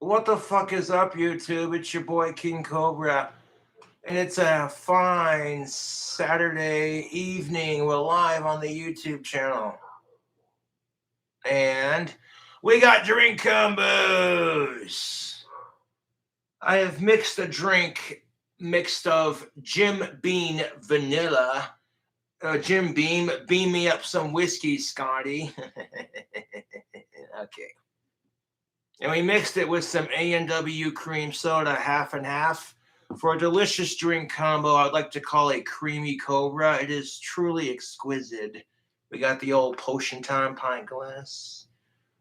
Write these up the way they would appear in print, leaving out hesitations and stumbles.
What the fuck is up, YouTube? It's your boy King Cobra, and it's a fine Saturday evening. We're live on the YouTube channel, and we got drink combos. I have mixed a drink mixed of Jim Beam vanilla. Jim Beam, beam me up some whiskey, Scotty. Okay. And we mixed it with some A&W cream soda, half and half, for a delicious drink combo I'd like to call a creamy cobra. It is truly exquisite. We got the old Potion Time pint glass,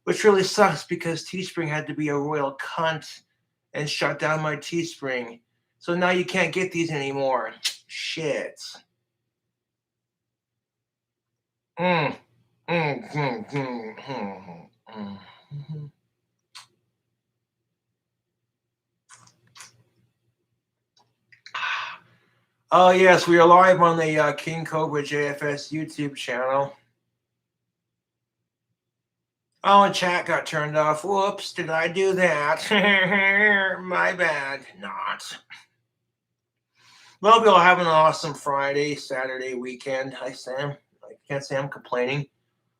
which really sucks because Teespring had to be a royal cunt and shut down my Teespring. So now you can't get these anymore. Shit. Mm. Mm, mm, mm, mm, mm, mm. Oh, yes, we are live on the King Cobra JFS YouTube channel. Oh, and chat got turned off. Whoops, did I do that? My bad. Not. Well, we'll have an awesome Friday, Saturday weekend. I can't say I'm complaining.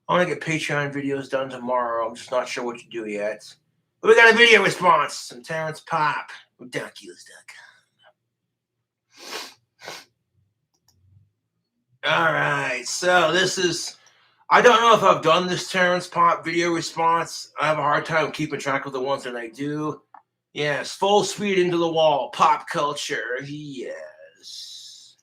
I want to get Patreon videos done tomorrow. I'm just not sure what to do yet. But we got a video response. Some Terrence Pop. Ridiculous.com. All right, so this is, I don't know if I've done this Terrence Pop video response. I have a hard time keeping track of the ones that I do. Yes, full speed into the wall, pop culture, yes.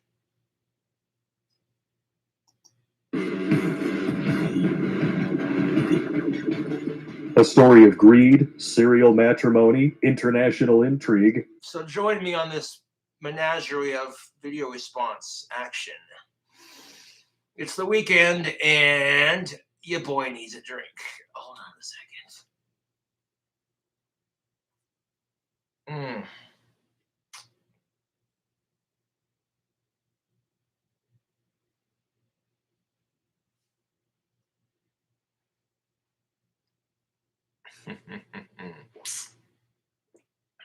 A story of greed, serial matrimony, international intrigue. So join me on this menagerie of video response action. It's the weekend, and your boy needs a drink. Hold on a second.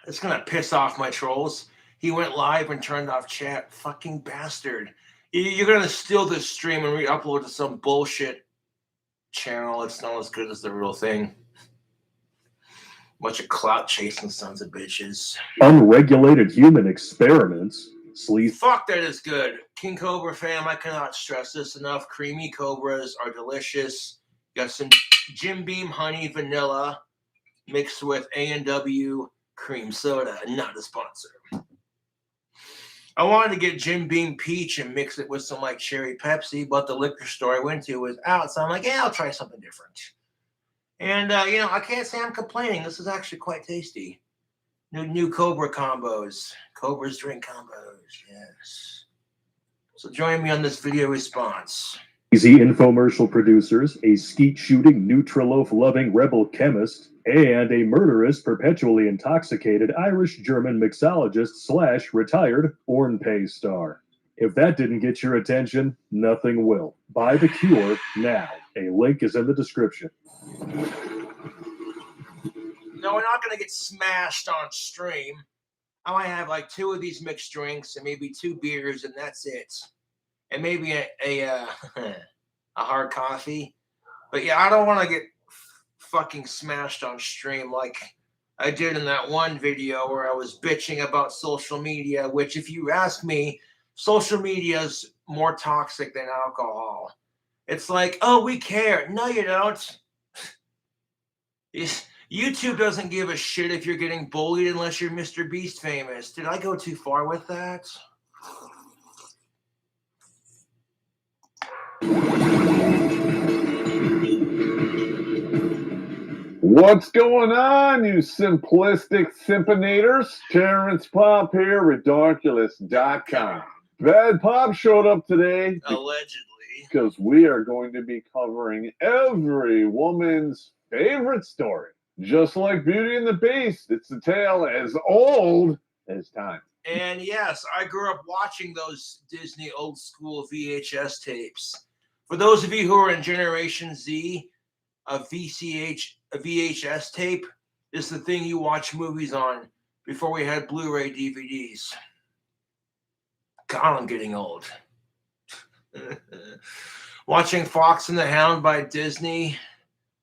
It's gonna piss off my trolls. He went live and turned off chat. Fucking bastard. You're gonna steal this stream and re-upload to some bullshit channel. It's not as good as the real thing. Bunch of clout chasing sons of bitches. Unregulated human experiments. Fuck, that is good. King Cobra fam, I cannot stress this enough. Creamy cobras are delicious. Got some Jim Beam honey vanilla mixed with A&W cream soda. Not a sponsor. I wanted to get Jim Beam peach and mix it with some like cherry Pepsi, but the liquor store I went to was out, so I'm like, yeah, I'll try something different. And I can't say I'm complaining. This is actually quite tasty. New Cobra combos, Cobra's drink combos, yes. So join me on this video response. Easy infomercial producers, a skeet shooting, Nutriloaf loving rebel chemist, and a murderous, perpetually intoxicated Irish-German mixologist / retired Ornpay star. If that didn't get your attention, nothing will. Buy the cure now. A link is in the description. No, we're not going to get smashed on stream. I might have like 2 of these mixed drinks and maybe 2 beers, and that's it. And maybe a hard coffee. But yeah, I don't want to get fucking smashed on stream like I did in that one video where I was bitching about social media, which if you ask me, social media is more toxic than alcohol. It's like, oh, we care. No, you don't. YouTube doesn't give a shit if you're getting bullied unless you're Mr. Beast famous. Did I go too far with that? What's going on, you simplistic simpinators? Terrence Pop here, Ridiculous.com. Bad Pop showed up today. Allegedly. Because we are going to be covering every woman's favorite story. Just like Beauty and the Beast, it's a tale as old as time. And yes, I grew up watching those Disney old school VHS tapes. For those of you who are in Generation Z, a VHS tape is the thing you watch movies on before we had Blu-ray DVDs. God, I'm getting old. Watching Fox and the Hound by Disney,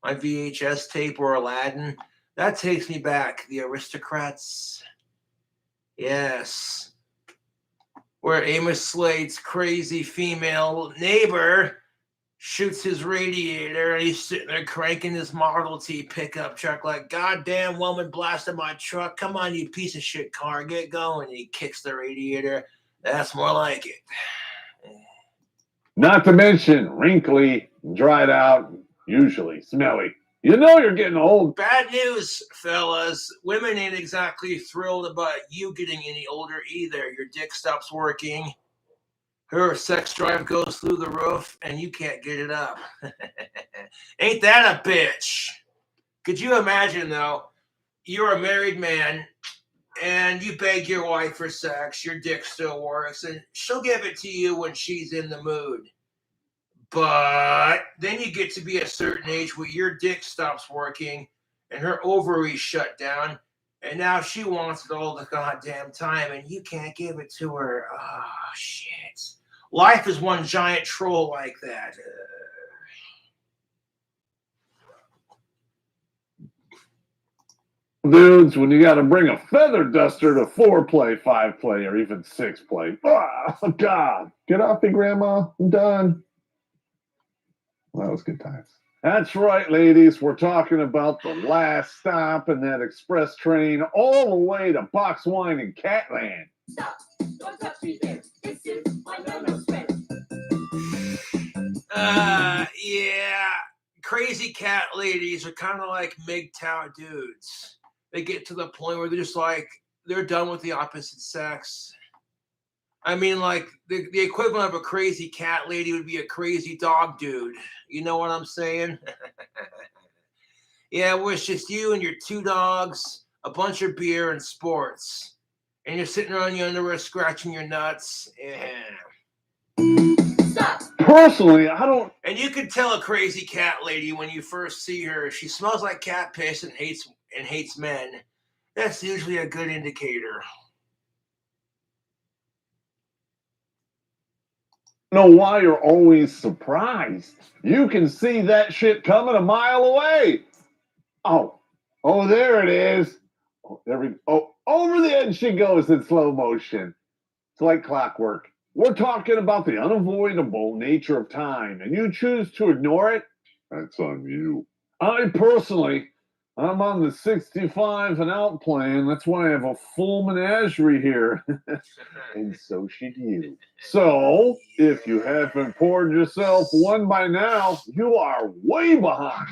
my VHS tape, or Aladdin, that takes me back. The Aristocrats. Yes. Where Amos Slade's crazy female neighbor shoots his radiator and he's sitting there cranking his Model T pickup truck like, goddamn woman blasted my truck. Come on, you piece of shit car, get going. And he kicks the radiator. That's more like it. Not to mention wrinkly, dried out, usually smelly. You know you're getting old. Bad news, fellas. Women ain't exactly thrilled about you getting any older either. Your dick stops working. Her sex drive goes through the roof, and you can't get it up. Ain't that a bitch? Could you imagine, though, you're a married man, and you beg your wife for sex, your dick still works, and she'll give it to you when she's in the mood. But then you get to be a certain age where your dick stops working, and her ovaries shut down, and now she wants it all the goddamn time, and you can't give it to her. Oh, shit. Life is one giant troll like that. Dudes, when you got to bring a feather duster to 4-play, 5-play, or even 6-play. Oh, God. Get off me, Grandma. I'm done. Well, that was good times. That's right, ladies. We're talking about the last stop in that express train all the way to Box Wine and Catland. Stop! Don't touch me there. This is my no-no spread. Yeah. Crazy cat ladies are kind of like MGTOW dudes. They get to the point where they're just like, they're done with the opposite sex. I mean, like, the equivalent of a crazy cat lady would be a crazy dog dude. You know what I'm saying? Yeah, well, it's just you and your 2 dogs, a bunch of beer, and sports. And you're sitting around your underwear scratching your nuts. Yeah. Stop! Personally, I don't. And you can tell a crazy cat lady when you first see her. She smells like cat piss and hates men. That's usually a good indicator. Know why you're always surprised. You can see that shit coming a mile away. Oh, there it is. Over the edge she goes in slow motion. It's like clockwork. We're talking about the unavoidable nature of time, and you choose to ignore it. That's on you. I'm on the 65 and out plan. That's why I have a full menagerie here. And so should you. So, if you haven't poured yourself one by now, you are way behind.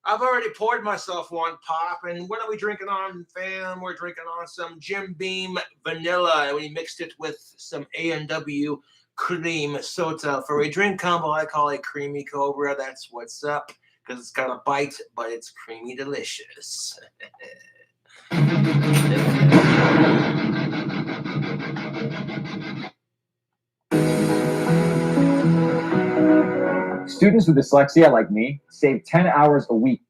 I've already poured myself one, Pop, and what are we drinking on, fam? We're drinking on some Jim Beam vanilla, and we mixed it with some A&W cream soda. For a drink combo, I call it Creamy Cobra. That's what's up, because it's got a bite, but it's creamy delicious. Students with dyslexia like me save 10 hours a week.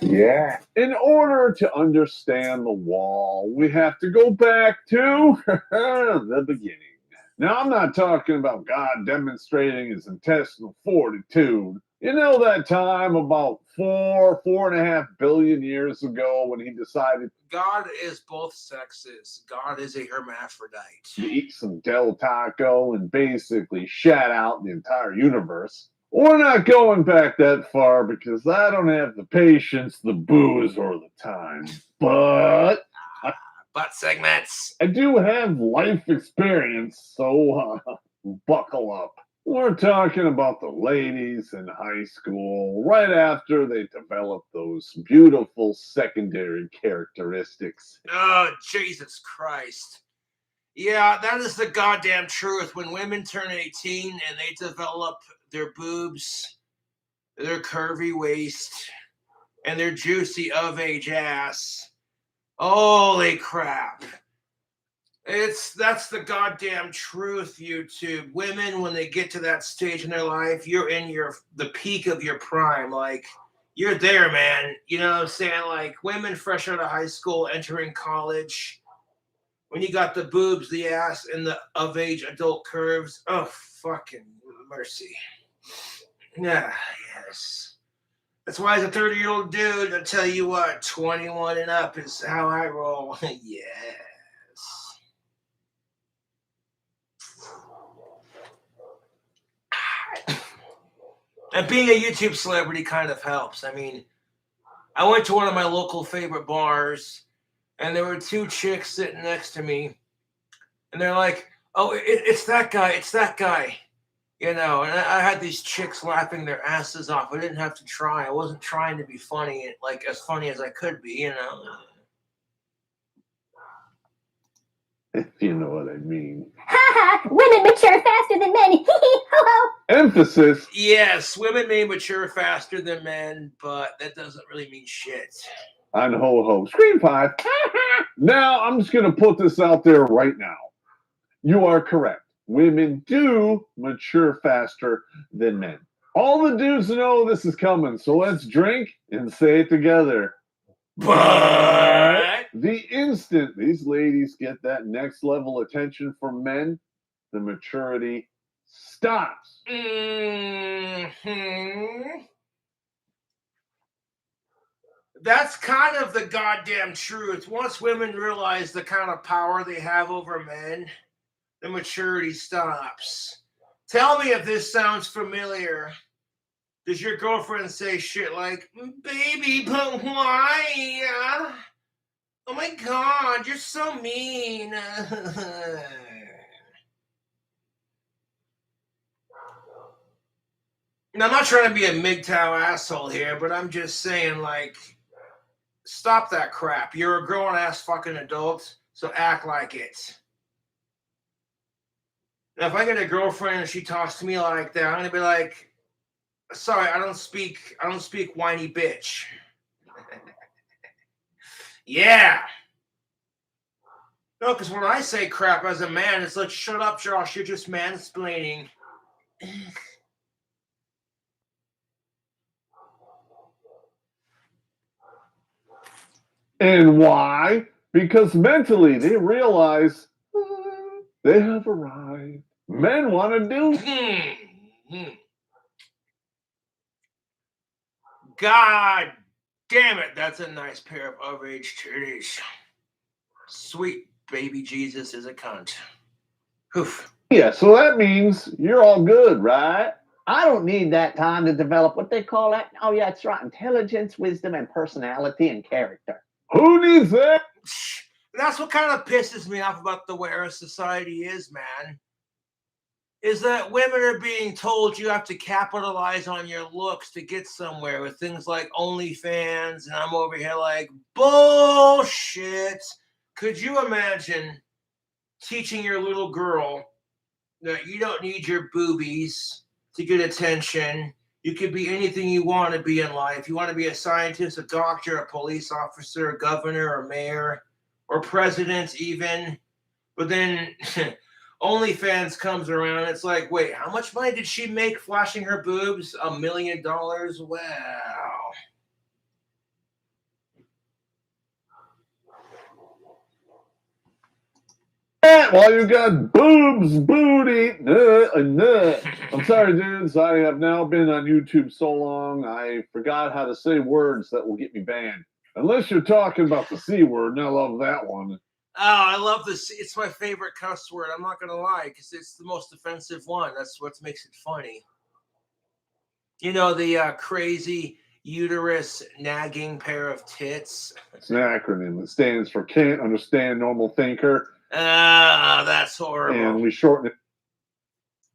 Yeah. In order to understand the wall, we have to go back to the beginning. Now, I'm not talking about God demonstrating his intestinal fortitude. You know that time about 4.5 billion years ago when he decided God is both sexes. God is a hermaphrodite. to eat some Del Taco and basically shat out the entire universe? We're not going back that far because I don't have the patience, the booze, or the time. But Butt segments. I do have life experience, so buckle up. We're talking about the ladies in high school, right after they develop those beautiful secondary characteristics. Oh, Jesus Christ. Yeah, that is the goddamn truth. When women turn 18 and they develop their boobs, their curvy waist, and their juicy of-age ass, holy crap. That's the goddamn truth, YouTube. Women, when they get to that stage in their life, you're in the peak of your prime. Like, you're there, man. You know what I'm saying? Like, women fresh out of high school, entering college, when you got the boobs, the ass, and the of age adult curves. Oh, fucking mercy. Yeah, yes. That's why, as a 30-year-old dude, I tell you what, 21 and up is how I roll. Yes. And being a YouTube celebrity kind of helps. I mean, I went to one of my local favorite bars, and there were two chicks sitting next to me, and they're like, "Oh, it's that guy, it's that guy," you know. And I had these chicks laughing their asses off. I didn't have to try. I wasn't trying to be funny, like as funny as I could be, you know. If you know what I mean. Women mature faster than men. Hello. Emphasis. Yes, women may mature faster than men, but that doesn't really mean shit. On Ho Ho. Screen 5. Now, I'm just going to put this out there right now. You are correct. Women do mature faster than men. All the dudes know this is coming, so let's drink and say it together. But The instant these ladies get that next level attention from men, the maturity stops. That's kind of the goddamn truth. Once women realize the kind of power they have over men, the maturity stops. Tell me if this sounds familiar. Does your girlfriend say shit like, "Baby, but why? Oh my God, you're so mean." Now, I'm not trying to be a MGTOW asshole here, but I'm just saying, like, stop that crap. You're a grown-ass fucking adult, so act like it. Now, if I get a girlfriend and she talks to me like that, I'm gonna be like, "Sorry, I don't speak whiny bitch." Yeah. No, because when I say crap as a man, it's like, "Shut up, Josh, you're just mansplaining." And why? Because mentally they realize they have arrived. Men want to do. God damn it, that's a nice pair of age titties. Sweet baby Jesus is a cunt. Oof. Yeah, so that means you're all good, right? I don't need that time to develop what they call that. Oh, yeah, that's right. Intelligence, wisdom, and personality and character. Who needs that? That's what kind of pisses me off about the way our society is, man. Is that women are being told you have to capitalize on your looks to get somewhere with things like OnlyFans, and I'm over here like, bullshit. Could you imagine teaching your little girl that you don't need your boobies to get attention? You could be anything you want to be in life. You want to be a scientist, a doctor, a police officer, a governor, a mayor, or president even. But then OnlyFans comes around. It's like, wait, how much money did she make flashing her boobs? $1 million? Wow. While you got boobs, booty, I'm sorry, dudes. I have now been on YouTube so long, I forgot how to say words that will get me banned. Unless you're talking about the C word, and I love that one. Oh, I love this. It's my favorite cuss word. I'm not going to lie, because it's the most offensive one. That's what makes it funny. You know, the crazy uterus nagging pair of tits. It's an acronym. It stands for Can't Understand Normal Thinker. Ah, that's horrible. And we shorten it.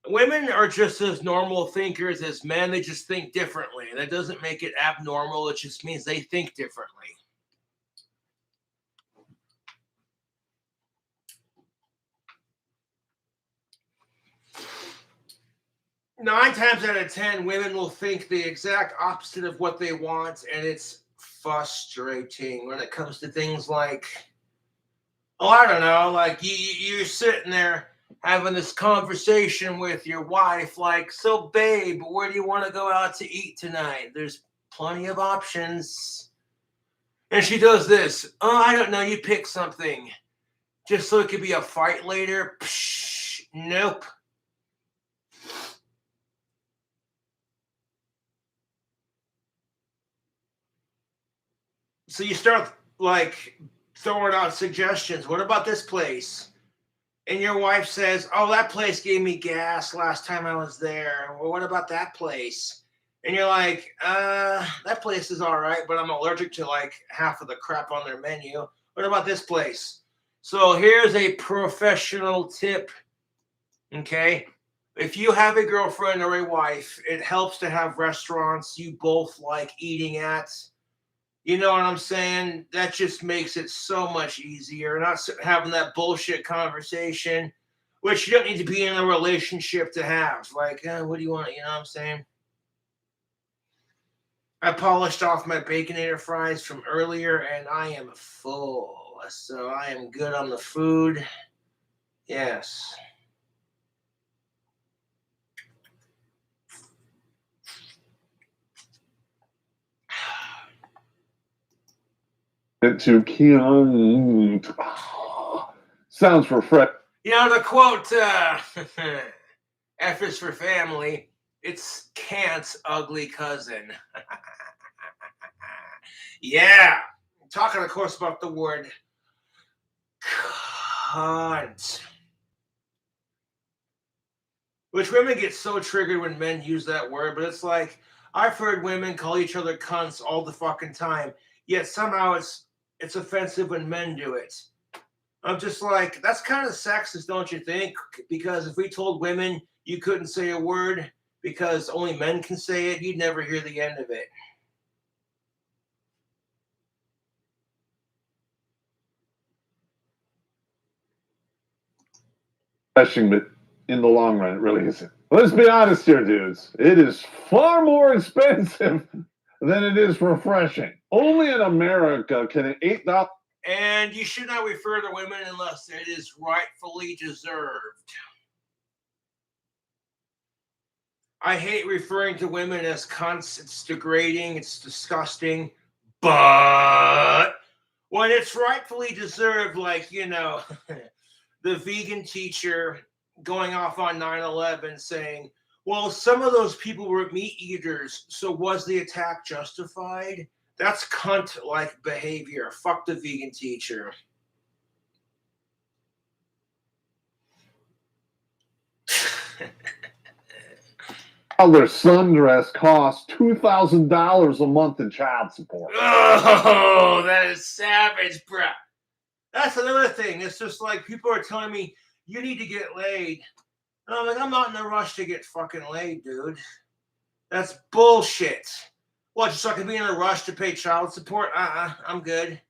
Women are just as normal thinkers as men. They just think differently. That doesn't make it abnormal. It just means they think differently. 9 times out of 10, women will think the exact opposite of what they want, and it's frustrating when it comes to things like Oh, I don't know. Like you're sitting there having this conversation with your wife, like, so babe, where do you want to go out to eat tonight? There's plenty of options. And she does this. Oh, I don't know. You pick something. Just so it could be a fight later. Psh, nope. So you start like throwing out suggestions. What about this place? And your wife says, oh, that place gave me gas last time I was there. Well, what about that place? And you're like, that place is all right, but I'm allergic to like half of the crap on their menu. What about this place? So here's a professional tip. Okay. If you have a girlfriend or a wife, it helps to have restaurants you both like eating at. You know what I'm saying? That just makes it so much easier. Not having that bullshit conversation, which you don't need to be in a relationship to have. Like, what do you want? You know what I'm saying? I polished off my Baconator fries from earlier, and I am full. So I am good on the food. Yes. Into Keon. Sounds refreshing. You know, the quote, F is for family. It's Kant's ugly cousin. Yeah. Talking, of course, about the word cunt. Which women get so triggered when men use that word, but it's like, I've heard women call each other cunts all the fucking time, yet somehow it's offensive when men do it. I'm just like, that's kind of sexist, don't you think? Because if we told women you couldn't say a word because only men can say it, you'd never hear the end of it. But in the long run, it really isn't. Let's be honest here, dudes. It is far more expensive than it is refreshing. Only in America can an $8. And you should not refer to women unless it is rightfully deserved. I hate referring to women as cunts. It's degrading. It's disgusting. But when it's rightfully deserved, like, you know, the vegan teacher going off on 9/11 saying, well, some of those people were meat eaters, so was the attack justified? That's cunt-like behavior. Fuck the vegan teacher. Their sundress costs $2,000 a month in child support. Oh, that is savage, bruh. That's another thing. It's just like people are telling me, you need to get laid. And I'm like, I'm not in a rush to get fucking laid, dude. That's bullshit. What, just so I can be in a rush to pay child support? I'm good.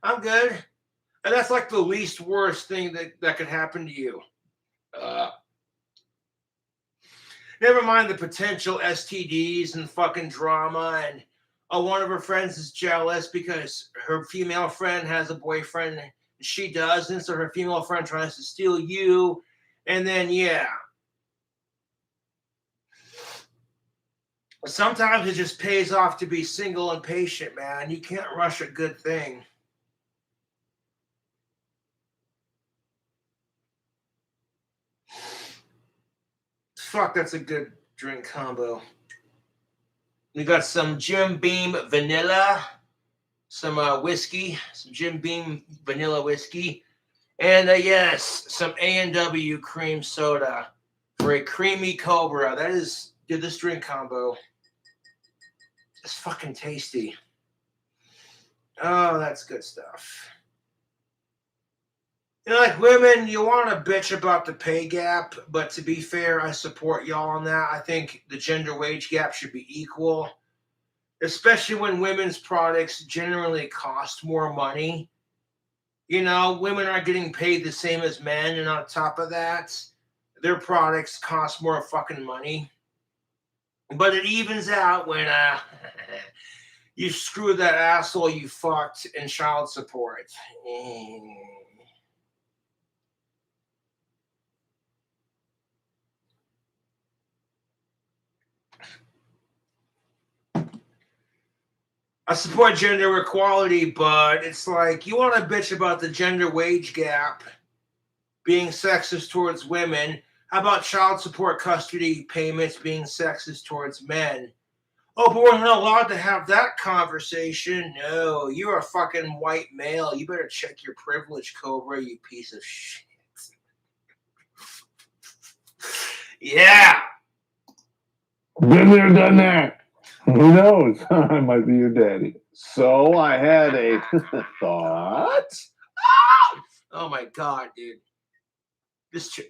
I'm good. And that's like the least worst thing that could happen to you. Never mind the potential STDs and fucking drama. And one of her friends is jealous because her female friend has a boyfriend and she doesn't. So her female friend tries to steal you. And then, yeah. Sometimes it just pays off to be single and patient, man. You can't rush a good thing. Fuck, that's a good drink combo. We got some Jim Beam vanilla, some whiskey, some Jim Beam vanilla whiskey, and yes, some A&W cream soda for a creamy Cobra. That is, dude, this drink combo is fucking tasty. Oh, that's good stuff. You know, like women, you want to bitch about the pay gap, but to be fair, I support y'all on that. I think the gender wage gap should be equal, especially when women's products generally cost more money. You know, women are getting paid the same as men, and on top of that, their products cost more fucking money. But it evens out when You screwed that asshole you fucked in child support. I support gender equality, but it's like you want to bitch about the gender wage gap being sexist towards women. How about child support custody payments being sexist towards men? Oh, but we're not allowed to have that conversation. No, you're a fucking white male. You better check your privilege, Cobra, you piece of shit. Yeah. Been there, done that. Who knows? I might be your daddy. So I had a thought. Oh my God, dude.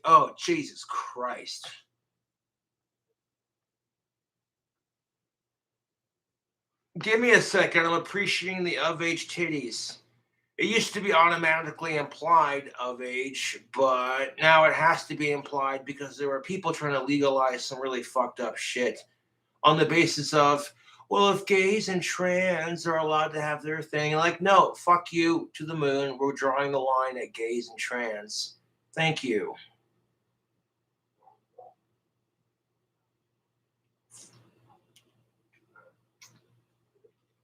Oh, Jesus Christ. Give me a second. I'm appreciating the of age titties. It used to be automatically implied of age, but now it has to be implied because there are people trying to legalize some really fucked up shit on the basis of, well, if gays and trans are allowed to have their thing, like, no, fuck you to the moon. We're drawing the line at gays and trans. Thank you.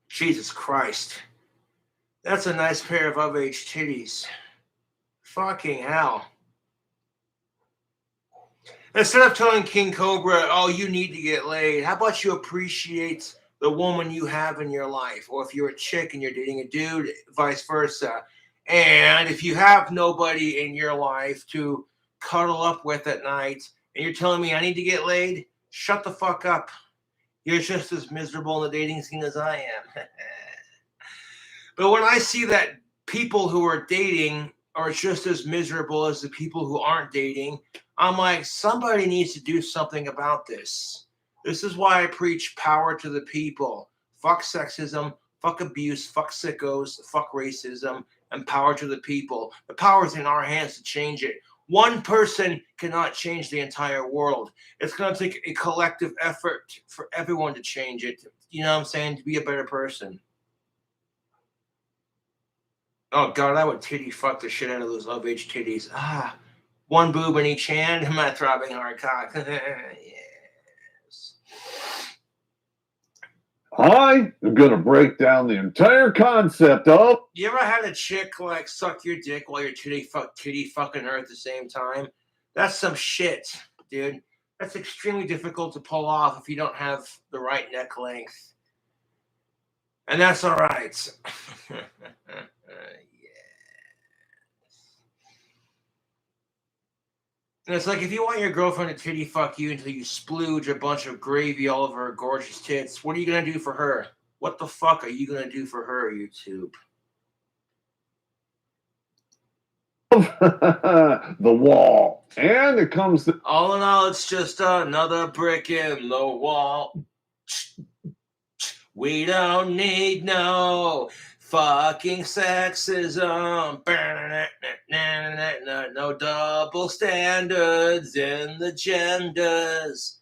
Jesus Christ. That's a nice pair of age titties. Fucking hell. Instead of telling King Cobra, oh, you need to get laid, how about you appreciate the woman you have in your life? Or if you're a chick and you're dating a dude, vice versa. And if you have nobody in your life to cuddle up with at night and you're telling me I need to get laid, shut the fuck up. You're just as miserable in the dating scene as I am. But when I see that people who are dating are just as miserable as the people who aren't dating, I'm like, somebody needs to do something about this. This is why I preach power to the people. Fuck sexism, fuck abuse, fuck sickos, fuck racism, and power to the people. The power is in our hands to change it. One person cannot change the entire world. It's going to take a collective effort for everyone to change it. You know what I'm saying? To be a better person. Oh, God, I would titty fuck the shit out of those of age titties. Ah, one boob in each hand, my throbbing hard cock. Yes. I am going to break down the entire concept of. You ever had a chick like suck your dick while you're titty fucking her at the same time? That's some shit, dude. That's extremely difficult to pull off if you don't have the right neck length. And that's all right. And it's like if you want your girlfriend to titty fuck you until you splooge a bunch of gravy all over her gorgeous tits, what are you going to do for her? What the fuck are you going to do for her, YouTube? The wall. And it comes to. All in all, it's just another brick in the wall. We don't need no fucking sexism. No double standards in the genders.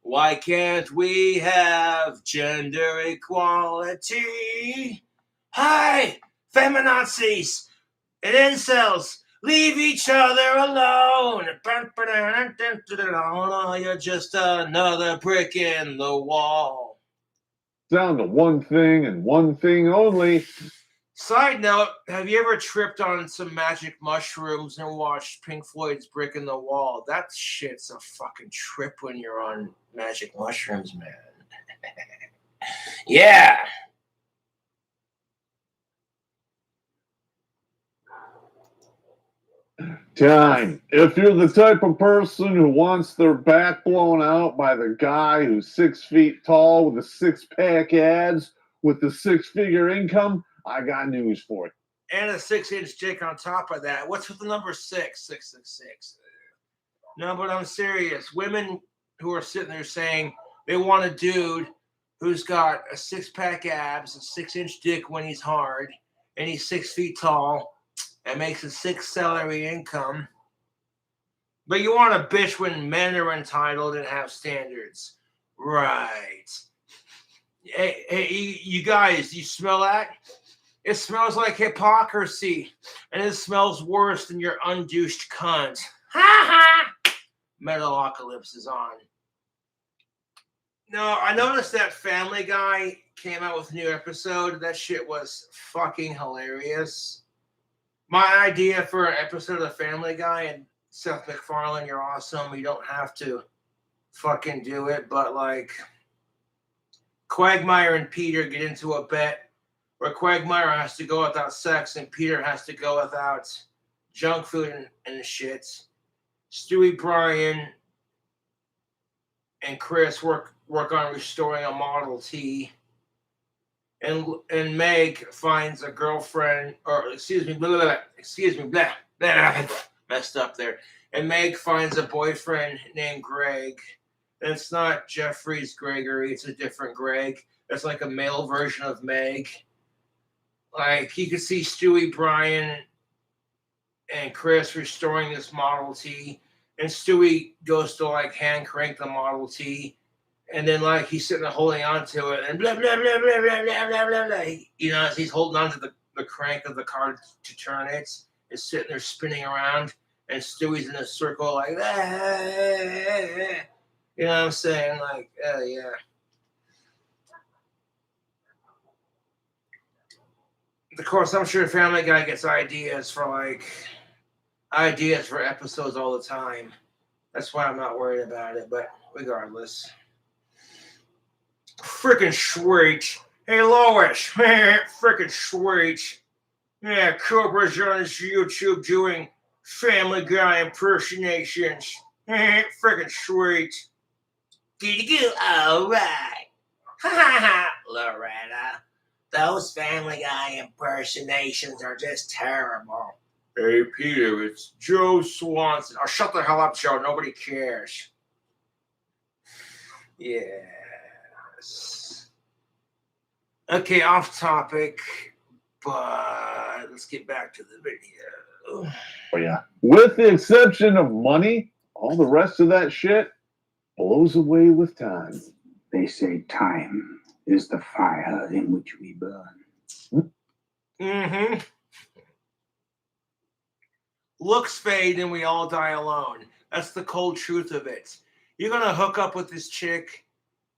Why can't we have gender equality? Hi, feminazis and incels. Leave each other alone. You're just another brick in the wall. Down to one thing and one thing only. Side note, have you ever tripped on some magic mushrooms and watched Pink Floyd's Brick in the Wall? That shit's a fucking trip when you're on magic mushrooms, man. Yeah. Time. If you're the type of person who wants their back blown out by the guy who's 6 feet tall with a six-pack abs with the six-figure income, I got news for you. And a 6-inch dick on top of that. What's with the number 6? 666. No, but I'm serious. Women who are sitting there saying they want a dude who's got a 6-pack abs, a 6-inch dick when he's hard, and he's 6 feet tall, and makes a 6 salary income. But you want a bitch when men are entitled and have standards. Right. Hey, you guys, you smell that? It smells like hypocrisy, and it smells worse than your undouched cunt. Ha ha! Metalocalypse is on. No, I noticed that Family Guy came out with a new episode. That shit was fucking hilarious. My idea for an episode of Family Guy, and Seth MacFarlane, you're awesome. You don't have to fucking do it, but like Quagmire and Peter get into a bet where Quagmire has to go without sex and Peter has to go without junk food and shit. Stewie, Brian, and Chris work on restoring a Model T. And Meg finds a girlfriend, or excuse me, messed up there. And Meg finds a boyfriend named Greg. And it's not Jeffrey's Gregory, it's a different Greg. That's like a male version of Meg. Like, you could see Stewie, Brian, and Chris restoring this Model T. And Stewie goes to, like, hand crank the Model T. And then, like, he's sitting there holding on to it. And blah, blah, blah, blah, blah, blah, blah, blah, blah. You know, as he's holding on to the crank of the car to turn it, it's sitting there spinning around. And Stewie's in a circle like that. You know what I'm saying? Like, yeah. Of course, I'm sure Family Guy gets ideas for episodes all the time. That's why I'm not worried about it. But regardless, freaking sweet. Hey, Lois, freaking sweet. Yeah, Cobra's on his YouTube doing Family Guy impersonations. Freaking sweet. Goo, all right. Ha ha ha, Loretta. Those Family Guy impersonations are just terrible. Hey, Peter, it's Joe Swanson. Oh, shut the hell up, Joe. Nobody cares. Yes. Okay, off topic, but let's get back to the video. Oh, yeah. With the exception of money, all the rest of that shit blows away with time. They say time is the fire in which we burn. Mm-hmm. Looks fade and we all die alone. That's the cold truth of it. You're going to hook up with this chick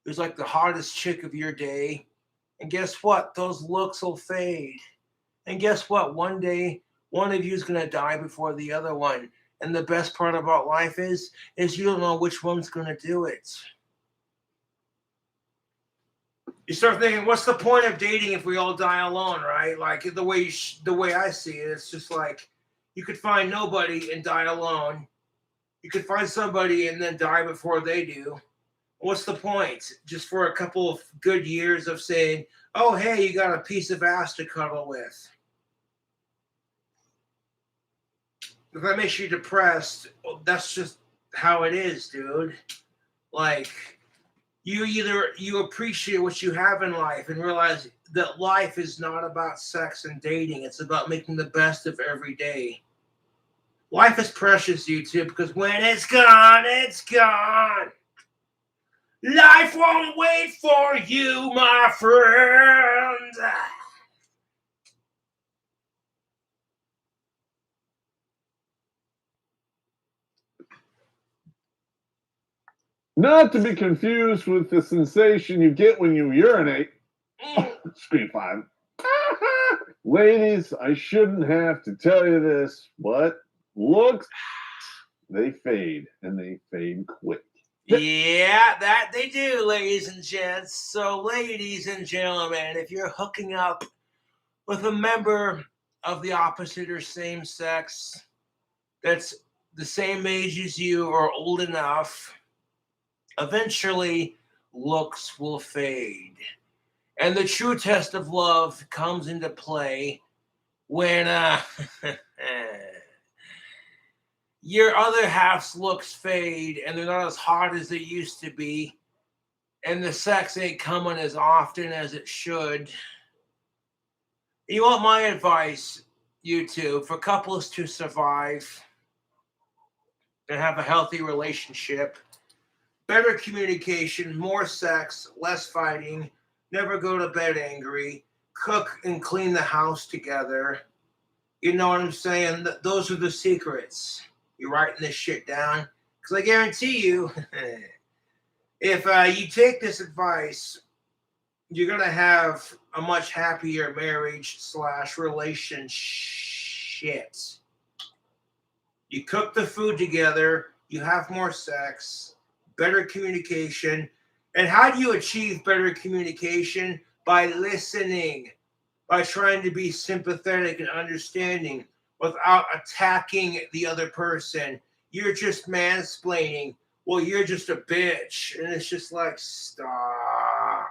who's like the hottest chick of your day. And guess what? Those looks will fade. And guess what? One day, one of you is going to die before the other one. And the best part about life is you don't know which one's going to do it. You start thinking, what's the point of dating if we all die alone, right? Like the way I see it, it's just like you could find nobody and die alone. You could find somebody and then die before they do. What's the point? Just for a couple of good years of saying, oh, hey, you got a piece of ass to cuddle with. If that makes you depressed, that's just how it is, dude. Like, you appreciate what you have in life and realize that life is not about sex and dating. It's about making the best of every day. Life is precious, YouTube, because when it's gone, it's gone. Life won't wait for you, my friend. Not to be confused with the sensation you get when you urinate. Screen 5. Ladies, I shouldn't have to tell you this, but looks, they fade, and they fade quick. Yeah, that they do, ladies and gents. So, ladies and gentlemen, if you're hooking up with a member of the opposite or same sex that's the same age as you or old enough, eventually looks will fade. And the true test of love comes into play when your other half's looks fade and they're not as hot as they used to be, and the sex ain't coming as often as it should. You want my advice, YouTube, for couples to survive and have a healthy relationship? Better communication, more sex, less fighting, Never go to bed angry. Cook and clean the house together. You know what I'm saying? Those are the secrets. You're writing this shit down? Because I guarantee you, if you take this advice, you're going to have a much happier marriage / relationship. You cook the food together, you have more sex, better communication. And how do you achieve better communication? By listening, by trying to be sympathetic and understanding without attacking the other person. You're just mansplaining. Well, you're just a bitch. And it's just like, stop.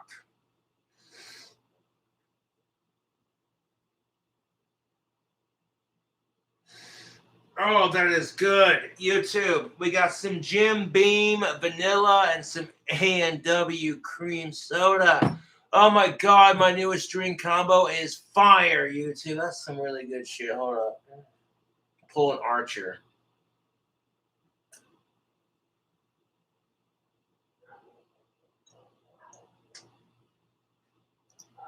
Oh, that is good. YouTube. We got some Jim Beam vanilla and some A&W cream soda. Oh my God, my newest drink combo is fire, YouTube. That's some really good shit. Hold up. Pull an Archer.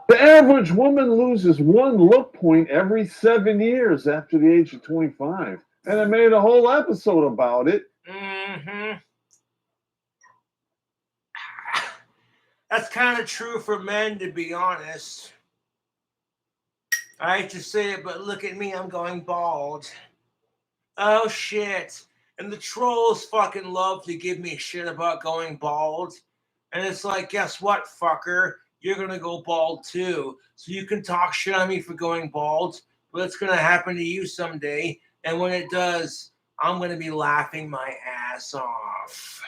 The average woman loses one look point every 7 years after the age of 25. And I made a whole episode about it. Mm-hmm. That's kind of true for men, to be honest. I hate to say it, but look at me. I'm going bald. Oh, shit. And the trolls fucking love to give me shit about going bald. And it's like, guess what, fucker? You're going to go bald too. So you can talk shit on me for going bald, but it's going to happen to you someday. And when it does, I'm going to be laughing my ass off.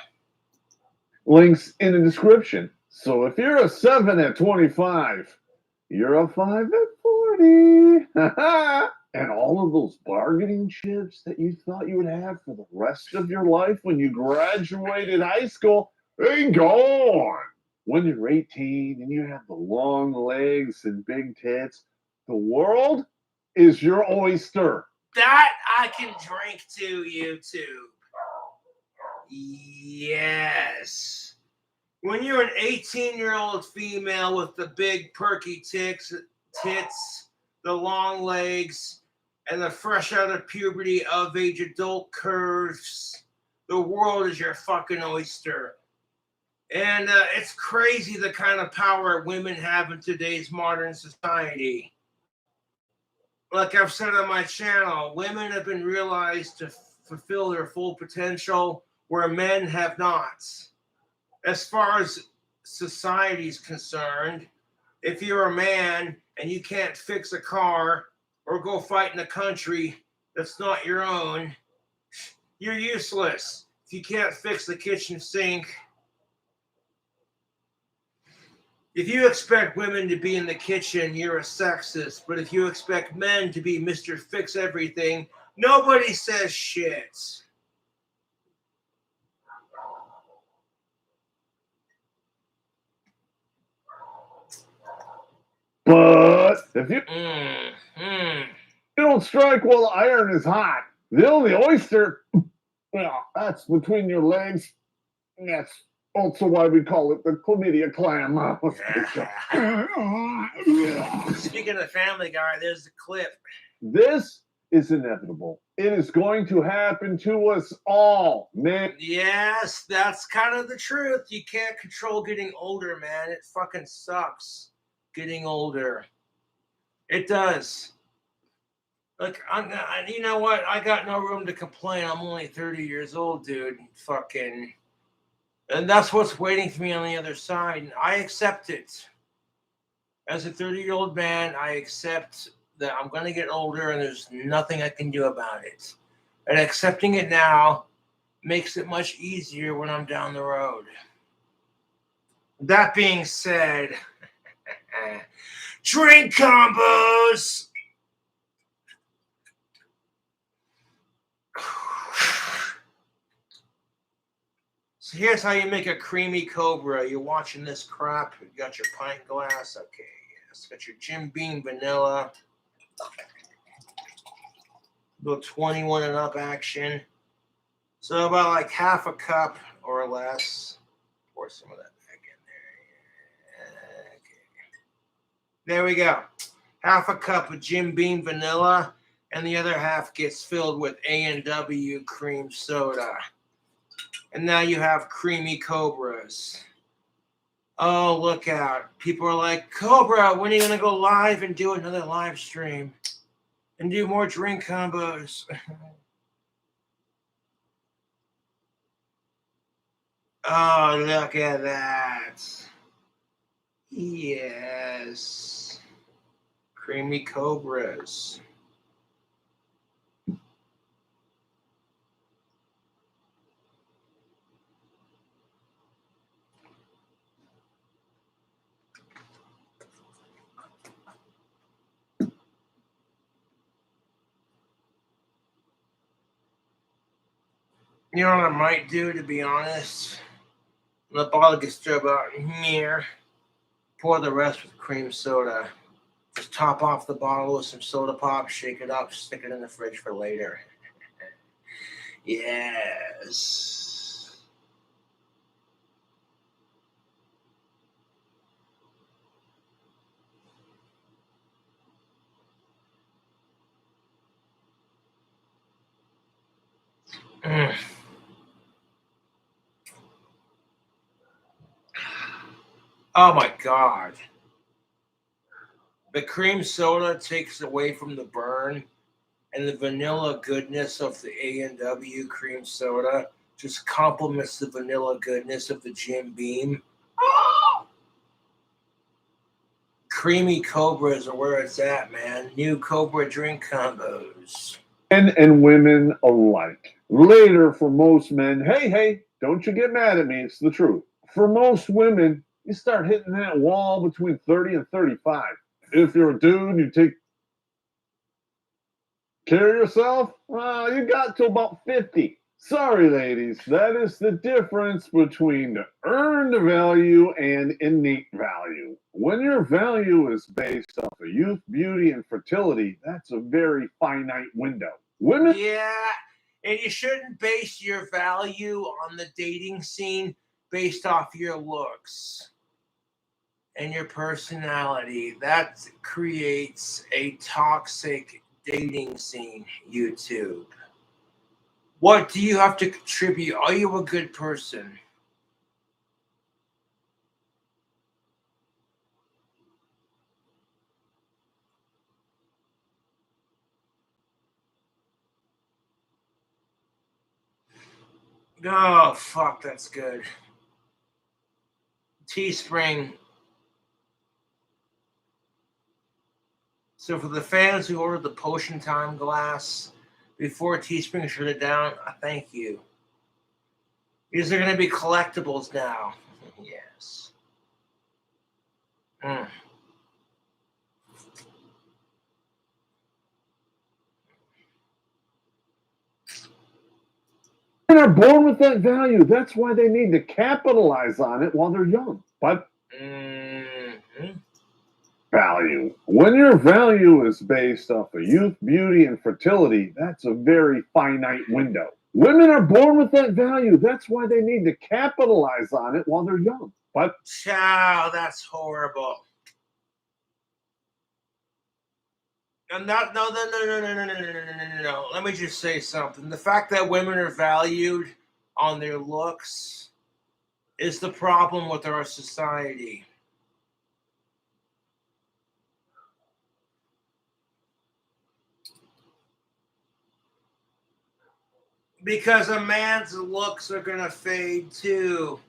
Links in the description. So if you're a 7 at 25, you're a 5 at 40. And all of those bargaining chips that you thought you would have for the rest of your life when you graduated high school, they gone. When you're 18 and you have the long legs and big tits, the world is your oyster. That I can drink to, YouTube. Yes. When you're an 18-year-old female with the big perky tits, the long legs, and the fresh out of puberty of age adult curves, the world is your fucking oyster. And it's crazy the kind of power women have in today's modern society. Like I've said on my channel, women have been realized to fulfill their full potential where men have not. As far as society's concerned, if you're a man and you can't fix a car or go fight in a country that's not your own, you're useless. If you can't fix the kitchen sink, if you expect women to be in the kitchen, you're a sexist. But if you expect men to be Mr. Fix Everything, nobody says shit. But if you don't strike while the iron is hot, the only oyster, well, that's between your legs. That's also why we call it the chlamydia clam. Speaking of Family Guy, there's the clip. This is inevitable. It is going to happen to us all, man. Yes, that's kind of the truth. You can't control getting older, man. It fucking sucks getting older. It does. Like, you know what? I got no room to complain. I'm only 30 years old, dude. Fucking. And that's what's waiting for me on the other side. And I accept it. As a 30-year-old man, I accept that I'm going to get older and there's nothing I can do about it. And accepting it now makes it much easier when I'm down the road. That being said, drink combos. So here's how you make a creamy Cobra. You're watching this crap. You got your pint glass. Okay, yes. Got your Jim Beam vanilla. Little 21 and up action. So about like half a cup or less. Pour some of that back in there. Okay. There we go. Half a cup of Jim Beam vanilla, and the other half gets filled with A&W cream soda. And now you have creamy Cobras. Oh, look out. People are like, Cobra, when are you going to go live and do another live stream? And do more drink combos? Oh, look at that. Yes. Creamy Cobras. You know what I might do, to be honest? The bottle gets to about here. Pour the rest with cream soda. Just top off the bottle with some soda pop, shake it up, stick it in the fridge for later. Yes. Mm. Oh my God. The cream soda takes away from the burn, and the vanilla goodness of the A&W cream soda just complements the vanilla goodness of the Jim Beam. Oh! Creamy Cobras are where it's at, man. New Cobra drink combos. Men and women alike. Later, for most men, hey, don't you get mad at me, it's the truth. For most women, you start hitting that wall between 30 and 35. If you're a dude, you take care of yourself, well, you got to about 50. Sorry, ladies, that is the difference between earned value and innate value. When your value is based off of youth, beauty, and fertility, that's a very finite window. Women. Yeah, and you shouldn't base your value on the dating scene based off your looks and your personality. That creates a toxic dating scene, YouTube. What do you have to contribute? Are you a good person? Oh, fuck, that's good. Teespring. So for the fans who ordered the Potion Time glass before Teespring shut it down, I thank you. These are going to be collectibles now. Yes. Mm. Women are born with that value. That's why they need to capitalize on it while they're young. But value. When your value is based off of youth, beauty, and fertility, that's a very finite window. Women are born with that value. That's why they need to capitalize on it while they're young. But Chow, that's horrible. No. Let me just say something. The fact that women are valued on their looks is the problem with our society. Because a man's looks are going to fade too.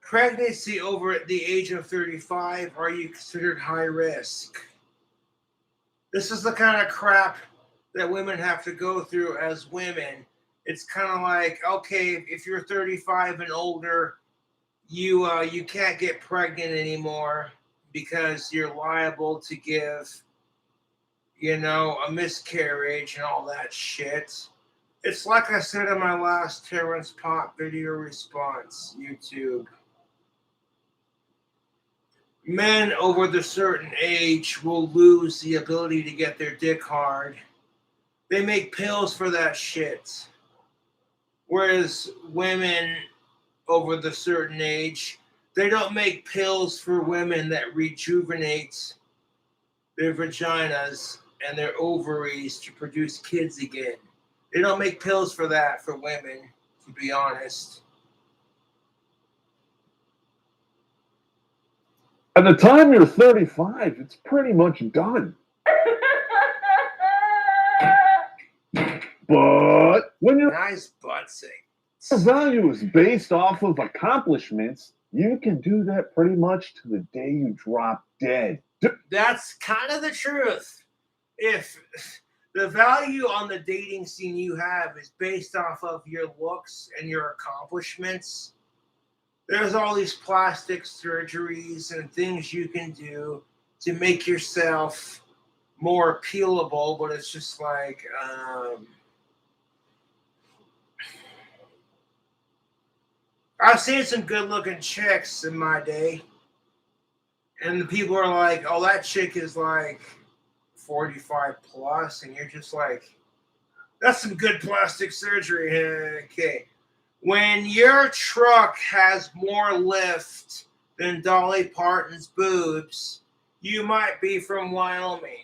Pregnancy over at the age of 35, are you considered high risk? This is the kind of crap that women have to go through as women. It's kind of like, okay, if you're 35 and older, you can't get pregnant anymore because you're liable to give, a miscarriage and all that shit. It's like I said in my last Terrence Pop video response, YouTube. Men over the certain age will lose the ability to get their dick hard. They make pills for that shit. Whereas women over the certain age, they don't make pills for women that rejuvenate their vaginas and their ovaries to produce kids again. They don't make pills for that for women, to be honest. At the time you're 35, it's pretty much done. But when your Nice butt sing. value is based off of accomplishments, you can do that pretty much to the day you drop dead. That's kind of the truth. If the value on the dating scene you have is based off of your looks and your accomplishments, there's all these plastic surgeries and things you can do to make yourself more appealable, but it's just like, I've seen some good looking chicks in my day, and the people are like, oh, that chick is like 45 plus, and you're just like, that's some good plastic surgery. Okay. When your truck has more lift than Dolly Parton's boobs, you might be from Wyoming.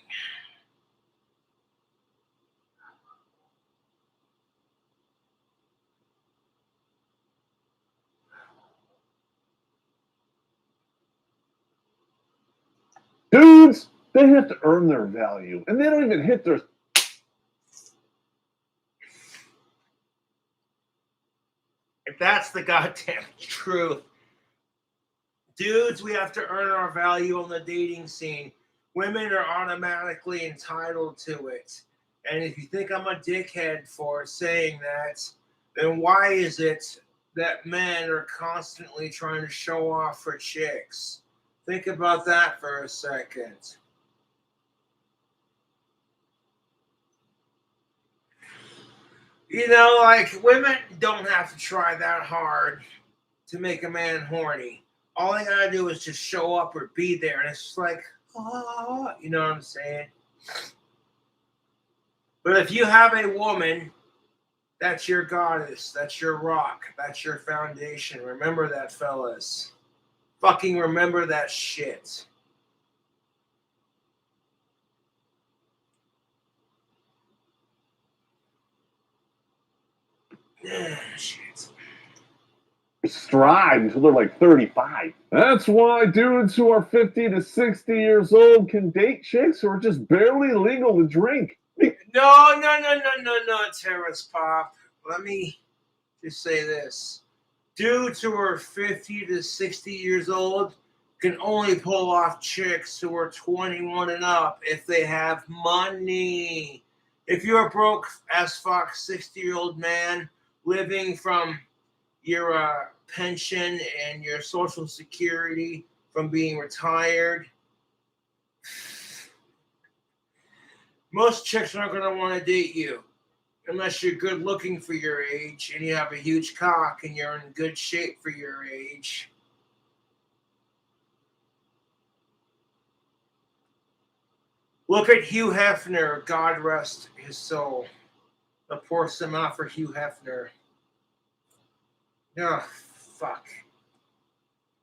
Dudes, they have to earn their value, and they don't even hit their. If that's the goddamn truth. Dudes, we have to earn our value on the dating scene. Women are automatically entitled to it. And if you think I'm a dickhead for saying that, then why is it that men are constantly trying to show off for chicks? Think about that for a second. You know, like, women don't have to try that hard to make a man horny. All they gotta do is just show up or be there, and it's just like, oh, you know what I'm saying? But if you have a woman, that's your goddess, that's your rock, that's your foundation. Remember that, fellas. Fucking remember that shit. Shit. Stride until they're like 35. That's why dudes who are 50 to 60 years old can date chicks who are just barely legal to drink. No, Terrace Pop. Let me just say this. Dudes who are 50 to 60 years old can only pull off chicks who are 21 and up if they have money. If you're a broke as fuck 60-year-old man living from your pension and your social security from being retired, most chicks aren't going to want to date you unless you're good looking for your age and you have a huge cock and you're in good shape for your age. Look at Hugh Hefner, God rest his soul. I'll pour some out for Hugh Hefner. Oh, fuck.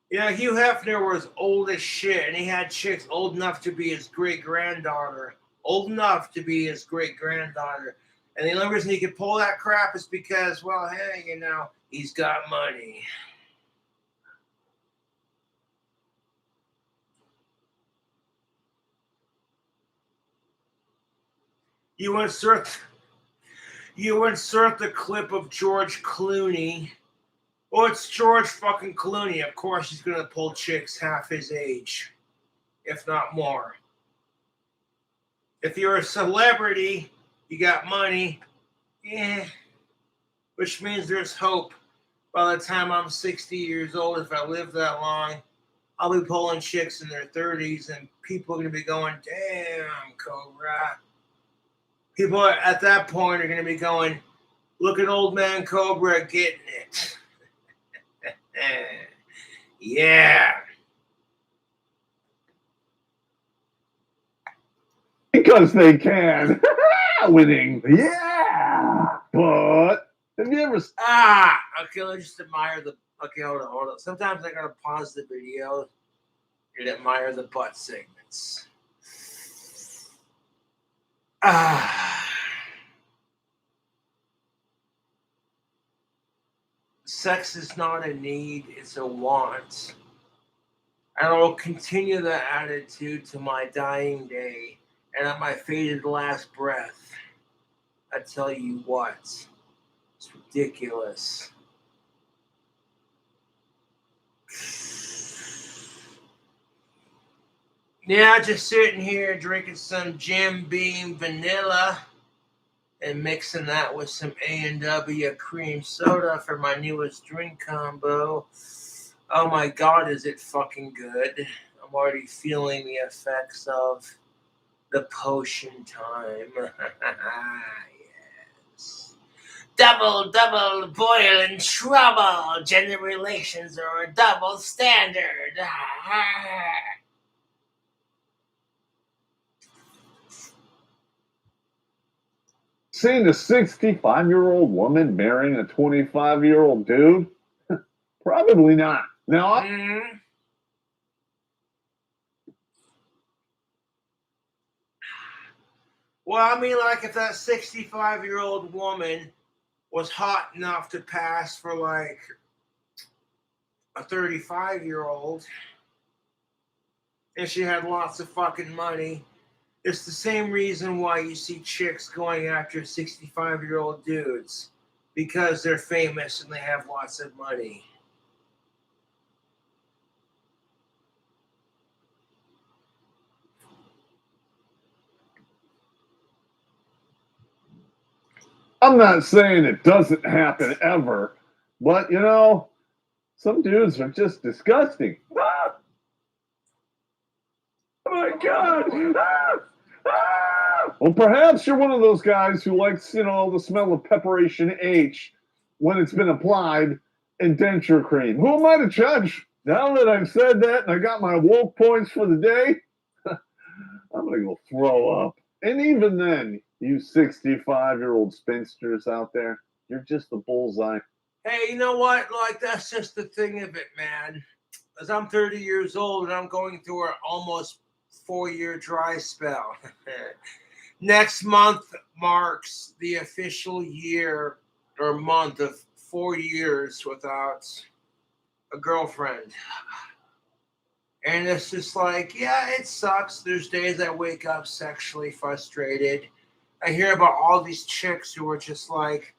Yeah, Hugh Hefner was old as shit, and he had chicks old enough to be his great-granddaughter. Old enough to be his great-granddaughter. And the only reason he could pull that crap is because, well, hey, you know, he's got money. You insert the clip of George Clooney. Oh, it's George fucking Clooney. Of course he's going to pull chicks half his age, if not more. If you're a celebrity, you got money, which means there's hope. By the time I'm 60 years old, if I live that long, I'll be pulling chicks in their 30s, and people are going to be going, damn, Cobra. People at that point are going to be going, look at old man Cobra getting it. Yeah. Because they can. Winning. Yeah. But have you ever. Okay, let's just admire the. Okay, hold on. Sometimes I gotta pause the video and admire the butt segments. Sex is not a need, it's a want. And I will continue that attitude to my dying day and at my fated last breath. I tell you what, it's ridiculous. Yeah, just sitting here drinking some Jim Beam vanilla and mixing that with some A&W cream soda for my newest drink combo. Oh my god, is it fucking good. I'm already feeling the effects of the potion time. Yes. Double, boiling trouble. Gender relations are a double standard. Seeing a 65-year-old woman marrying a 25-year-old dude? Probably not. Now, Well, I mean, like, if that 65-year-old woman was hot enough to pass for, like, a 35-year-old, and she had lots of fucking money, it's the same reason why you see chicks going after 65-year-old dudes. Because they're famous and they have lots of money. I'm not saying it doesn't happen ever, but you know, some dudes are just disgusting. Ah! Oh my god! Ah! Ah! Well, perhaps you're one of those guys who likes, you know, the smell of preparation H when it's been applied in denture cream. Who am I to judge? Now that I've said that and I got my woke points for the day, I'm gonna go throw up. And even then, you 65-year-old spinsters out there, you're just the bullseye. Hey, you know what? Like, that's just the thing of it, man. As I'm 30 years old and I'm going through an almost 4-year dry spell. Next month marks the official year or month of 4 years without a girlfriend. And it's just like, yeah, it sucks. There's days I wake up sexually frustrated. I hear about all these chicks who are just like,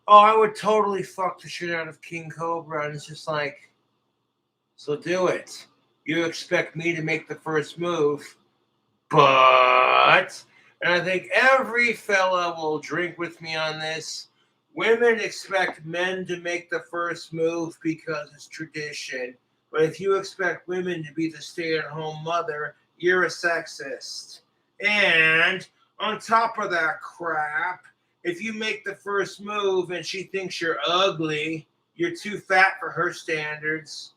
oh, I would totally fuck the shit out of King Cobra. And it's just like, so do it. You expect me to make the first move. But, and I think every fella will drink with me on this. Women expect men to make the first move because it's tradition. But if you expect women to be the stay-at-home mother, you're a sexist. And on top of that crap, if you make the first move and she thinks you're ugly, you're too fat for her standards,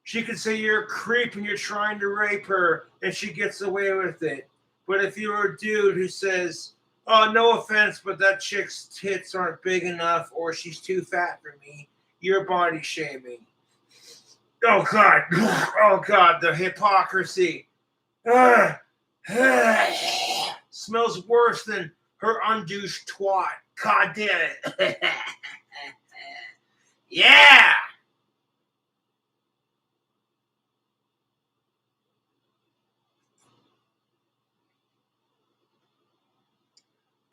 she could say you're a creep and you're trying to rape her, and she gets away with it. But if you're a dude who says, oh, no offense, but that chick's tits aren't big enough or she's too fat for me, you're body shaming. Oh, God. Oh, God, the hypocrisy. Smells worse than her undouched twat. God damn it. Yeah.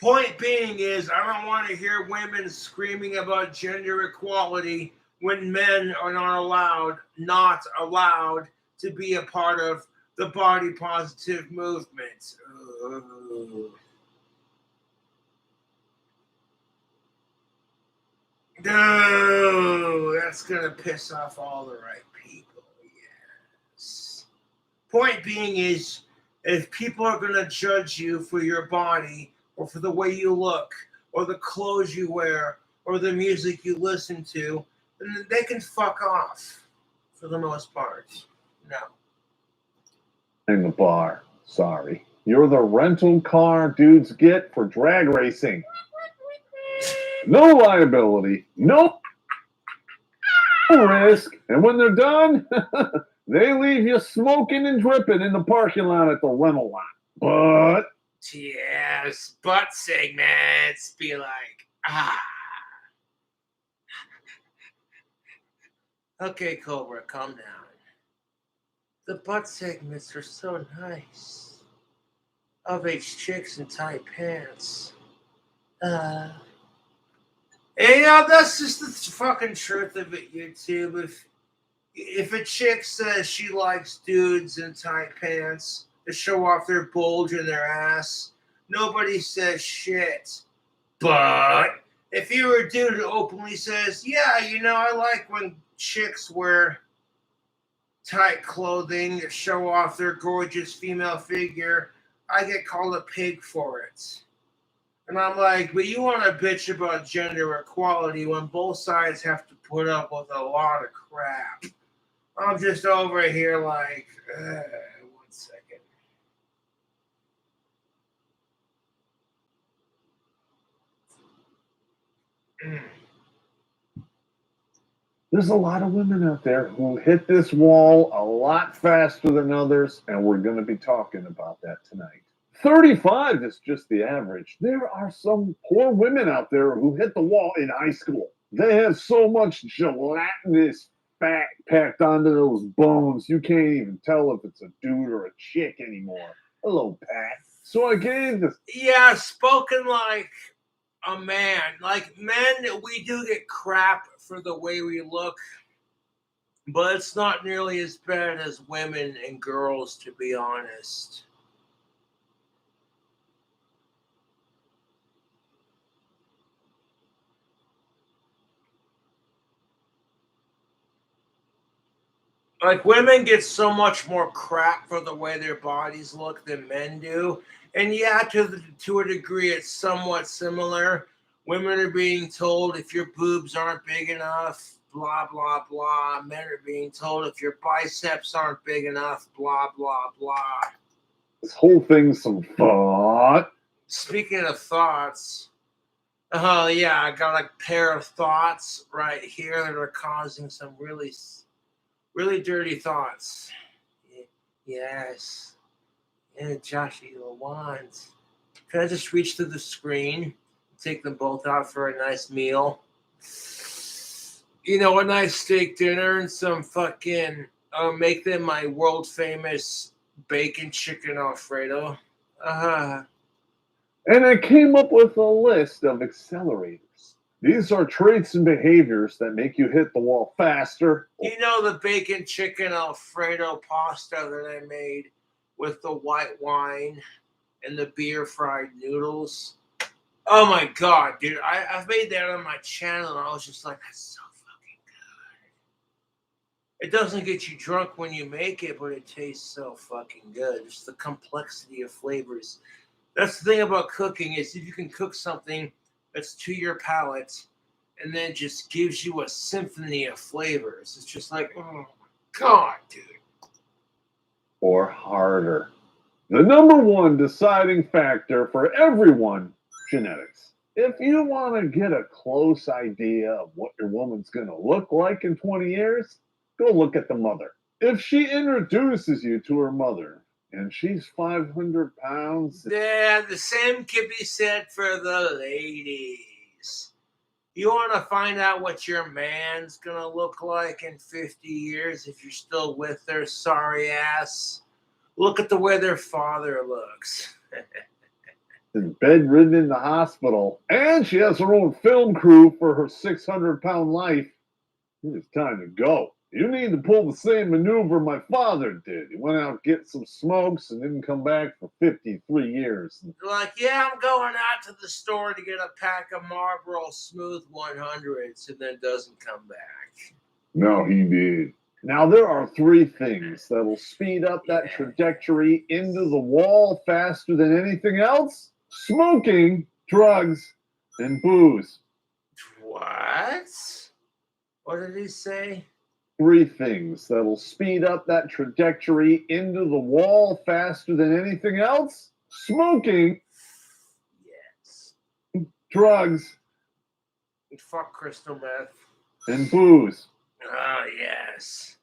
Point being is, I don't want to hear women screaming about gender equality when men are not allowed to be a part of the body positive movement. Ooh. No, that's going to piss off all the right people. Yes. Point being is, if people are going to judge you for your body or for the way you look or the clothes you wear or the music you listen to, then they can fuck off for the most part. No. In the bar. Sorry. You're the rental car dudes get for drag racing. No liability. No risk. And when they're done, they leave you smoking and dripping in the parking lot at the rental lot. But Yes, butt segments. Be like, ah. Okay, Cobra, calm down. The butt segments are so nice. Of-age chicks in tight pants. And, that's just the fucking truth of it, YouTube. If a chick says she likes dudes in tight pants to show off their bulge in their ass, nobody says shit. But if you're a dude who openly says, yeah, I like when chicks wear tight clothing that show off their gorgeous female figure, I get called a pig for it. And I'm like, but you want to bitch about gender equality when both sides have to put up with a lot of crap. I'm just over here like, 1 second. There's a lot of women out there who hit this wall a lot faster than others, and we're going to be talking about that tonight. 35 is just the average. There are some poor women out there who hit the wall in high school. They have so much gelatinous fat packed onto those bones, you can't even tell if it's a dude or a chick anymore. Hello, Pat. So I gave this. Yeah, spoken like a man. Like men, we do get crap for the way we look, but it's not nearly as bad as women and girls, to be honest. Like women get so much more crap for the way their bodies look than men do. And yeah, to a degree, it's somewhat similar. Women are being told if your boobs aren't big enough, blah, blah, blah. Men are being told if your biceps aren't big enough, blah, blah, blah. This whole thing's some thought. Speaking of thoughts, oh yeah, I got a pair of thoughts right here that are causing some really, really dirty thoughts. Yes. Yeah, Joshy Lawans. Can I just reach through the screen, take them both out for a nice meal? A nice steak dinner and some fucking, make them my world famous bacon chicken Alfredo. And I came up with a list of accelerators. These are traits and behaviors that make you hit the wall faster. The bacon chicken Alfredo pasta that I made with the white wine and the beer fried noodles. Oh my God, dude. I've made that on my channel and I was just like, that's so fucking good. It doesn't get you drunk when you make it, but it tastes so fucking good. Just the complexity of flavors. That's the thing about cooking is if you can cook something that's to your palate and then just gives you a symphony of flavors. It's just like, oh my God, dude. Or harder. The number one deciding factor for everyone, genetics. If you want to get a close idea of what your woman's going to look like in 20 years, go look at the mother. If she introduces you to her mother and she's 500 pounds. Yeah, the same can be said for the ladies. You want to find out what your man's going to look like in 50 years if you're still with their sorry ass? Look at the way their father looks. Is bedridden in the hospital, and she has her own film crew for her 600-pound life. It's time to go. You need to pull the same maneuver my father did. He went out to get some smokes and didn't come back for 53 years. Like, yeah, I'm going out to the store to get a pack of Marlboro Smooth 100s and then doesn't come back. No, he did. Now, there are three things that'll speed up that trajectory into the wall faster than anything else. Smoking, drugs, and booze. What? What did he say? Three things that'll speed up that trajectory into the wall faster than anything else. Smoking, Yes. drugs, Fuck crystal meth. and booze. Oh, yes.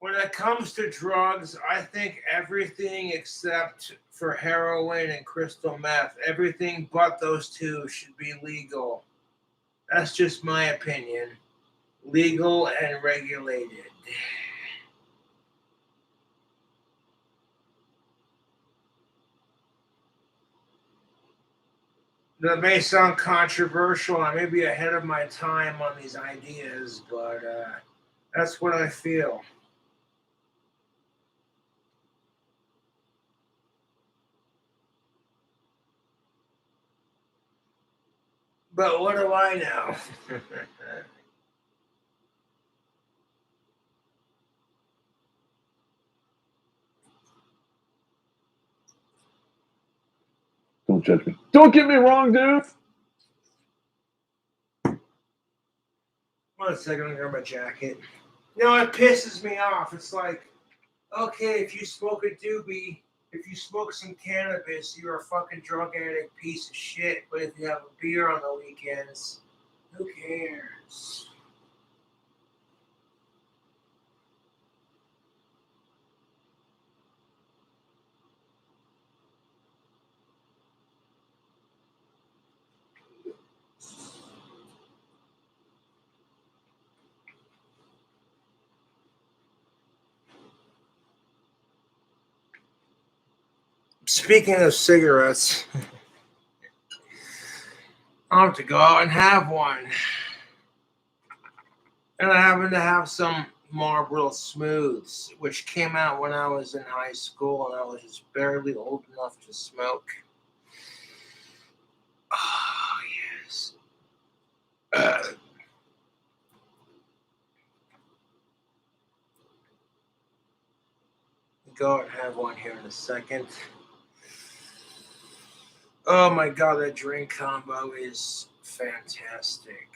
When it comes to drugs, I think everything except for heroin and crystal meth, everything but those two should be legal. That's just my opinion. Legal and regulated. That may sound controversial. I may be ahead of my time on these ideas, but that's what I feel. But what do I know? Don't judge me. Don't get me wrong, dude. 1 second, I'm gonna grab my jacket. You know, it pisses me off. It's like, okay, if you smoke a doobie, if you smoke some cannabis, you're a fucking drug addict piece of shit. But if you have a beer on the weekends, who cares? Speaking of cigarettes, I'll have to go out and have one. And I happen to have some Marlboro Smooths, which came out when I was in high school and I was just barely old enough to smoke. Oh, yes. Go and have one here in a second. Oh my god, that drink combo is fantastic.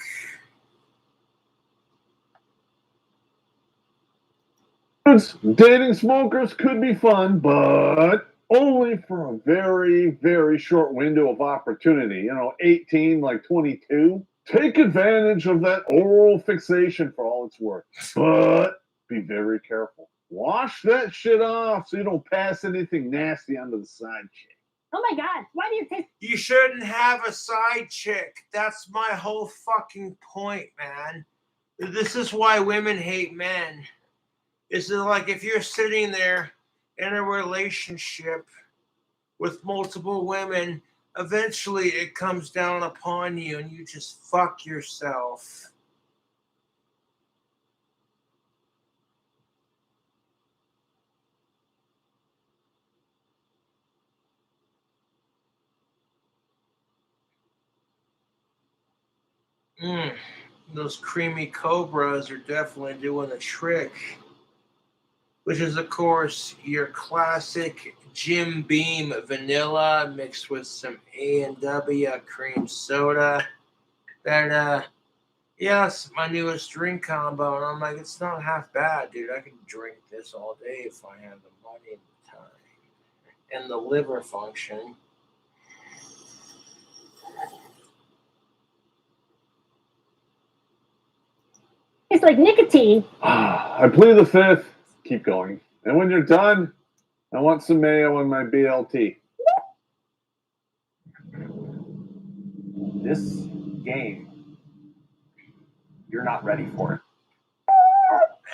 Dating smokers could be fun, but only for a very, very short window of opportunity. 18, like 22. Take advantage of that oral fixation for all it's worth. But be very careful. Wash that shit off so you don't pass anything nasty onto the side chick. Oh my god, why do you taste? You shouldn't have a side chick. That's my whole fucking point, man. This is why women hate men. Is it like if you're sitting there in a relationship with multiple women, eventually it comes down upon you and you just fuck yourself. Those creamy cobras are definitely doing the trick. Which is, of course, your classic Jim Beam vanilla mixed with some A&W cream soda. That, yes, my newest drink combo. And I'm like, it's not half bad, dude. I can drink this all day if I have the money and the time and the liver function. It's like nicotine. I plead the fifth. Keep going. And when you're done, I want some mayo in my BLT. This game, you're not ready for it.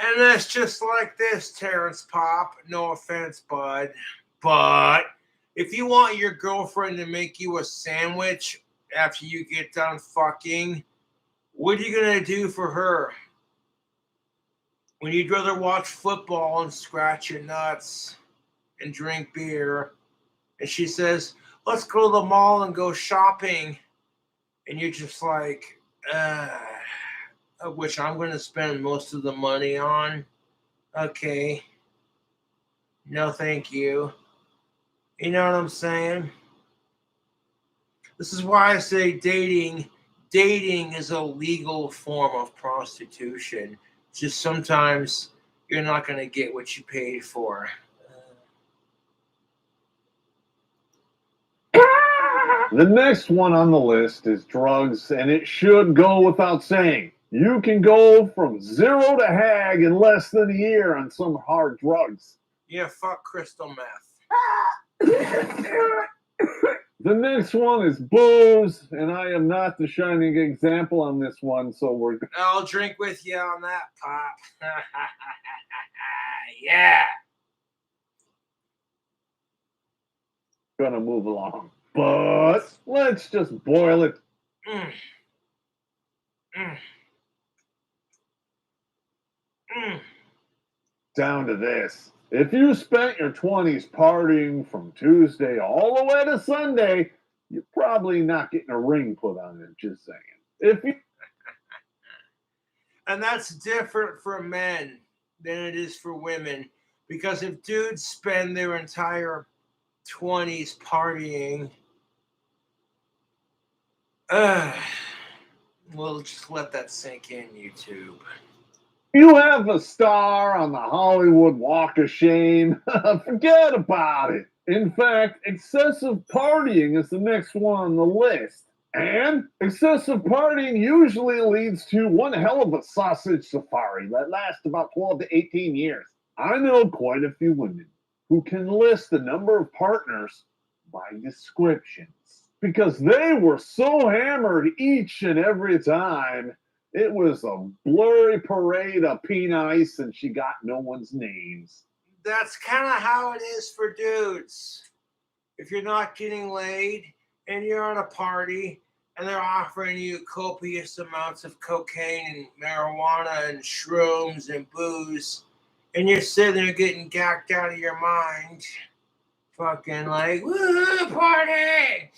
And that's just like this, Terrence Pop. No offense, bud. But if you want your girlfriend to make you a sandwich after you get done fucking, what are you going to do for her? When you'd rather watch football and scratch your nuts and drink beer, and she says, let's go to the mall and go shopping. And you're just like, which I'm going to spend most of the money on. Okay. No, thank you. You know what I'm saying? This is why I say dating is a legal form of prostitution. Just sometimes you're not going to get what you paid for. The next one on the list is drugs, and it should go without saying. You can go from zero to hag in less than a year on some hard drugs. Yeah, fuck crystal meth. The next one is booze, and I am not the shining example on this one, so we're I'll drink with you on that, Pop. Yeah. gonna move along. But let's just boil it Mm. Mm. Mm. down to this. If you spent your 20s partying from Tuesday all the way to Sunday, you're probably not getting a ring put on it, just saying. If you And that's different for men than it is for women. Because if dudes spend their entire 20s partying, we'll just let that sink in, YouTube. you have a star on the Hollywood Walk of Shame, forget about it. In fact, excessive partying is the next one on the list. And excessive partying usually leads to one hell of a sausage safari that lasts about 12 to 18 years. I know quite a few women who can list the number of partners by descriptions because they were so hammered each and every time. It was a blurry parade of peanuts, and she got no one's names. That's kind of how it is for dudes. If you're not getting laid and you're on a party and they're offering you copious amounts of cocaine and marijuana and shrooms and booze, and you're sitting there getting gacked out of your mind, fucking like, woo, party!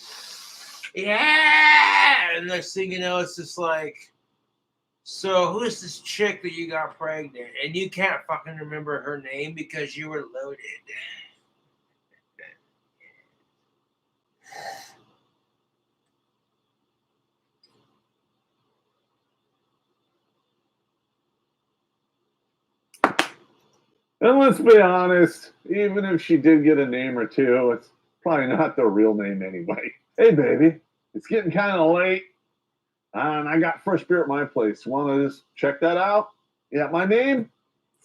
Yeah! And next thing you know, it's just like, so who's this chick that you got pregnant? And you can't fucking remember her name because you were loaded. And let's be honest, even if she did get a name or two, it's probably not their real name anyway. Hey, baby, it's getting kind of late, and I got fresh beer at my place. Want to just check that out? Yeah, my name?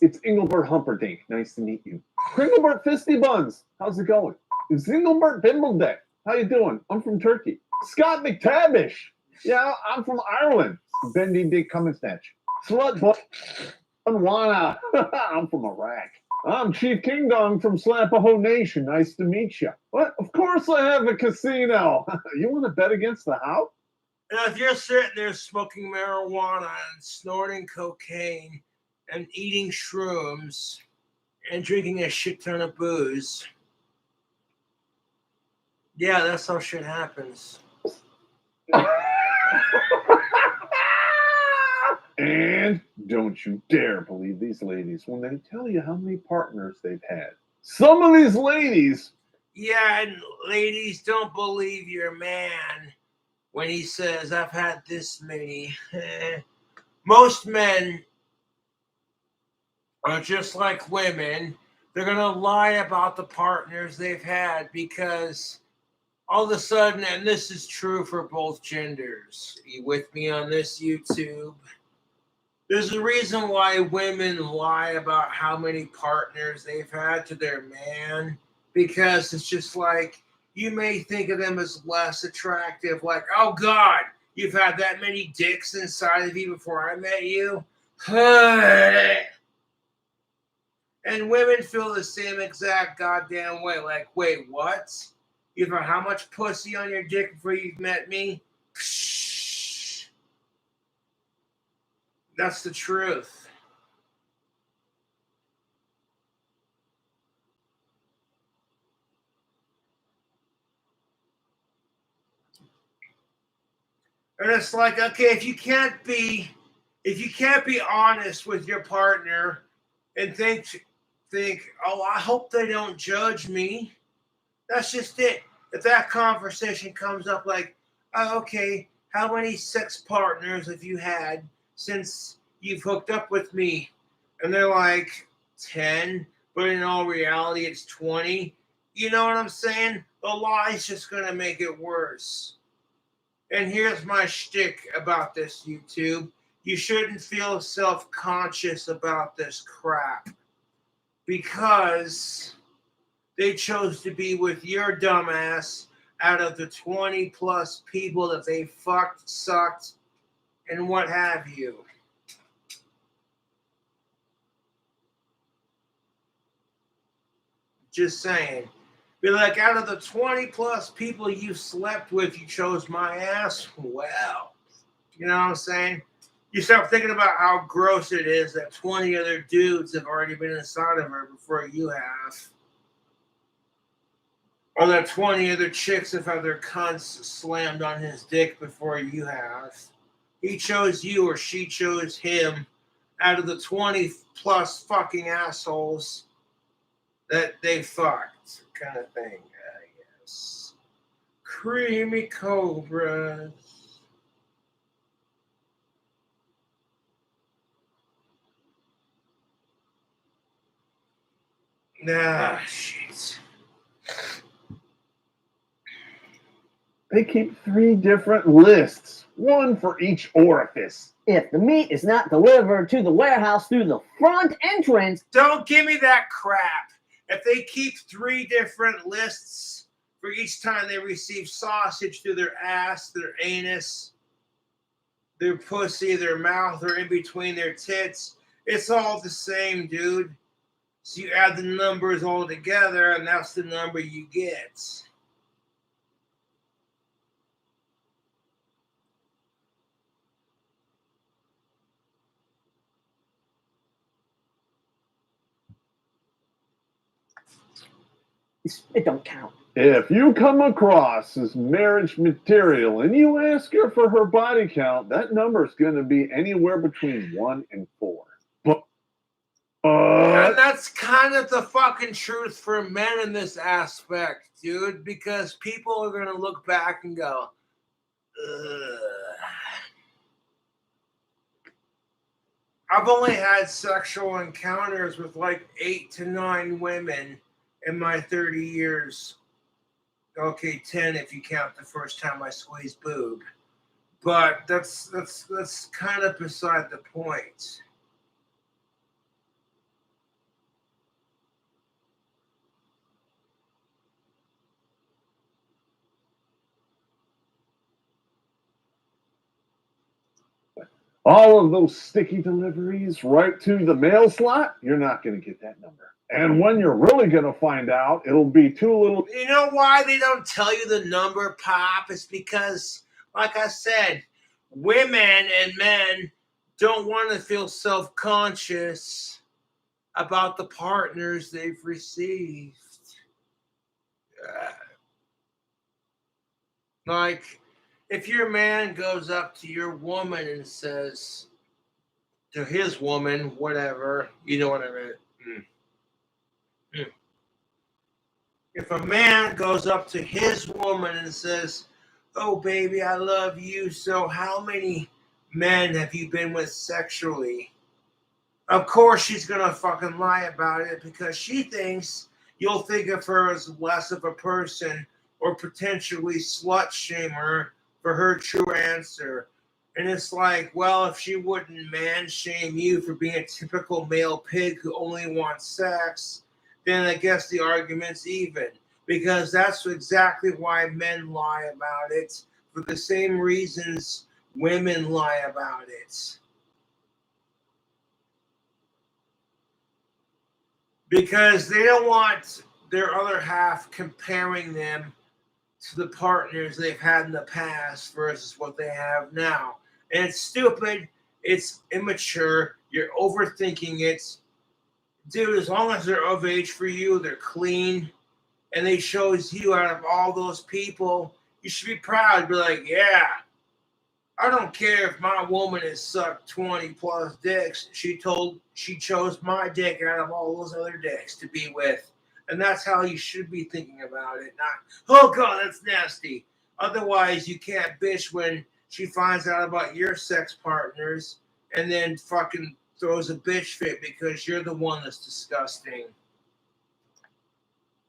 It's Engelbert Humperdinck. Nice to meet you. Kringlebert Fisty Buns. How's it going? Zingelbert Bimbledeck. How you doing? I'm from Turkey. Scott McTavish. Yeah, I'm from Ireland. Bendy Dick Cummins-Snatch. Slut Butt. Unwana. I'm from Iraq. I'm Chief King Dong from Slapaho Nation. Nice to meet you. What? Of course I have a casino. You want to bet against the house? Now, if you're sitting there smoking marijuana and snorting cocaine and eating shrooms and drinking a shit ton of booze, yeah, that's how shit happens. And don't you dare believe these ladies when they tell you how many partners they've had. Some of these ladies. Yeah, and ladies, don't believe your man when he says, I've had this many. Most men are just like women. They're going to lie about the partners they've had because all of a sudden, and this is true for both genders. Are you with me on this, YouTube? There's a reason why women lie about how many partners they've had to their man, because it's just like you may think of them as less attractive, like, oh God, you've had that many dicks inside of you before I met you. And women feel the same exact goddamn way. Like, wait, what? You've had how much pussy on your dick before you've met me? That's the truth. And it's like, okay, if you can't be honest with your partner and think, oh, I hope they don't judge me. That's just it. If that conversation comes up like, oh, okay, how many sex partners have you had since you've hooked up with me? And they're like 10, but in all reality, it's 20. You know what I'm saying? The lie's just going to make it worse. And here's my shtick about this, YouTube. you shouldn't feel self-conscious about this crap because they chose to be with your dumbass out of the 20 plus people that they fucked, sucked, and what have you. Just saying. Be like, out of the 20 plus people you slept with, you chose my ass? Well, you know what I'm saying? You start thinking about how gross it is that 20 other dudes have already been inside of her before you have. Or that 20 other chicks have had their cunts slammed on his dick before you have. He chose you or she chose him out of the 20 plus fucking assholes that they fucked, kind of thing, I guess. Creamy cobras. Ah, shit. They keep 3 different lists, one for each orifice. If the meat is not delivered to the warehouse through the front entrance, don't give me that crap. If they keep 3 different lists for each time they receive sausage through their ass, their anus, their pussy, their mouth, or in between their tits, it's all the same, dude. So you add the numbers all together, and that's the number you get. it don't count. If you come across this marriage material and you ask her for her body count, that number is going to be anywhere between 1 and 4. And that's kind of the fucking truth for men in this aspect, dude, because people are going to look back and go, ugh. I've only had sexual encounters with like 8 to 9 women in my 30 years. Okay, 10 if you count the first time I squeezed boob. But that's kind of beside the point. All of those sticky deliveries right to the mail slot, you're not going to get that number. And when you're really going to find out, it'll be too little. You know why they don't tell you the number, Pop? It's because, like I said, women and men don't want to feel self-conscious about the partners they've received. Like, if your man goes up to your woman and says, to his woman, whatever, you know what I mean. If a man goes up to his woman and says, oh, baby, I love you, so how many men have you been with sexually? Of course she's going to fucking lie about it because she thinks you'll think of her as less of a person or potentially slut shame her for her true answer. And it's like, well, if she wouldn't man shame you for being a typical male pig who only wants sex, then I guess the argument's even. Because that's exactly why men lie about it, for the same reasons women lie about it. Because they don't want their other half comparing them to the partners they've had in the past versus what they have now. And it's stupid. It's immature. You're overthinking it. Dude, as long as they're of age for you, they're clean, and they chose you out of all those people, you should be proud. Be like, yeah, I don't care if my woman has sucked 20 plus dicks. She chose my dick out of all those other dicks to be with. And that's how you should be thinking about it. Not, oh God, that's nasty. Otherwise, you can't bitch when she finds out about your sex partners and then fucking throws a bitch fit because you're the one that's disgusting.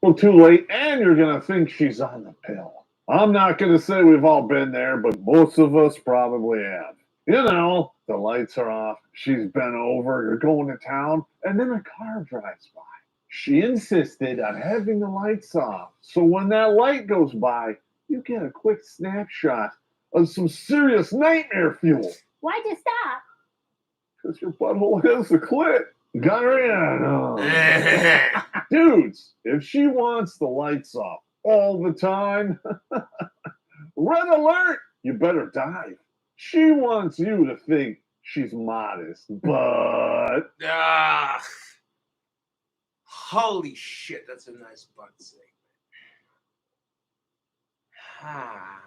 Well, too late, and you're going to think she's on the pill. I'm not going to say we've all been there, but most of us probably have. You know, The lights are off. She's bent over. You're going to town. And then a car drives by. She insisted on having the lights off. So when that light goes by, you get a quick snapshot of some serious nightmare fuel. Why'd you stop? Because your butthole has a clit. Gonorrhea. Dudes, if she wants the lights off all the time, red alert, you better dive. She wants you to think she's modest, but Ah, holy shit, that's a nice butt segment. Ha.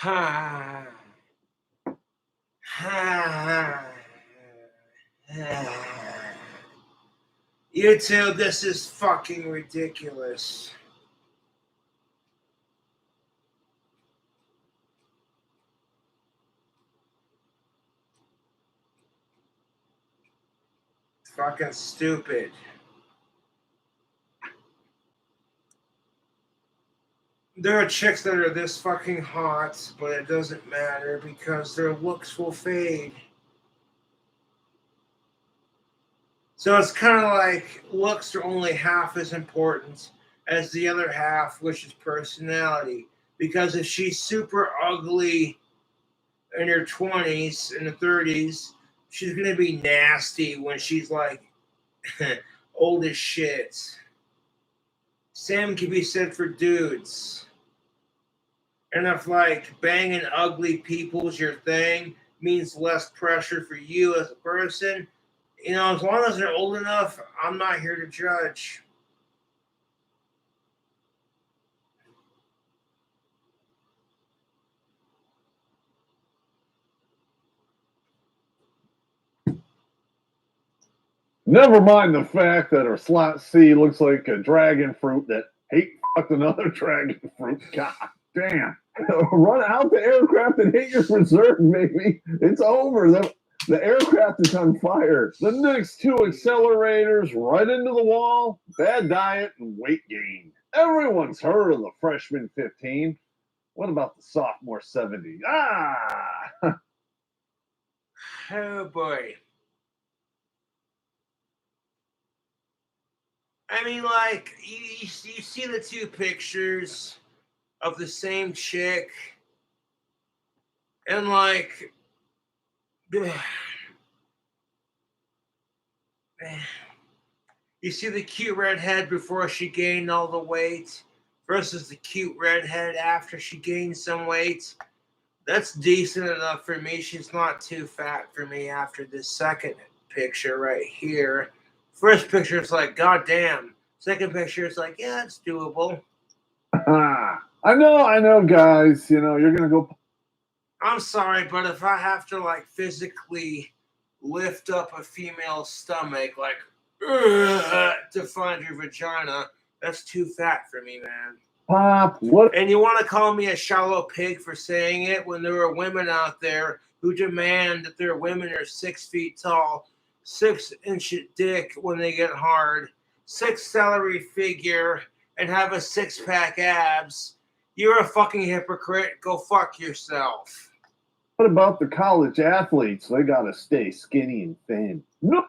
Ha. Ha. YouTube, this is fucking ridiculous. Fucking stupid. There are chicks that are this fucking hot, but it doesn't matter because their looks will fade. So it's kind of like looks are only half as important as the other half, which is personality. Because if she's super ugly in her 20s and the 30s, she's going to be nasty when she's like old as shit. Same can be said for dudes. And if like banging ugly people's your thing means less pressure for you as a person, you know, as long as they're old enough, I'm not here to judge. never mind the fact that her slot C looks like a dragon fruit that hate fucked another dragon fruit. God damn. Run out the aircraft and hit your reserve, baby. It's over. The aircraft is on fire. The next two accelerators right into the wall. Bad diet and weight gain. Everyone's heard of the freshman 15. What about the sophomore 70? Ah! Oh boy. I mean, like, you see the two pictures of the same chick, and like, you see the cute redhead before she gained all the weight versus the cute redhead after she gained some weight. That's decent enough for me. She's not too fat for me after this second picture right here. First picture is like, God damn. Second picture is like, yeah, it's doable. I know, guys. You know, you're going to go. I'm sorry, but if I have to like physically lift up a female's stomach, like to find your vagina, that's too fat for me, man. Pop, what? And you want to call me a shallow pig for saying it when there are women out there who demand that their women are 6 feet tall, 6-inch dick when they get hard, 6 salary figure, and have a 6-pack abs. You're a fucking hypocrite. Go fuck yourself. What about the college athletes? They got to stay skinny and thin. No,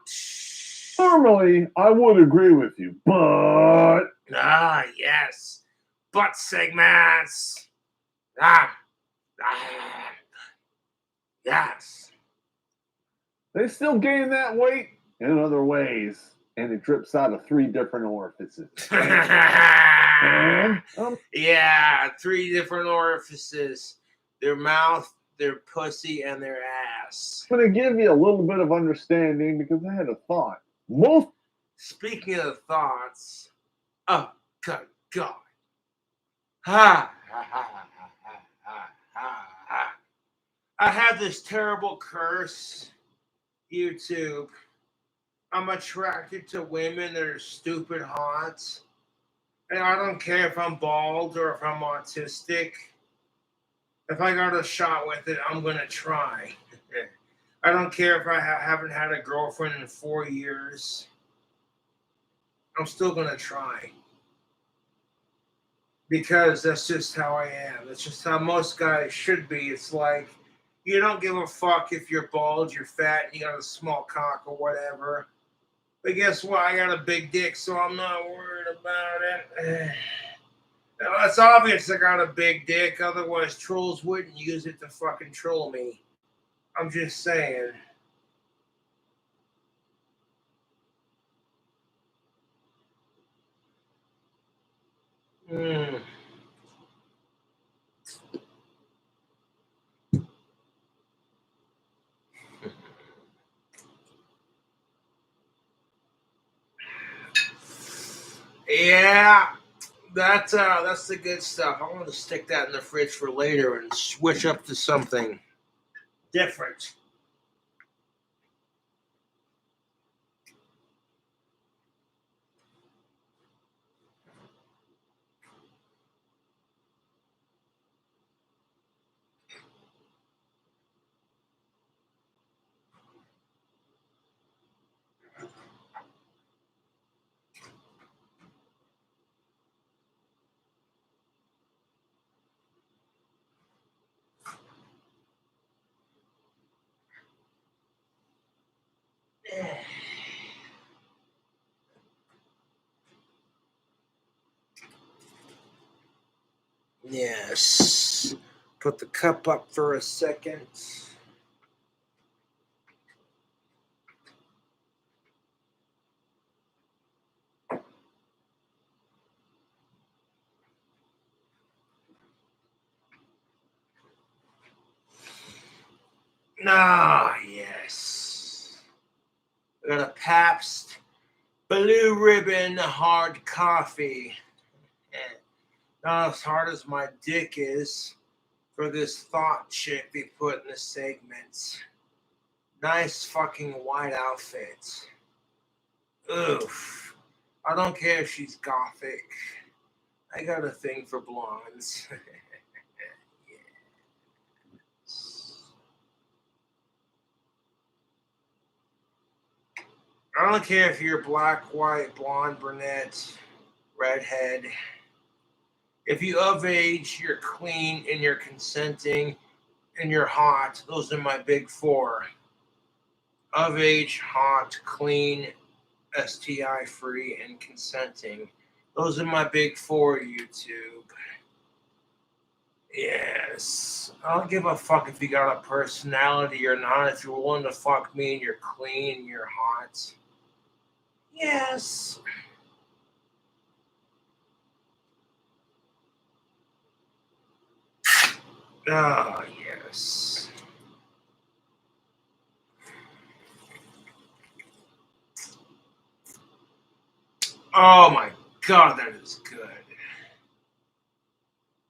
normally, I would agree with you, but... Ah, yes. Butt segments. Yes. They still gain that weight in other ways, and it drips out of 3 different orifices. And, yeah, 3 different orifices. Their mouth, their pussy, and their ass. I'm going to give you a little bit of understanding because I had a thought. Speaking of thoughts, oh, good God. Ha, ha, ha, ha, ha, ha, ha. I have this terrible curse, YouTube. I'm attracted to women that are stupid hot. And I don't care if I'm bald or if I'm autistic. If I got a shot with it, I'm going to try. I don't care if I haven't had a girlfriend in 4 years. I'm still going to try. Because that's just how I am. That's just how most guys should be. It's like, You don't give a fuck if you're bald, you're fat, and you got a small cock or whatever. But guess what? I got a big dick, so I'm not worried about it. Now, it's obvious I got a big dick, otherwise trolls wouldn't use it to fucking troll me. I'm just saying. Mm. Yeah, that's the good stuff. I want to stick that in the fridge for later and switch up to something different. Yes. Put the cup up for a second. Ah, yes. I got a Pabst Blue Ribbon hard coffee. Not as hard as my dick is for this thought chick they put in the segments. Nice fucking white outfit. Oof. I don't care if she's gothic. I got a thing for blondes. I don't care if you're black, white, blonde, brunette, redhead. If you of age, you're clean and you're consenting and you're hot. Those are my big four. Of age, hot, clean, STI free, and consenting. Those are my big four, YouTube. Yes. I don't give a fuck if you got a personality or not. If you're willing to fuck me and you're clean and you're hot. Yes. Ah, yes. Oh my god, that is good.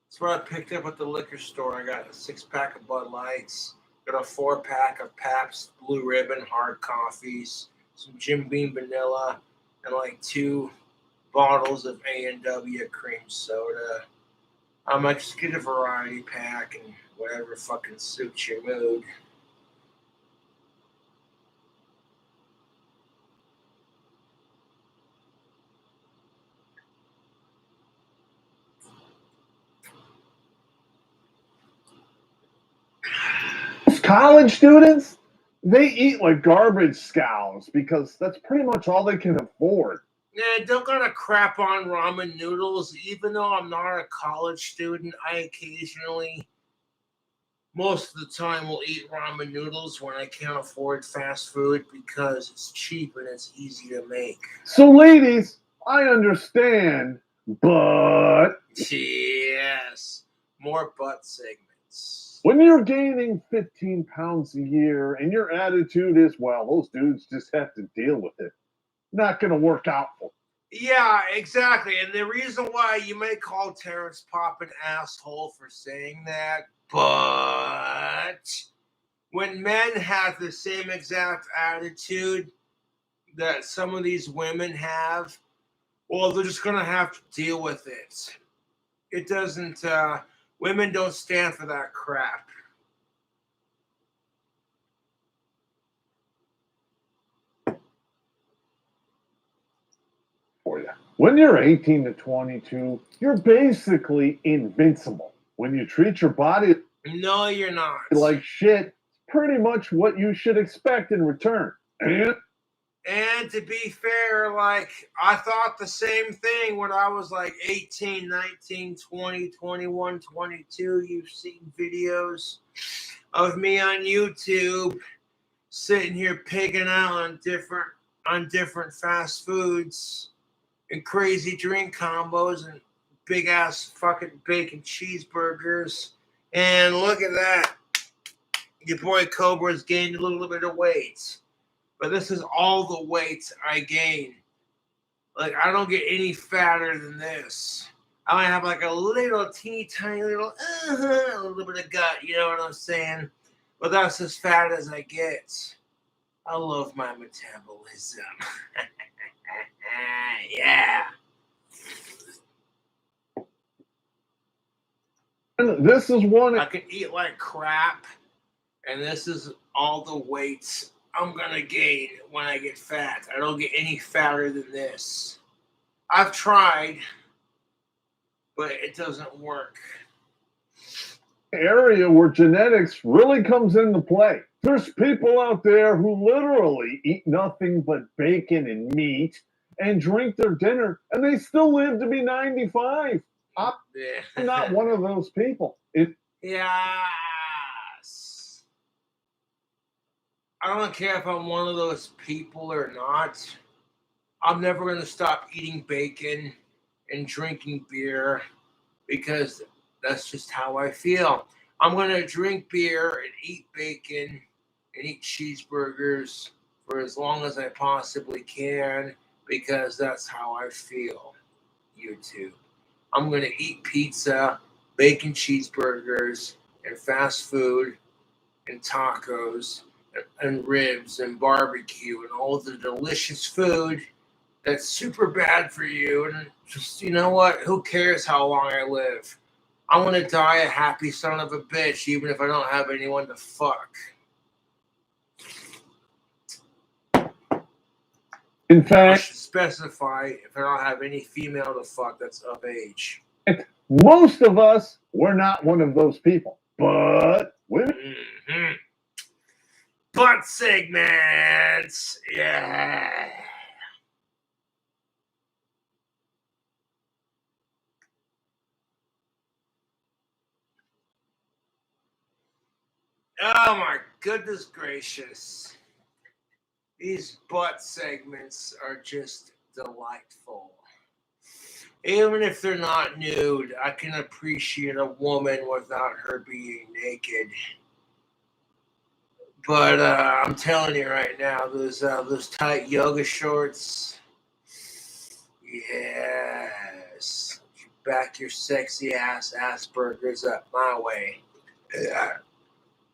That's what I picked up at the liquor store. I got a 6-pack of Bud Lights, got a 4-pack of Pabst Blue Ribbon hard coffees, some Jim Beam vanilla, and like 2 bottles of A&W cream soda. I just get a variety pack and whatever fucking suits your mood. College students, they eat like garbage scows because that's pretty much all they can afford. Yeah, don't gotta crap on ramen noodles. Even though I'm not a college student, I occasionally, most of the time, will eat ramen noodles when I can't afford fast food because it's cheap and it's easy to make. So, ladies, I understand, but Yes, more butt segments. when you're gaining 15 pounds a year and your attitude is, well, those dudes just have to deal with it, not going to work out for Yeah, exactly. And the reason why you may call Terrence Pop an asshole for saying that, but when men have the same exact attitude that some of these women have, well, they're just going to have to deal with it. It doesn't, women don't stand for that crap. you. When you're 18 to 22, you're basically invincible. When you treat your body No, you're not. like shit, pretty much what you should expect in return. And to be fair, like, I thought the same thing when I was like 18, 19, 20, 21, 22. You've seen videos of me on YouTube sitting here pigging out on different fast foods and crazy drink combos and big ass fucking bacon cheeseburgers. And look at that. Your boy Cobra's gained a little bit of weight. But this is all the weight I gain. Like, I don't get any fatter than this. I might have like a little teeny tiny little, a little bit of gut, you know what I'm saying? But that's as fat as I get. I love my metabolism. Yeah. This is one. I can eat like crap, and this is all the weight I'm gonna gain when I get fat. I don't get any fatter than this. I've tried, but it doesn't work. Area where genetics really comes into play. There's people out there who literally eat nothing but bacon and meat and drink their dinner, and they still live to be 95. I'm not one of those people. Yes. I don't care if I'm one of those people or not. I'm never going to stop eating bacon and drinking beer because that's just how I feel. I'm going to drink beer and eat bacon and eat cheeseburgers for as long as I possibly can because that's how I feel, YouTube. I'm going to eat pizza, bacon cheeseburgers, and fast food, and tacos, and ribs, and barbecue, and all the delicious food that's super bad for you. And just, you know what? Who cares how long I live? I want to die a happy son of a bitch, even if I don't have anyone to fuck. In I fact, should specify if I don't have any female to fuck that's of age. most of us, we're not one of those people. But women. Mm-hmm. Butt segments. Yeah. Oh my goodness gracious. These butt segments are just delightful. Even if they're not nude, I can appreciate a woman without her being naked. But I'm telling you right now, those tight yoga shorts, yes, back your sexy Asperger's up my way.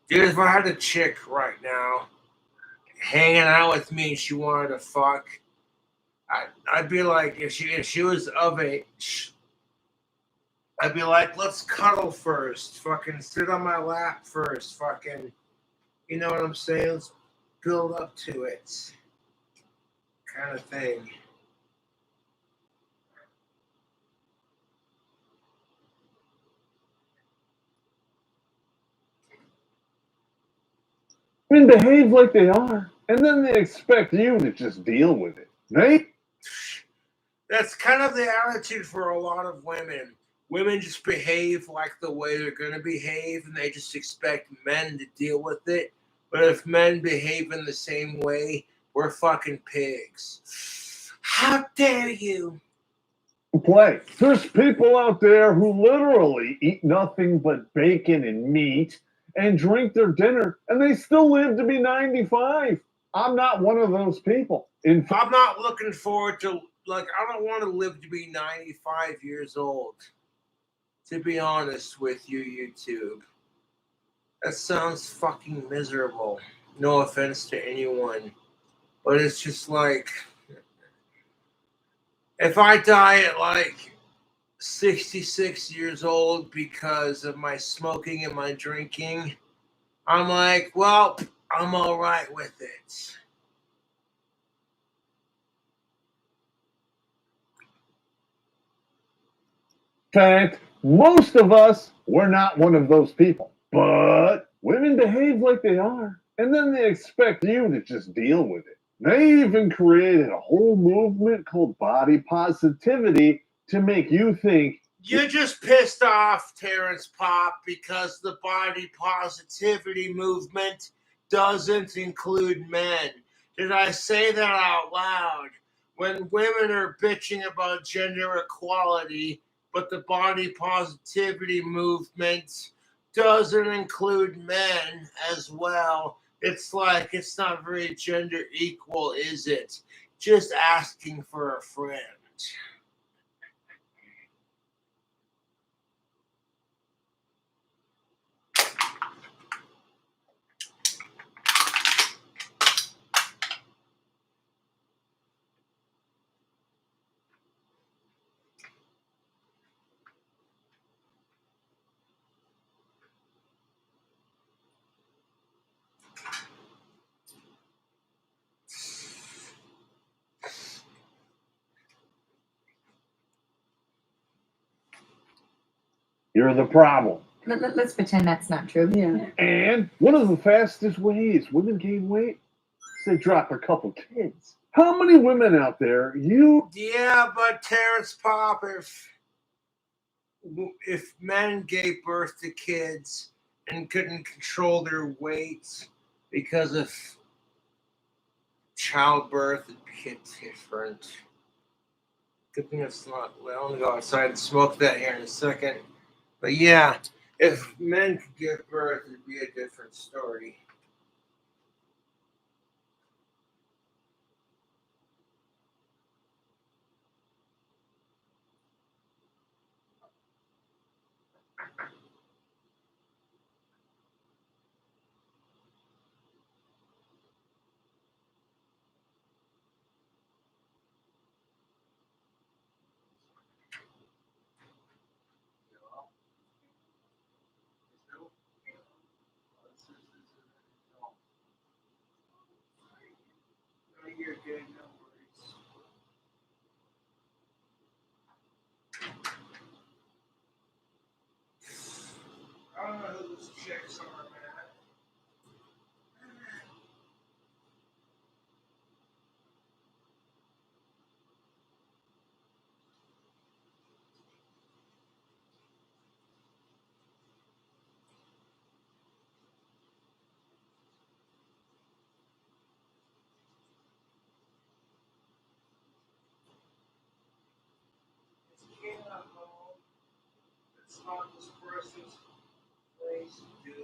Dude, if I had a chick right now hanging out with me and she wanted to fuck, I'd be like, if she was of age, I'd be like, let's cuddle first, fucking sit on my lap first, fucking, you know what I'm saying? Let's build up to it, kind of thing. Women behave like they are, and then they expect you to just deal with it. Right? That's kind of the attitude for a lot of women. Women just behave like the way they're going to behave, and they just expect men to deal with it. But if men behave in the same way, we're fucking pigs. How dare you? Play. There's people out there who literally eat nothing but bacon and meat and drink their dinner, and they still live to be 95. I'm not one of those people. I'm not looking forward to, like, I don't want to live to be 95 years old. To be honest with you, YouTube. That sounds fucking miserable. No offense to anyone. But it's just like, if I die at like 66 years old because of my smoking and my drinking, I'm like, well, I'm all right with it. In fact, most of us, we're not one of those people. But women behave like they are, and then they expect you to just deal with it. They even created a whole movement called body positivity to make you think You're just pissed off, Terrence Pop, because the body positivity movement doesn't include men. Did I say that out loud? When women are bitching about gender equality, but the body positivity movement doesn't include men as well, it's like it's not very gender equal, is it? Just asking for a friend. you're the problem. Let's pretend that's not true. Yeah. And one of the fastest ways women gain weight is they drop a couple kids. How many women out there Yeah, but Terrence Pop, if men gave birth to kids and couldn't control their weights because of childbirth, it'd be different. Good thing it's not. Well, I'm gonna go outside and smoke that here in a second. But yeah, if men could give birth, it'd be a different story. You're good, no worries. I don't know who those chicks are, man. It's not this person's place, dude.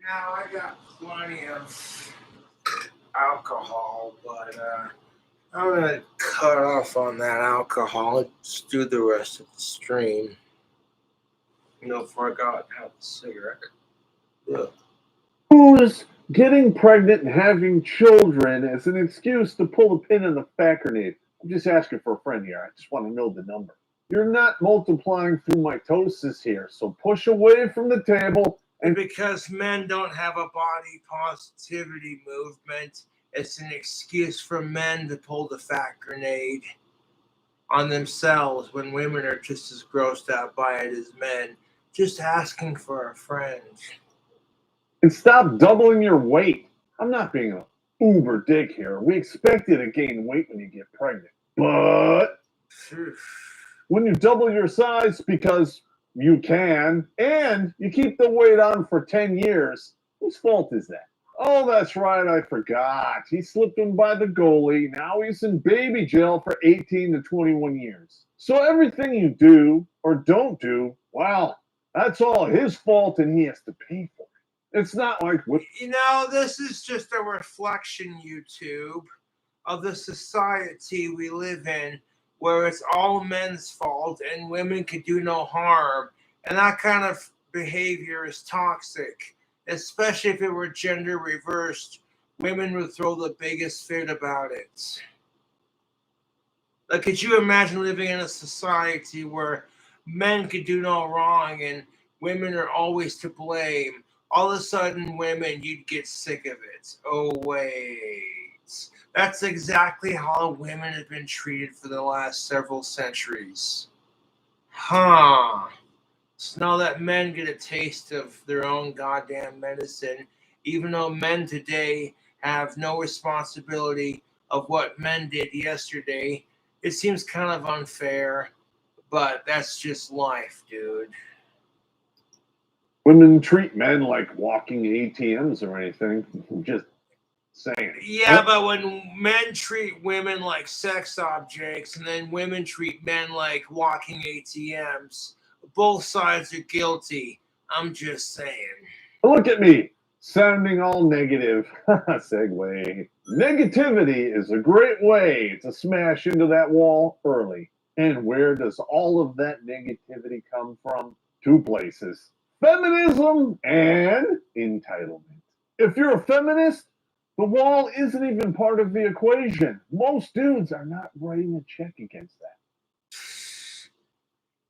Now I got plenty of alcohol, but I'm gonna cut off on that alcohol. Let's do the rest of the stream. Before I go out and have a cigarette. Ugh. who's getting pregnant and having children as an excuse to pull a pin in the fat grenade. I'm just asking for a friend here. I just want to know the number. You're not multiplying through mitosis here, so push away from the table. And because men don't have a body positivity movement, it's an excuse for men to pull the fat grenade on themselves when women are just as grossed out by it as men. Just asking for a friend. And stop doubling your weight. I'm not being an uber dick here. We expect you to gain weight when you get pregnant. But when you double your size because you can, and you keep the weight on for 10 years. Whose fault is that? Oh, that's right, I forgot. He slipped him by the goalie. Now he's in baby jail for 18 to 21 years. So everything you do or don't do, well, that's all his fault and he has to pay for it. It's not like what. You know, this is just a reflection, YouTube, of the society we live in, where it's all men's fault and women can do no harm. And that kind of behavior is toxic, especially if it were gender reversed. Women would throw the biggest fit about it. Like, could you imagine living in a society where men could do no wrong and women are always to blame? All of a sudden, women, you'd get sick of it. Oh, wait. That's exactly how women have been treated for the last several centuries. Huh. So now that men get a taste of their own goddamn medicine, even though men today have no responsibility of what men did yesterday, it seems kind of unfair, but that's just life, dude. Women treat men like walking ATMs or anything. Just saying. Yeah, but when men treat women like sex objects and then women treat men like walking ATMs, both sides are guilty. I'm just saying. Look at me, sounding all negative. Segue. Negativity is a great way to smash into that wall early. And where does all of that negativity come from? Two places: feminism and entitlement. If you're a feminist, the wall isn't even part of the equation. Most dudes are not writing a check against that.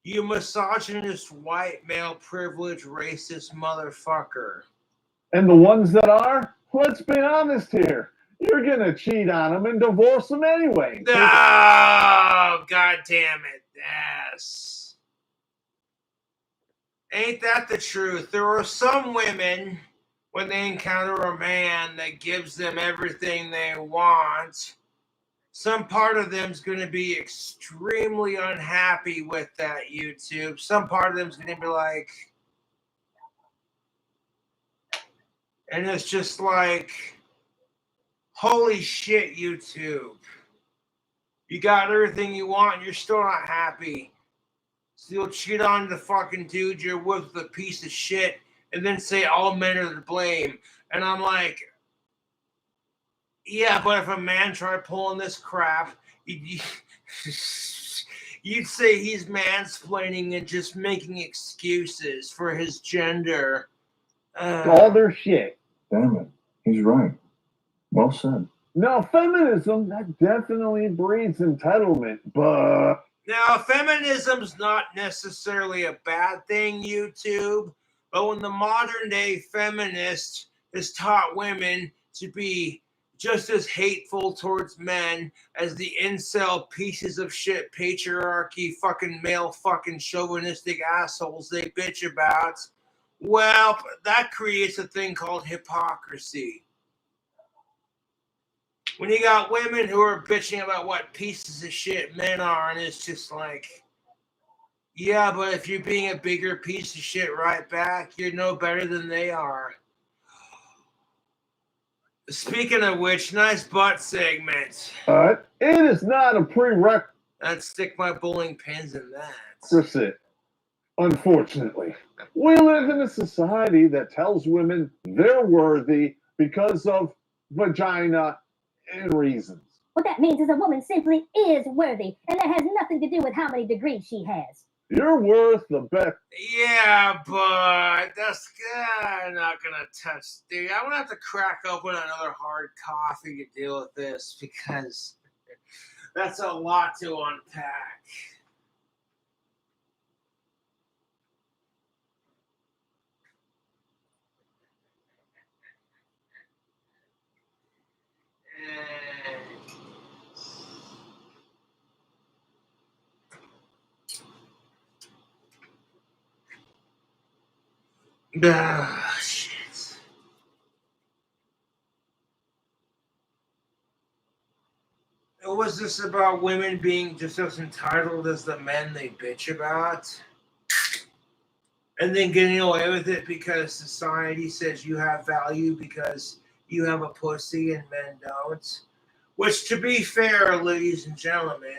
You misogynist, white, male, privileged, racist motherfucker. And the ones that are, let's be honest here, you're going to cheat on them and divorce them anyway. Oh, God damn it. Yes. Ain't that the truth? There are some women, when they encounter a man that gives them everything they want, some part of them's going to be extremely unhappy with that, YouTube. Some part of them's going to be like, and it's just like, holy shit, YouTube. You got everything you want and you're still not happy. So you'll cheat on the fucking dude you're with a piece of shit and then say all men are to blame. And I'm like, yeah, but if a man tried pulling this crap, you'd say he's mansplaining and just making excuses for his gender. All their shit. Damn it. He's right. Well said. Now, feminism, that definitely breeds entitlement, but. Now, feminism's not necessarily a bad thing, YouTube, but when the modern day feminist has taught women to be just as hateful towards men as the incel pieces of shit patriarchy fucking male fucking chauvinistic assholes they bitch about, well, that creates a thing called hypocrisy. When you got women who are bitching about what pieces of shit men are, and it's just like, yeah, but if you're being a bigger piece of shit right back, you're no better than they are. Speaking of which, nice butt segment. But it is not a prerequisite. I'd stick my bowling pins in that. Unfortunately, we live in a society that tells women they're worthy because of vagina and reasons. What that means is a woman simply is worthy, and that has nothing to do with how many degrees she has. You're worth the best. Yeah, but that's not gonna touch, dude. I'm gonna have to crack open another hard coffee to deal with this because that's a lot to unpack. Shit. Was this about women being just as entitled as the men they bitch about? and then getting away with it because society says you have value because you have a pussy and men don't. Which, to be fair, ladies and gentlemen,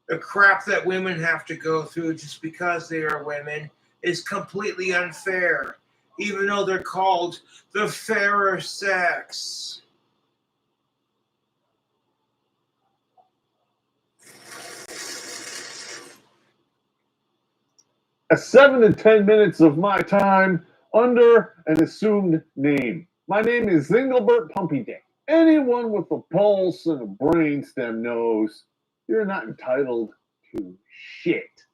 the crap that women have to go through just because they are women is completely unfair, even though they're called the fairer sex. A 7 to 10 minutes of my time under an assumed name. My name is Zinglebert Pumpydick. Anyone with a pulse and a brainstem knows you're not entitled to shit.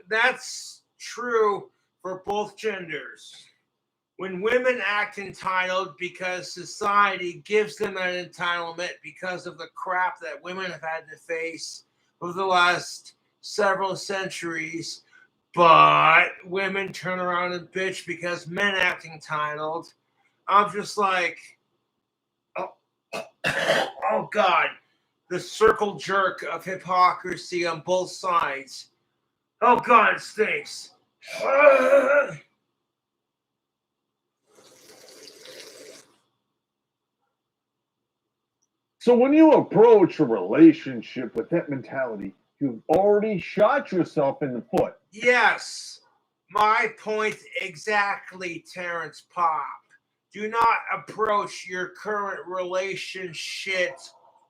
That's true for both genders. When women act entitled because society gives them an entitlement because of the crap that women have had to face over the last several centuries, but women turn around and bitch because men act entitled, I'm just like, oh, oh God, the circle jerk of hypocrisy on both sides. Oh God, it stinks. So when you approach a relationship with that mentality, you've already shot yourself in the foot. Yes, my point exactly, Terrence Pop. Do not approach your current relationship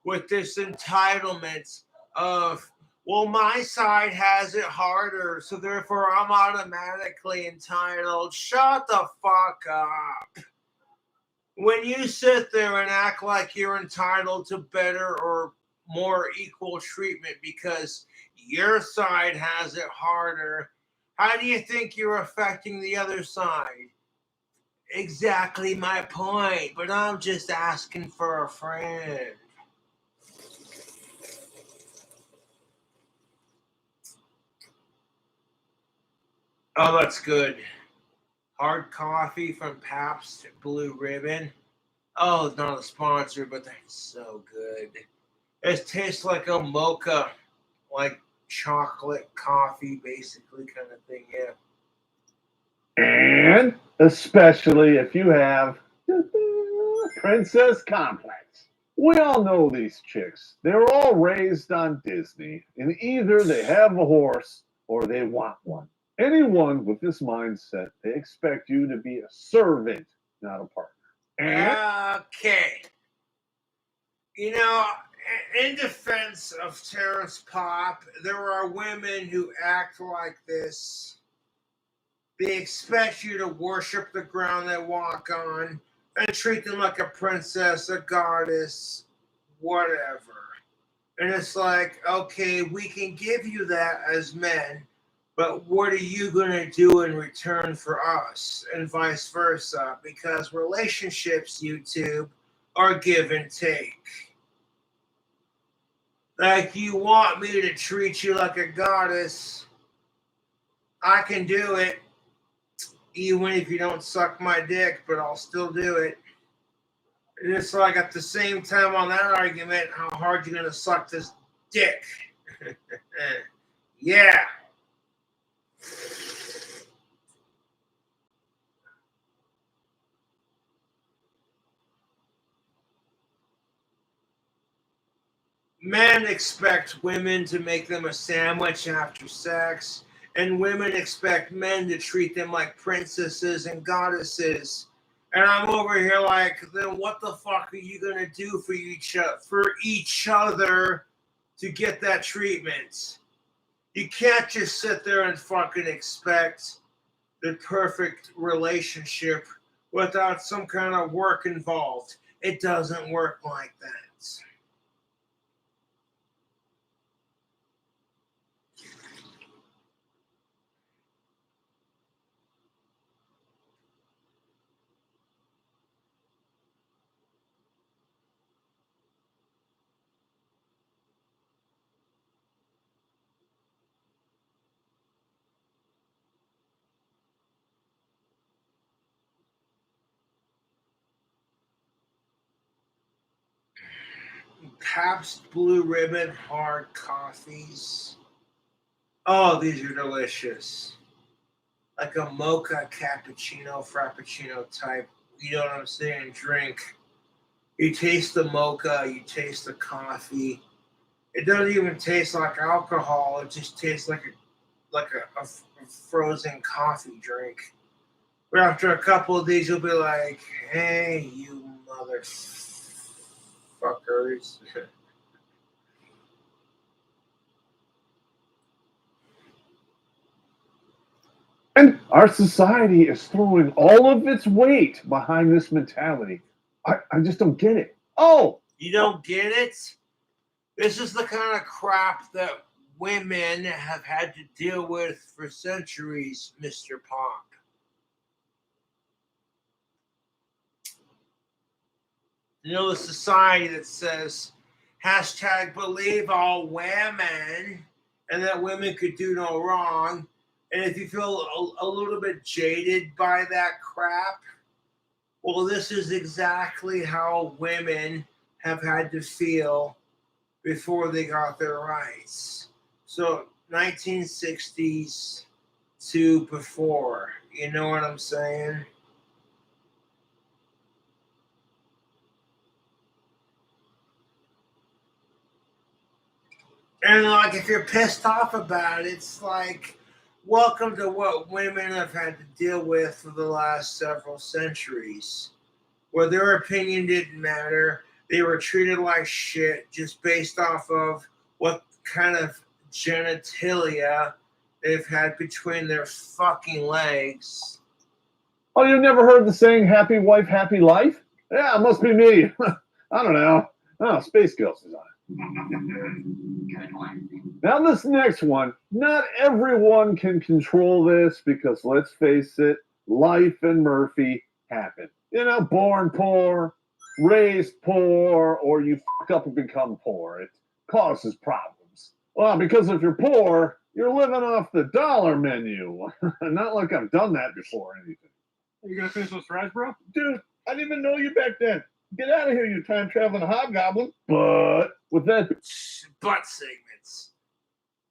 with this entitlement of, well, my side has it harder, so therefore I'm automatically entitled. Shut the fuck up. When you sit there and act like you're entitled to better or more equal treatment because your side has it harder, how do you think you're affecting the other side? Exactly my point, but I'm just asking for a friend. Oh, that's good. Hard coffee from Pabst Blue Ribbon. Oh, it's not a sponsor, but that's so good. It tastes like a mocha, like chocolate coffee, basically, kind of thing. Yeah. And especially if you have princess complex. We all know these chicks. They're all raised on Disney, and either they have a horse or they want one. Anyone with this mindset, they expect you to be a servant, not a partner. And Okay. You know, in defense of Terrence Pop, there are women who act like this. They expect you to worship the ground they walk on and treat them like a princess, a goddess, whatever. And it's like, okay, we can give you that as men, but what are you going to do in return for us? And vice versa, because relationships, YouTube, are give and take. Like, you want me to treat you like a goddess, I can do it, even if you don't suck my dick, but I'll still do it. And it's like, at the same time on that argument, how hard you gonna suck this dick? Yeah. Men expect women to make them a sandwich after sex, and women expect men to treat them like princesses and goddesses. And I'm over here like, then what the fuck are you gonna do for each other to get that treatment? You can't just sit there and fucking expect the perfect relationship without some kind of work involved. It doesn't work like that. Pabst Blue Ribbon hard coffees. Oh, these are delicious. like a mocha cappuccino, frappuccino type, you know what I'm saying, drink. You taste the mocha, you taste the coffee. It doesn't even taste like alcohol. It just tastes like a frozen coffee drink. But after a couple of these, you'll be like, "Hey, you motherfuckers!" And our society is throwing all of its weight behind this mentality. I just don't get it. Oh, You don't get it? This is the kind of crap that women have had to deal with for centuries, Mr. Pop. You know, the society that says hashtag believe all women and that women could do no wrong. And if you feel a little bit jaded by that crap, well, this is exactly how women have had to feel before they got their rights. So 1960s to before, you know what I'm saying? And like, if you're pissed off about it, it's like, welcome to what women have had to deal with for the last several centuries, where their opinion didn't matter. They were treated like shit just based off of what kind of genitalia they've had between their fucking legs. oh, you've never heard the saying "happy wife, happy life"? Yeah, it must be me. I don't know. Oh, Space Ghost is on it. Good one. Now, this next one, not everyone can control this because let's face it, life and Murphy happen. You know, born poor, raised poor, or you fuck up and become poor. It causes problems. Well, because if you're poor, you're living off the dollar menu. Not like I've done that before or anything. Are you gonna finish those fries, bro? Dude, I didn't even know you back then. Get out of here, you time traveling hobgoblin. But with that Butt segments.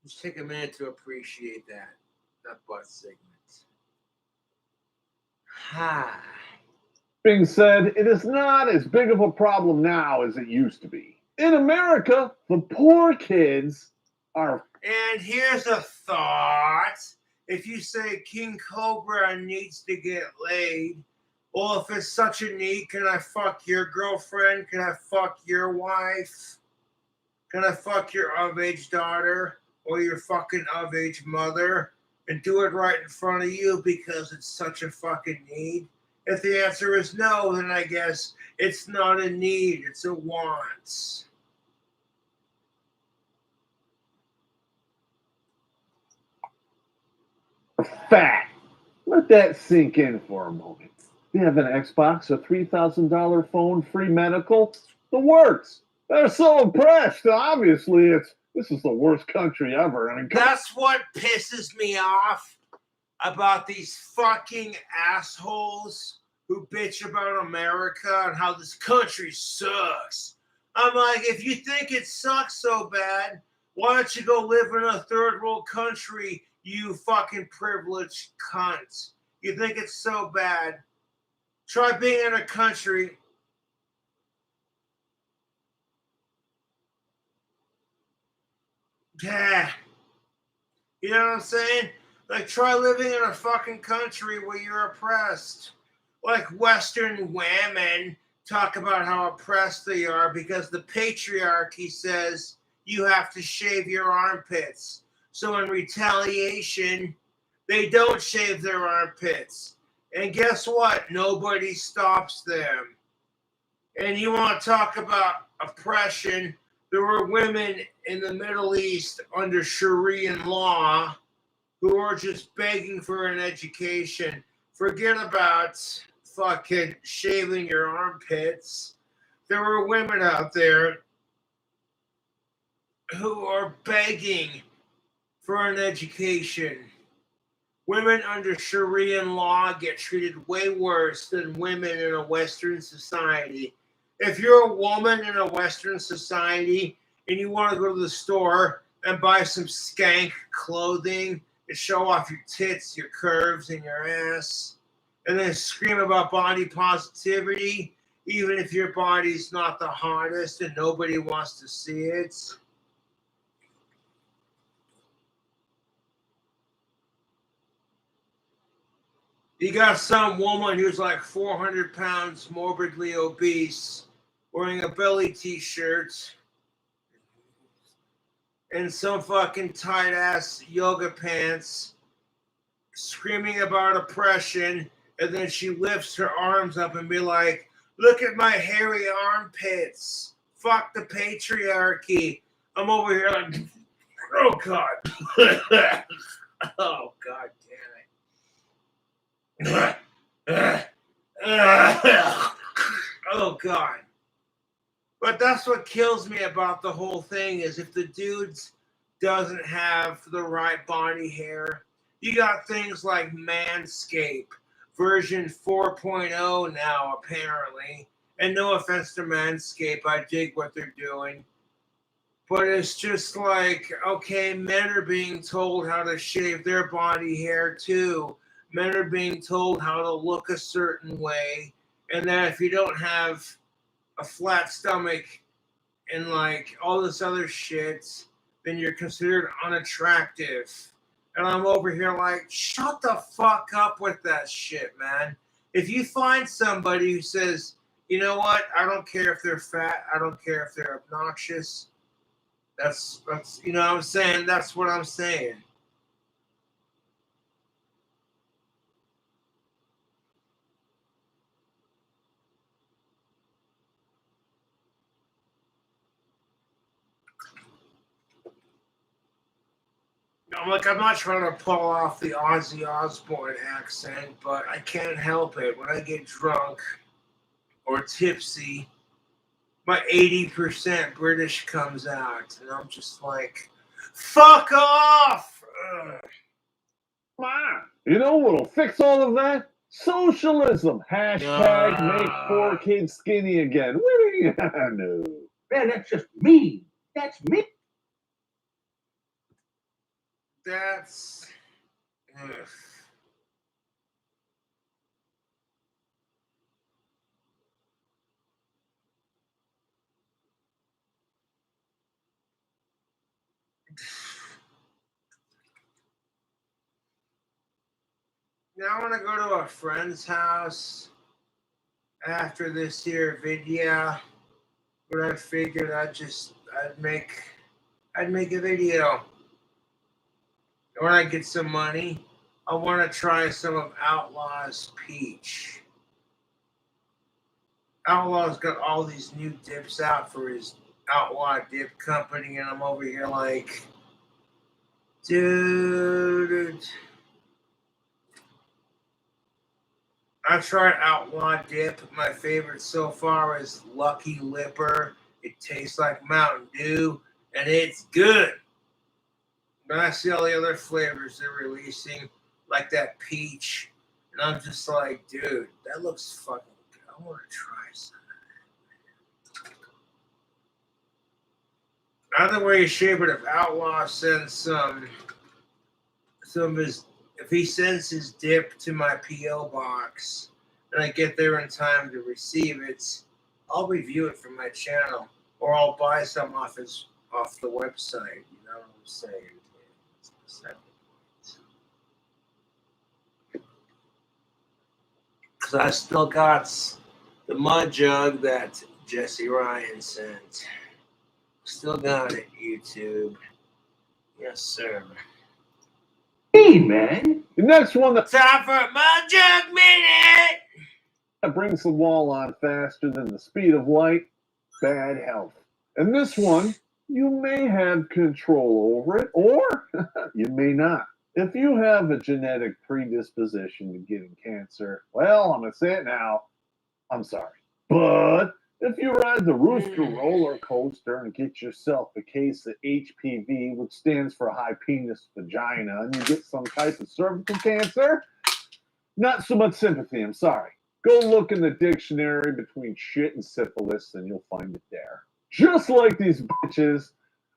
Just take a minute to appreciate that. That butt segment. Hi. being said, it is not as big of a problem now as it used to be. In America, the poor kids are. And here's a thought. If you say King Cobra needs to get laid, well, if it's such a need, can I fuck your girlfriend? Can I fuck your wife? Can I fuck your of-age daughter or your fucking of-age mother? And do it right in front of you because it's such a fucking need? If the answer is no, then I guess it's not a need, it's a want. Fat. Let that sink in for a moment. They have an Xbox, a $3,000 phone, free medical, the works. They're so impressed. Obviously, this is the worst country ever. I mean, That's what pisses me off about these fucking assholes who bitch about America and how this country sucks. I'm like, if you think it sucks so bad, why don't you go live in a third world country, you fucking privileged cunt? You think it's so bad? Try being in a country. Yeah. You know what I'm saying? Like, try living in a fucking country where you're oppressed. Like, Western women talk about how oppressed they are because the patriarchy says you have to shave your armpits. So, in retaliation, they don't shave their armpits. And guess what? Nobody stops them. And you want to talk about oppression? There were women in the Middle East under Sharia law who are just begging for an education. Forget about fucking shaving your armpits. There were women out there who are begging for an education. Women under Sharia law get treated way worse than women in a Western society. If you're a woman in a Western society and you want to go to the store and buy some skank clothing and show off your tits, your curves, and your ass, and then scream about body positivity, even if your body's not the hottest and nobody wants to see it. You got some woman who's like 400 pounds, morbidly obese, wearing a belly t-shirt and some fucking tight-ass yoga pants, screaming about oppression, and then she lifts her arms up and be like, look at my hairy armpits. Fuck the patriarchy. I'm over here like, oh God. Oh God damn it. Oh God. But that's what kills me about the whole thing is if the dude doesn't have the right body hair, you got things like Manscaped, version 4.0 now, apparently. And no offense to Manscaped, I dig what they're doing. But it's just like, okay, men are being told how to shave their body hair too. Men are being told how to look a certain way. And that if you don't have a flat stomach and like all this other shit, then you're considered unattractive. And I'm over here like, shut the fuck up with that shit, man. If you find somebody who says, you know what, I don't care if they're fat, I don't care if they're obnoxious, that's you know what I'm saying? That's what I'm saying. I'm not trying to pull off the Ozzy Osbourne accent, but I can't help it. When I get drunk or tipsy, my 80% British comes out, and I'm just like, fuck off! Ugh. Come on. You know what'll fix all of that? Socialism. Hashtag make poor kids skinny again. No. Man, that's just mean. That's me. That's... Ugh. Now I want to go to a friend's house after this here video, but I figured I'd make a video. When I get some money, I want to try some of Outlaw's peach. Outlaw's got all these new dips out for his Outlaw Dip Company, and I'm over here like, dude. I've tried Outlaw Dip. My favorite so far is Lucky Lipper. It tastes like Mountain Dew, and it's good. But I see all the other flavors they're releasing, like that peach, and I'm just like, dude, that looks fucking good. I want to try some of that. Either way, shape it. If Outlaw sends some of his, if he sends his dip to my P.O Box, and I get there in time to receive it, I'll review it for my channel, or I'll buy some off the website. You know what I'm saying? Because I still got the mud jug that Jesse Ryan sent. Still got it, YouTube. Yes, sir. Hey, man. The next one Time for a mud jug minute. that brings the wall on faster than the speed of light, bad health. And this one, you may have control over it, or you may not. If you have a genetic predisposition to getting cancer, well, I'm going to say it now, I'm sorry. But if you ride the Rooster roller coaster and get yourself a case of HPV, which stands for high penis vagina, and you get some type of cervical cancer, not so much sympathy, I'm sorry. Go look in the dictionary between shit and syphilis and you'll find it there. Just like these bitches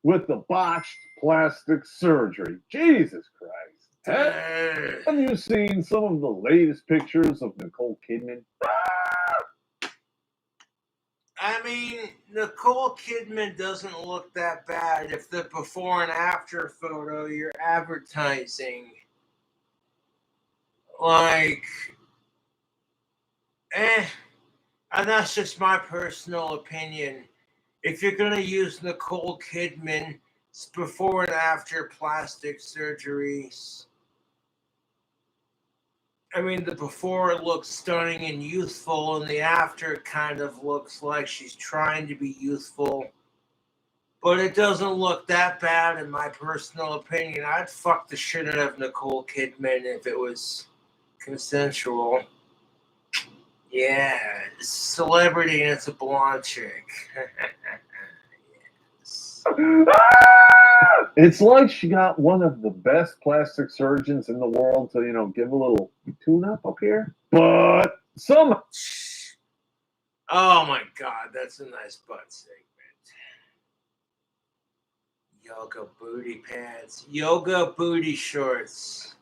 with the botched plastic surgery. Jesus Christ. Have you seen some of the latest pictures of Nicole Kidman? I mean, Nicole Kidman doesn't look that bad if the before and after photo you're advertising. Like, and that's just my personal opinion. If you're going to use Nicole Kidman's before and after plastic surgeries, I mean, the before looks stunning and youthful, and the after kind of looks like she's trying to be youthful. But it doesn't look that bad, in my personal opinion. I'd fuck the shit out of Nicole Kidman if it was consensual. Yeah, celebrity and it's a blonde chick. Yes. It's like she got one of the best plastic surgeons in the world to, give a little tune-up up here. But some... Oh my God, that's a nice butt segment. Yoga booty pants. Yoga booty shorts.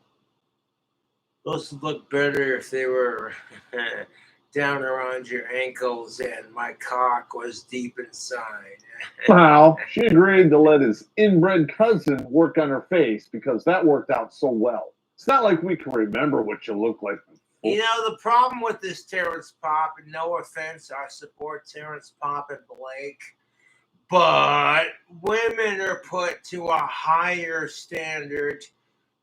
Those would look better if they were down around your ankles and my cock was deep inside. Wow, she agreed to let his inbred cousin work on her face because that worked out so well. It's not like we can remember what you look like before. You know, the problem with this Terrence Pop, and no offense, I support Terrence Pop and Blake, but women are put to a higher standard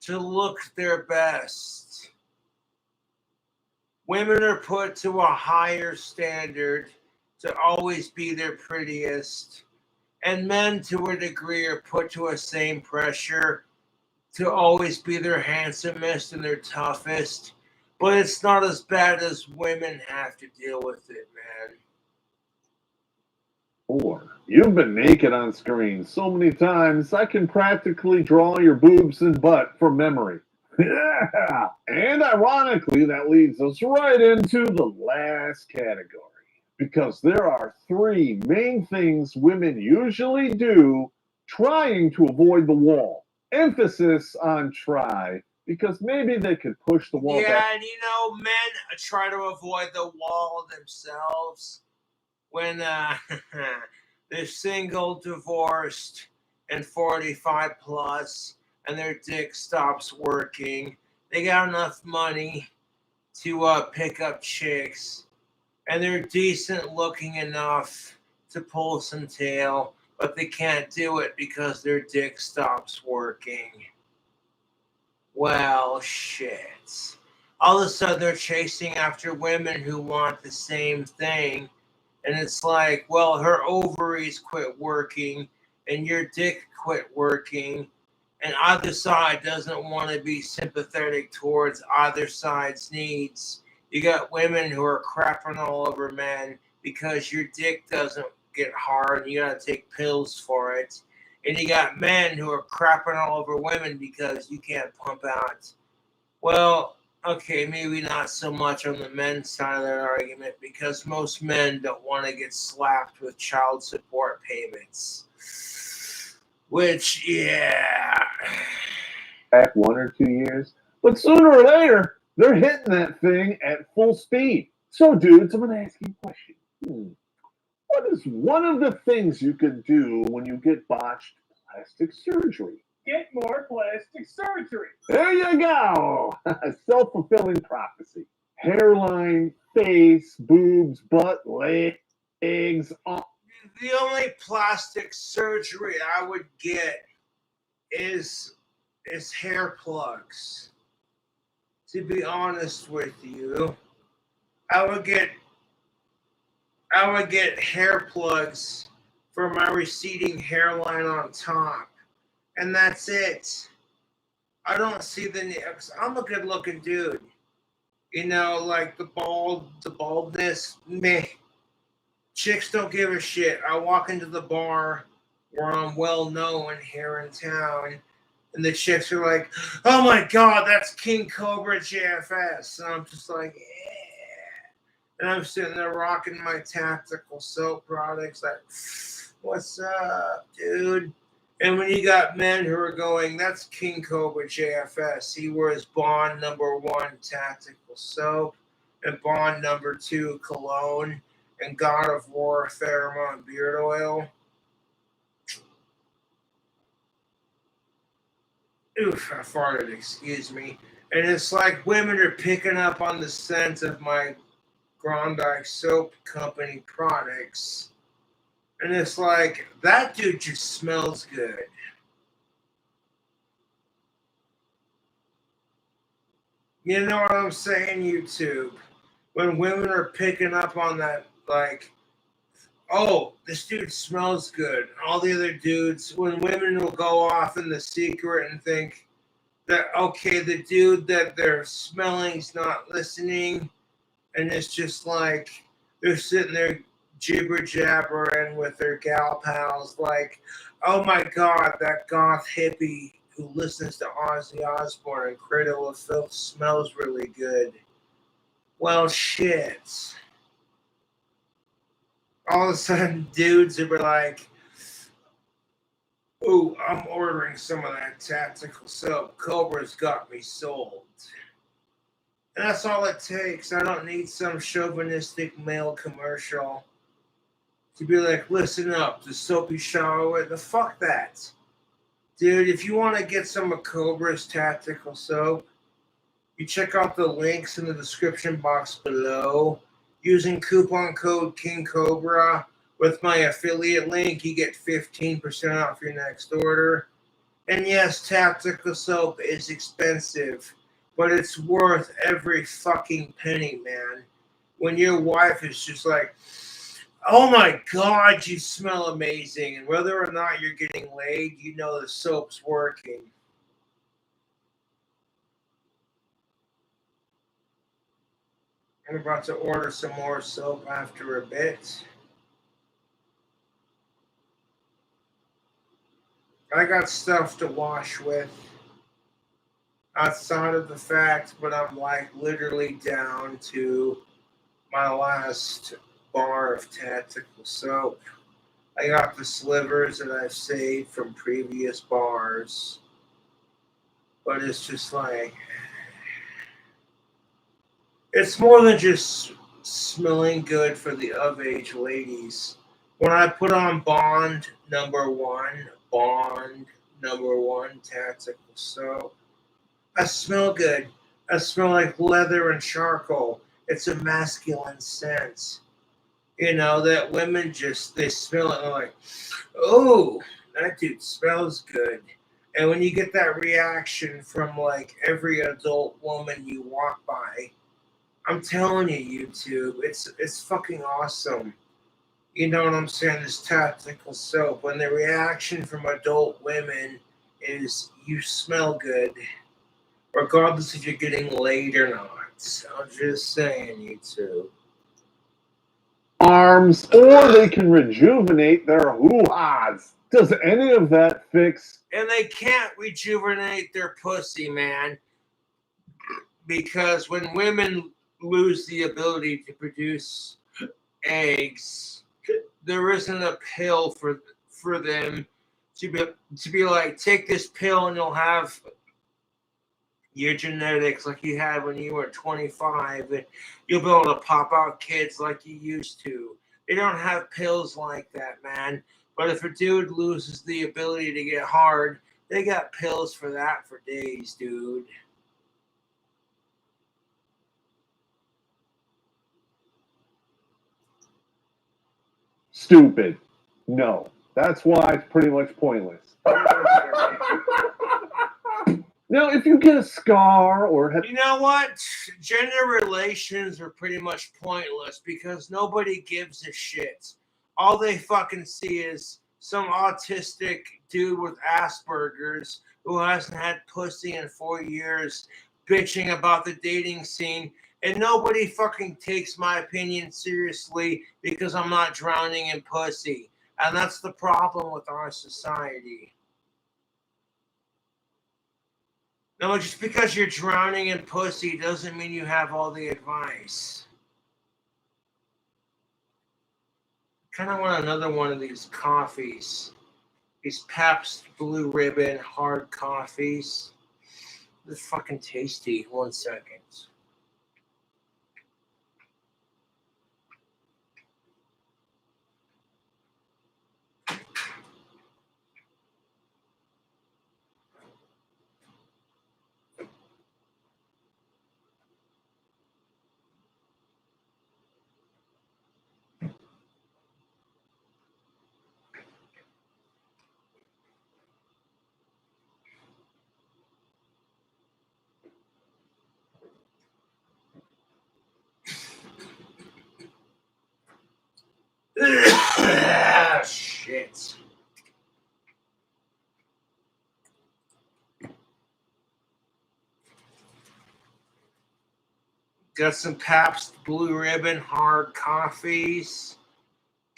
to look their best. Women are put to a higher standard to always be their prettiest. And men, to a degree, are put to a same pressure to always be their handsomest and their toughest. But it's not as bad as women have to deal with it, man. Or, you've been naked on screen so many times, I can practically draw your boobs and butt from memory. Yeah! And ironically, that leads us right into the last category. Because there are three main things women usually do trying to avoid the wall. Emphasis on try, because maybe they could push the wall Yeah, back. and men try to avoid the wall themselves when they're single, divorced, and 45 plus, and their dick stops working. They got enough money to pick up chicks, and they're decent looking enough to pull some tail, but they can't do it because their dick stops working. Well, shit. All of a sudden, they're chasing after women who want the same thing. And it's like, well, her ovaries quit working and your dick quit working. And either side doesn't want to be sympathetic towards either side's needs. You got women who are crapping all over men because your dick doesn't get hard and you got to take pills for it. And you got men who are crapping all over women because you can't pump out. Well, okay, maybe not so much on the men's side of that argument because most men don't want to get slapped with child support payments. Which, yeah. Back 1 or 2 years. But sooner or later, they're hitting that thing at full speed. So, dudes, I'm going to ask you a question. What is one of the things you could do when you get botched plastic surgery? Get more plastic surgery. There you go. Self-fulfilling prophecy. Hairline, face, boobs, butt, legs. The only plastic surgery I would get is hair plugs. To be honest with you, I would get hair plugs for my receding hairline on top, and that's it. I don't see the need. I'm a good-looking dude. You know, like the baldness, meh. Chicks don't give a shit. I walk into the bar where I'm well known here in town, and the chicks are like, "Oh my God, that's King Cobra JFS," and I'm just like, "Yeah." And I'm sitting there rocking my tactical soap products, like, "What's up, dude?" And when you got men who are going, that's King Cobra JFS. He wears Bond #1 tactical soap and Bond #2 cologne and God of War pheromone beard oil. Oof, I farted, excuse me. And it's like women are picking up on the scent of my Grondike Soap Company products. And it's like, that dude just smells good. You know what I'm saying, YouTube? When women are picking up on that, like, oh, this dude smells good. All the other dudes, when women will go off in the secret and think that, okay, the dude that they're smelling's not listening, and it's just like they're sitting there jibber jabbering with their gal pals, like, oh my god, that goth hippie who listens to Ozzy Osbourne and Cradle of Filth smells really good. Well, shit. All of a sudden, dudes will be like, ooh, I'm ordering some of that tactical soap. Cobra's got me sold. And that's all it takes. I don't need some chauvinistic male commercial to be like, listen up, the soapy shower with the fuck that. Dude, if you want to get some of Cobra's tactical soap, you check out the links in the description box below. Using coupon code King Cobra with my affiliate link, you get 15% off your next order. And yes, tactical soap is expensive, but it's worth every fucking penny, man. When your wife is just like, oh my god, you smell amazing, and whether or not you're getting laid, you know the soap's working. I'm about to order some more soap after a bit. I got stuff to wash with outside of the fact, but I'm like literally down to my last bar of tactical soap. I got the slivers that I've saved from previous bars, but it's just like, it's more than just smelling good for the of age ladies. When I put on Bond #1 tactical soap, I smell good. I smell like leather and charcoal. It's a masculine scent. You know, that women just, they smell it and they're like, oh, that dude smells good. And when you get that reaction from like every adult woman you walk by, I'm telling you, YouTube, it's fucking awesome. You know what I'm saying? This tactical soap. When the reaction from adult women is you smell good, regardless if you're getting laid or not. I'm just saying, YouTube. Arms, or they can rejuvenate their hoo-has. Does any of that fix? And they can't rejuvenate their pussy, man. Because when women lose the ability to produce eggs, there isn't a pill for them to be like, take this pill and you'll have your genetics like you had when you were 25, and you'll be able to pop out kids like you used to. They don't have pills like that, man. But if a dude loses the ability to get hard, they got pills for that for days, dude. Stupid. No. That's why it's pretty much pointless. Now, if you get a scar or have... You know what? Gender relations are pretty much pointless because nobody gives a shit. All they fucking see is some autistic dude with Asperger's who hasn't had pussy in 4 years bitching about the dating scene. And nobody fucking takes my opinion seriously because I'm not drowning in pussy. And that's the problem with our society. No, just because you're drowning in pussy doesn't mean you have all the advice. Kind of want another one of these coffees. These Pabst Blue Ribbon hard coffees. They're fucking tasty. 1 second. Shit. Got some Pabst Blue Ribbon hard coffees.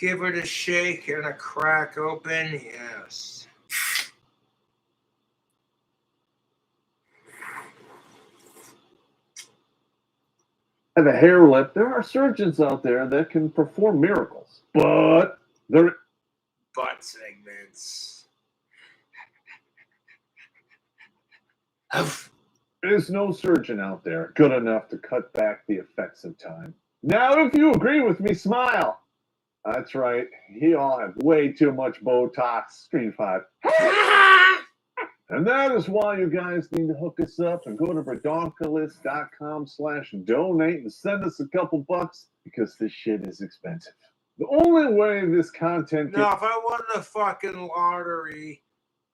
Give it a shake and a crack open. Yes. Have a hair lip. There are surgeons out there that can perform miracles, but there Butt segments. is no surgeon out there good enough to cut back the effects of time. Now, if you agree with me, smile. That's right. You all have way too much Botox. Screen 5. And that is why you guys need to hook us up and go to redonkulous.com/donate and send us a couple bucks because this shit is expensive. The only way this content No, if I won the fucking lottery,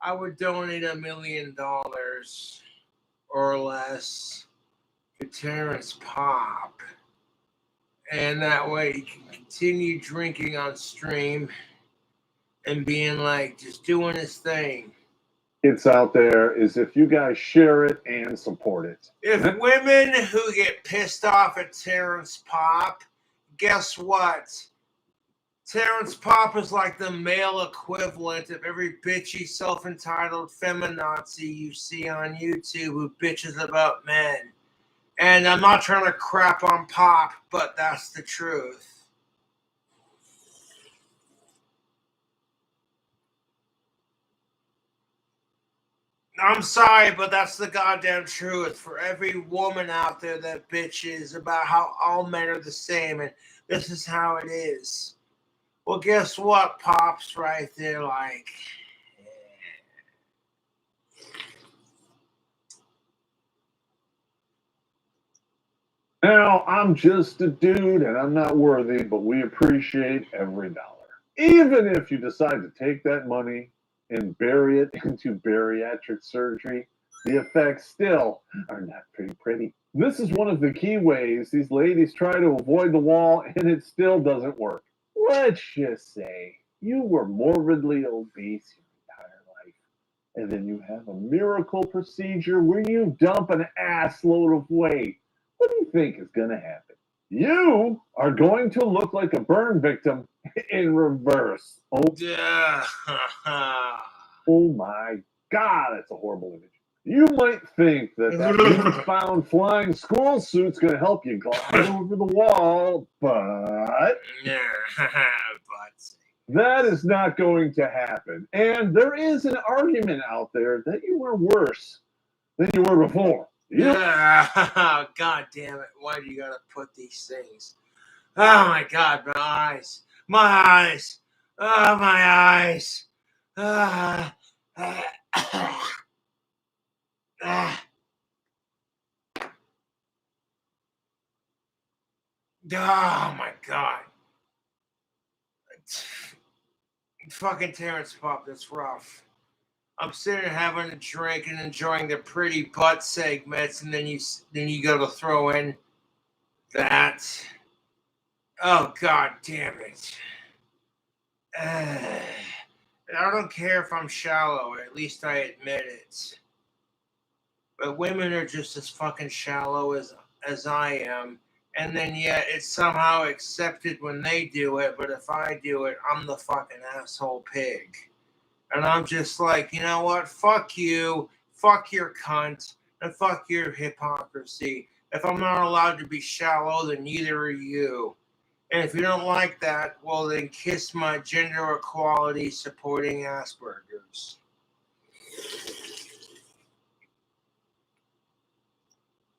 I would donate $1 million or less to Terrence Pop. And that way he can continue drinking on stream and being like, just doing his thing. It's out there is if you guys share it and support it. If women who get pissed off at Terrence Pop, guess what? Terrence Pop is like the male equivalent of every bitchy, self-entitled feminazi you see on YouTube who bitches about men. And I'm not trying to crap on Pop, but that's the truth. I'm sorry, but that's the goddamn truth. For every woman out there that bitches about how all men are the same and this is how it is. Well, guess what? Pop's right there like... Now, I'm just a dude and I'm not worthy, but we appreciate every dollar. Even if you decide to take that money and bury it into bariatric surgery, the effects still are not pretty. This is one of the key ways these ladies try to avoid the wall and it still doesn't work. Let's just say you were morbidly obese your entire life, and then you have a miracle procedure where you dump an ass load of weight. What do you think is going to happen? You are going to look like a burn victim in reverse. Oh, Yeah. oh my God, that's a horrible image. You might think that newfound flying squirrel suit's going to help you glide over the wall, but that is not going to happen. And there is an argument out there that you are worse than you were before. Yeah. God damn it. Why do you gotta put these things? Oh my God, my eyes. My eyes. Oh, my eyes. Oh my God. Fucking Terrence Pop, that's rough. I'm sitting there having a drink and enjoying the pretty butt segments, and then you go to throw in that. Oh God damn it! I don't care if I'm shallow. At least I admit it. But women are just as fucking shallow as I am, and then yet it's somehow accepted when they do it. But if I do it, I'm the fucking asshole pig. And I'm just like, you know what? Fuck you. Fuck your cunt. And fuck your hypocrisy. If I'm not allowed to be shallow, then neither are you. And if you don't like that, well, then kiss my gender equality supporting Asperger's. fingers.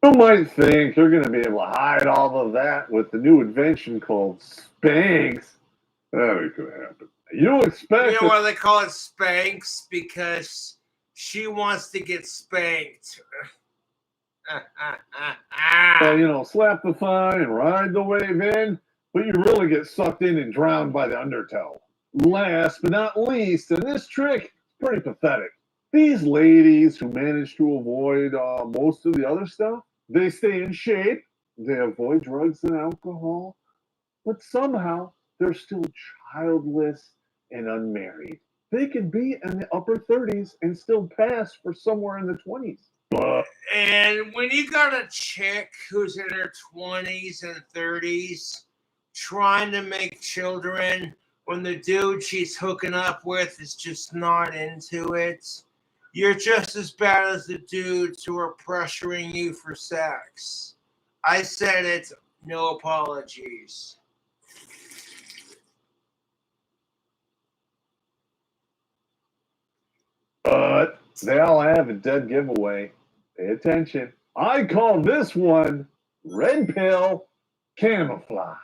You might think you're going to be able to hide all of that with the new invention called Spanx. That could happen. You expect You know why they call it Spanx? Because she wants to get spanked. slap the thigh and ride the wave in, but you really get sucked in and drowned by the undertow. Last but not least, and this trick is pretty pathetic. These ladies who manage to avoid most of the other stuff, they stay in shape, they avoid drugs and alcohol, but somehow they're still childless and unmarried. They can be in the upper 30s and still pass for somewhere in the 20s. And when you got a chick who's in her 20s and 30s trying to make children when the dude she's hooking up with is just not into it, you're just as bad as the dudes who are pressuring you for sex. I said it, no apologies. But they all have a dead giveaway. Pay attention. I call this one red pill camouflage.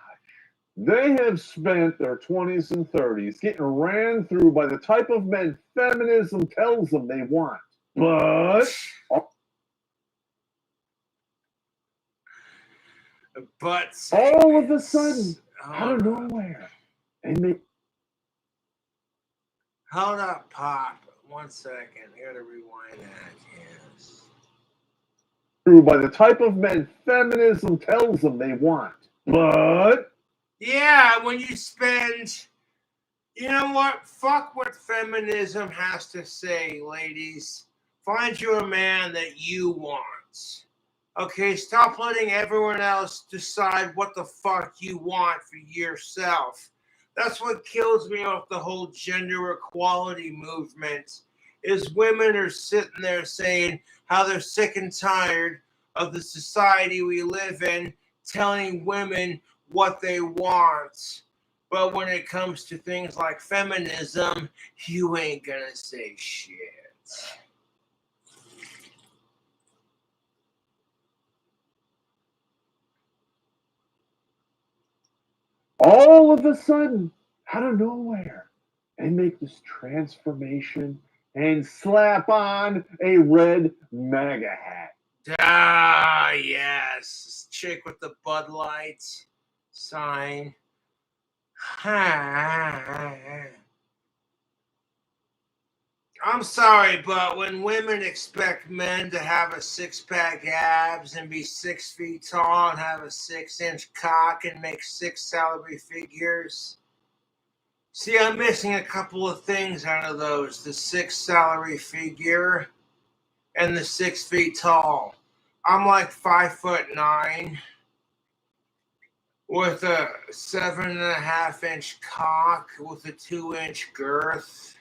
They have spent their 20s and 30s getting ran through by the type of men feminism tells them they want. But all of a sudden, out of nowhere, Hold up, Pop. 1 second. I gotta rewind that. Yes. through by the type of men feminism tells them they want. But yeah, when you spend, you know what? Fuck what feminism has to say, ladies. Find you a man that you want. Okay, stop letting everyone else decide what the fuck you want for yourself. That's what kills me off the whole gender equality movement, is women are sitting there saying how they're sick and tired of the society we live in telling women what they want. But when it comes to things like feminism, you ain't gonna say shit. all of a sudden, out of nowhere, they make this transformation and slap on a red MAGA hat. Ah, yes. This chick with the Bud Light sign. I'm sorry, but when women expect men to have a six-pack abs and be 6 feet tall and have a 6-inch cock and make 6 salary figures, see, I'm missing a couple of things out of those. The 6 salary figure and the 6 feet tall. I'm like 5'9" with a 7.5-inch cock with a 2-inch girth.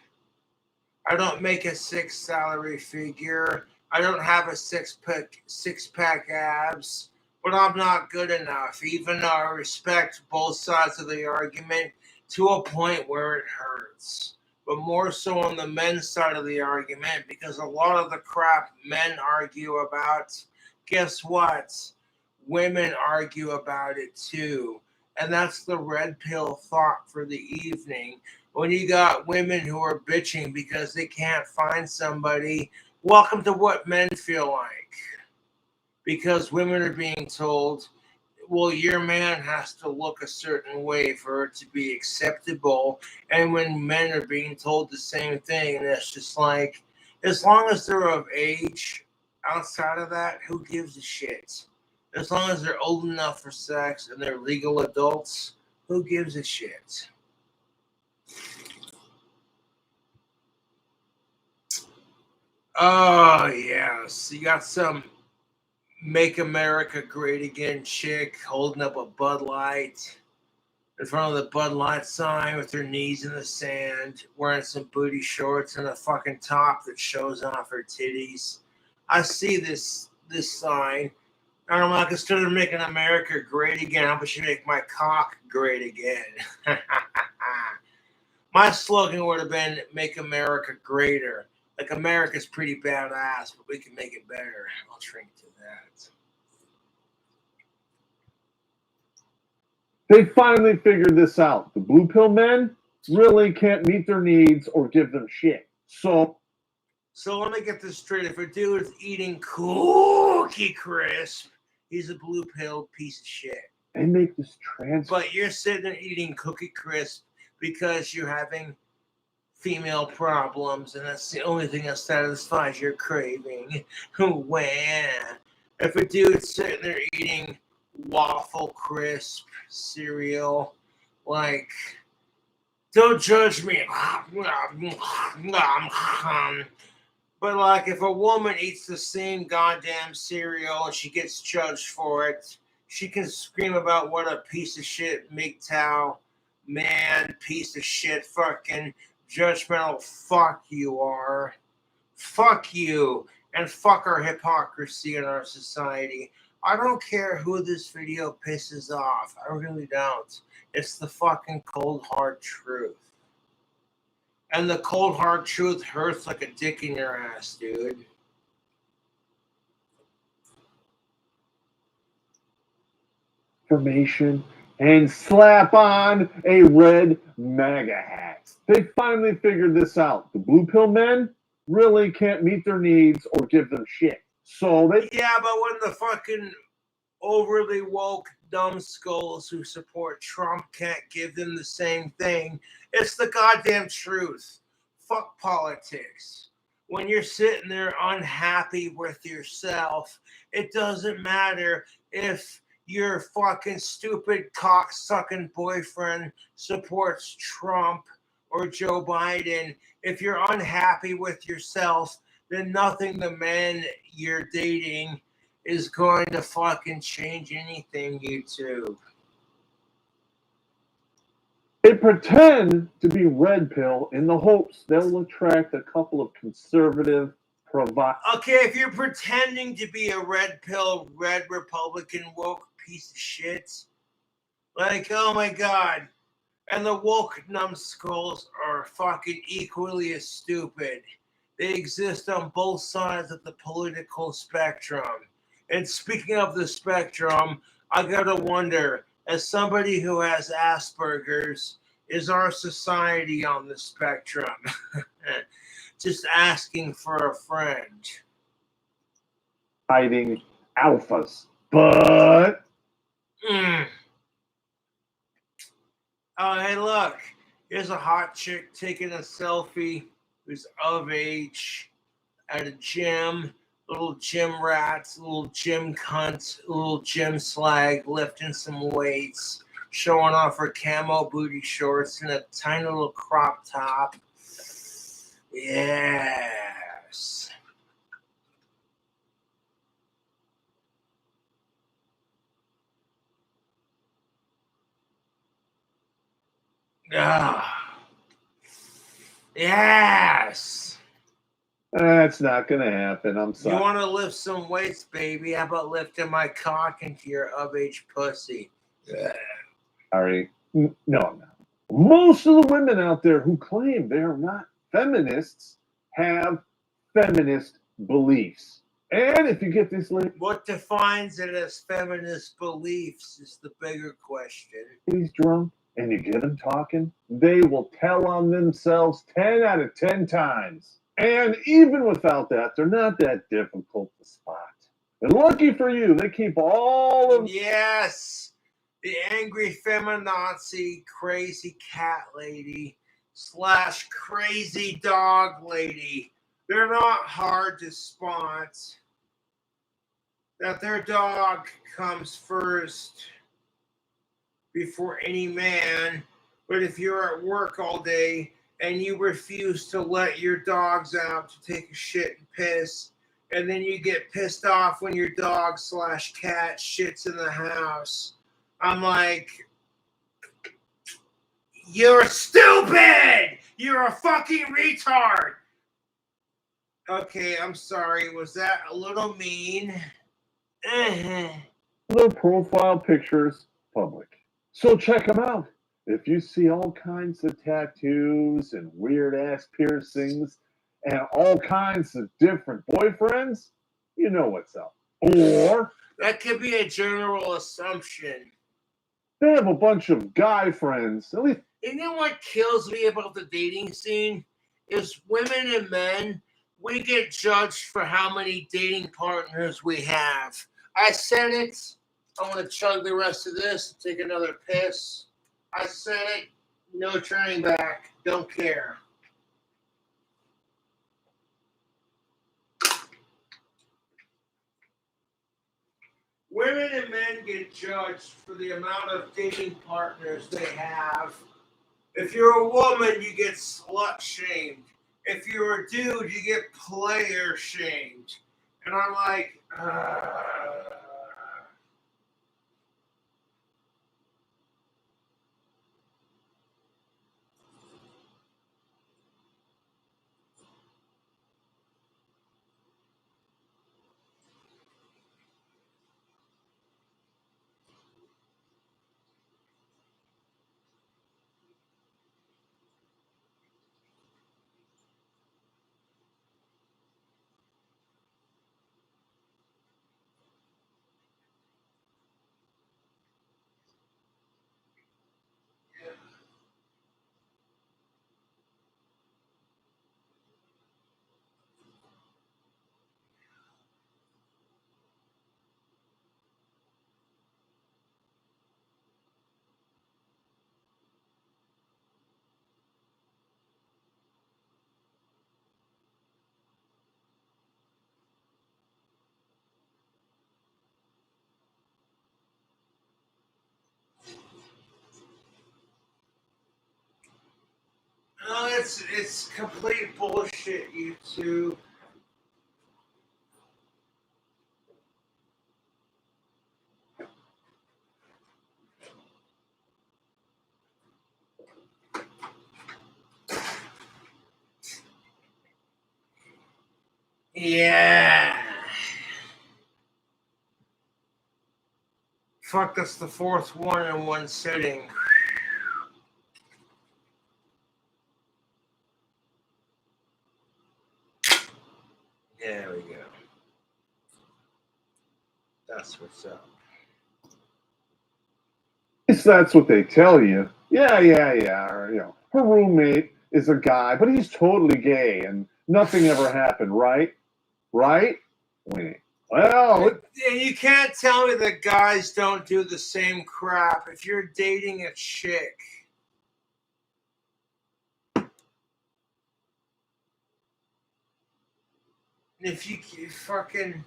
I don't make a 6 salary figure. I don't have a six-pack abs, but I'm not good enough, even though I respect both sides of the argument to a point where it hurts. But more so on the men's side of the argument, because a lot of the crap men argue about, guess what? Women argue about it too. And that's the red pill thought for the evening. When you got women who are bitching because they can't find somebody, welcome to what men feel like. Because women are being told, well, your man has to look a certain way for it to be acceptable. And when men are being told the same thing, and it's just like, as long as they're of age, outside of that, who gives a shit? As long as they're old enough for sex and they're legal adults, who gives a shit? Oh, yes. You got some Make America Great Again chick holding up a Bud Light in front of the Bud Light sign with her knees in the sand, wearing some booty shorts and a fucking top that shows off her titties. I see this sign, and I'm like, instead of making America great again, how about you make my cock great again? My slogan would have been "Make America Greater." Like, America's pretty badass, but we can make it better. I'll drink to that. They finally figured this out. The blue pill men really can't meet their needs or give them shit. So let me get this straight. If a dude is eating Cookie Crisp, he's a blue pill piece of shit. they make this transfer. But you're sitting there eating Cookie Crisp because you're having female problems, and that's the only thing that satisfies your craving. When if a dude's sitting there eating Waffle Crisp cereal, like, don't judge me. But like, if a woman eats the same goddamn cereal and she gets judged for it, she can scream about what a piece of shit MGTOW man, piece of shit, fucking judgmental fuck you are. Fuck you, and fuck our hypocrisy in our society. I don't care who this video pisses off. I really don't. It's the fucking cold hard truth. And the cold hard truth hurts like a dick in your ass, dude. Information and slap on a red MAGA hat. They finally figured this out. The blue pill men really can't meet their needs or give them shit. So they Yeah, but when the fucking overly woke numbskulls who support Trump can't give them the same thing, it's the goddamn truth. Fuck politics. When you're sitting there unhappy with yourself, it doesn't matter if your fucking stupid cock-sucking boyfriend supports Trump or Joe Biden. If you're unhappy with yourself, then nothing the men you're dating is going to fucking change anything, YouTube. They pretend to be red pill in the hopes they'll attract a couple of conservative Okay, if you're pretending to be a red pill, red Republican woke piece of shit, like, oh my god, and the woke numbskulls are fucking equally as stupid. They exist on both sides of the political spectrum. And speaking of the spectrum, I gotta wonder, as somebody who has Asperger's, is our society on the spectrum? Just asking for a friend. hiding alphas. But Oh, hey, look. Here's a hot chick taking a selfie who's of age at a gym. Little gym rats, little gym cunts, little gym slag, lifting some weights, showing off her camo booty shorts and a tiny little crop top. Yes. Ah. Yes. that's not going to happen. I'm sorry. You want to lift some weights, baby? How about lifting my cock into your of-age pussy? Sorry. No, no. Most of the women out there who claim they're not feminists have feminist beliefs. And if you get this What defines it as feminist beliefs is the bigger question. ladies drunk and you get them talking, they will tell on themselves 10 out of 10 times. And even without that, they're not that difficult to spot. And lucky for you, they keep all of Yes, the angry feminazi crazy cat lady / crazy dog lady. They're not hard to spot. That their dog comes first before any man. But if you're at work all day and you refuse to let your dogs out to take a shit and piss, and then you get pissed off when your dog / cat shits in the house, I'm like, you're stupid! You're a fucking retard! Okay, I'm sorry. Was that a little mean? their profile pictures public. So check them out. If you see all kinds of tattoos and weird ass piercings and all kinds of different boyfriends, you know what's up. Or That could be a general assumption. they have a bunch of guy friends. At least You know what kills me about the dating scene? Is women and men, we get judged for how many dating partners we have. I said it. I want to chug the rest of this, take another piss. I said it. No turning back. Don't care. Women and men get judged for the amount of dating partners they have. If you're a woman, you get slut shamed. If you're a dude, you get player shamed. And I'm like, no, it's complete bullshit, you two. Yeah. Fuck, that's the fourth one in one sitting. There we go. That's what's up. at least that's what they tell you. Yeah. Or, her roommate is a guy, but he's totally gay and nothing ever happened, right? Right? Wait. Well, And you can't tell me that guys don't do the same crap. If you're dating a chick, if you fucking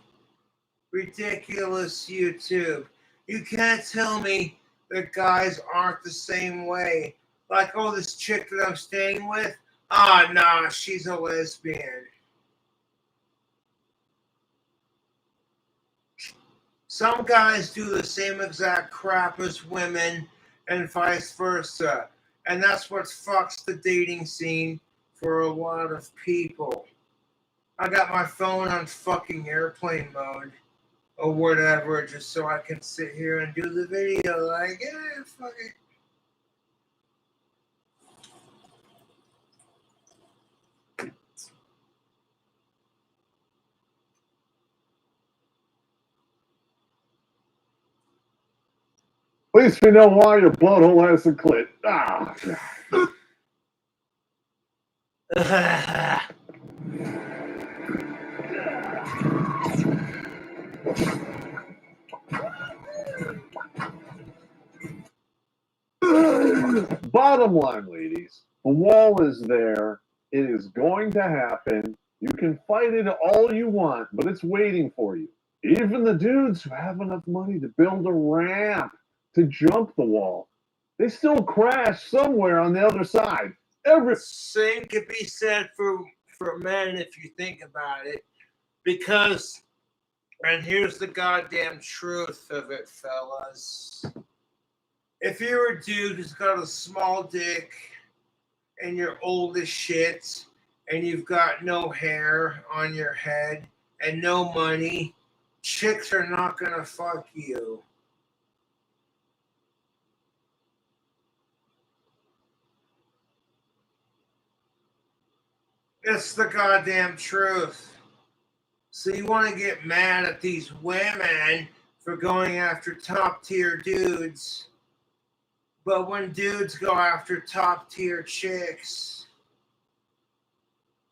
ridiculous YouTube, you can't tell me that guys aren't the same way. Like, oh, this chick that I'm staying with, nah, she's a lesbian. Some guys do the same exact crap as women and vice versa. And that's what fucks the dating scene for a lot of people. I got my phone on fucking airplane mode or whatever just so I can sit here and do the video. Like, yeah, fuck it. at least we know why your blood hole has a clit. Bottom line, ladies, the wall is there. It is going to happen. You can fight it all you want, but it's waiting for you. Even the dudes who have enough money to build a ramp to jump the wall, they still crash somewhere on the other side. Same could be said for men if you think about it. Because, and here's the goddamn truth of it, fellas. If you're a dude who's got a small dick and you're old as shit and you've got no hair on your head and no money, chicks are not gonna fuck you. It's the goddamn truth. So you want to get mad at these women for going after top tier dudes, but when dudes go after top tier chicks,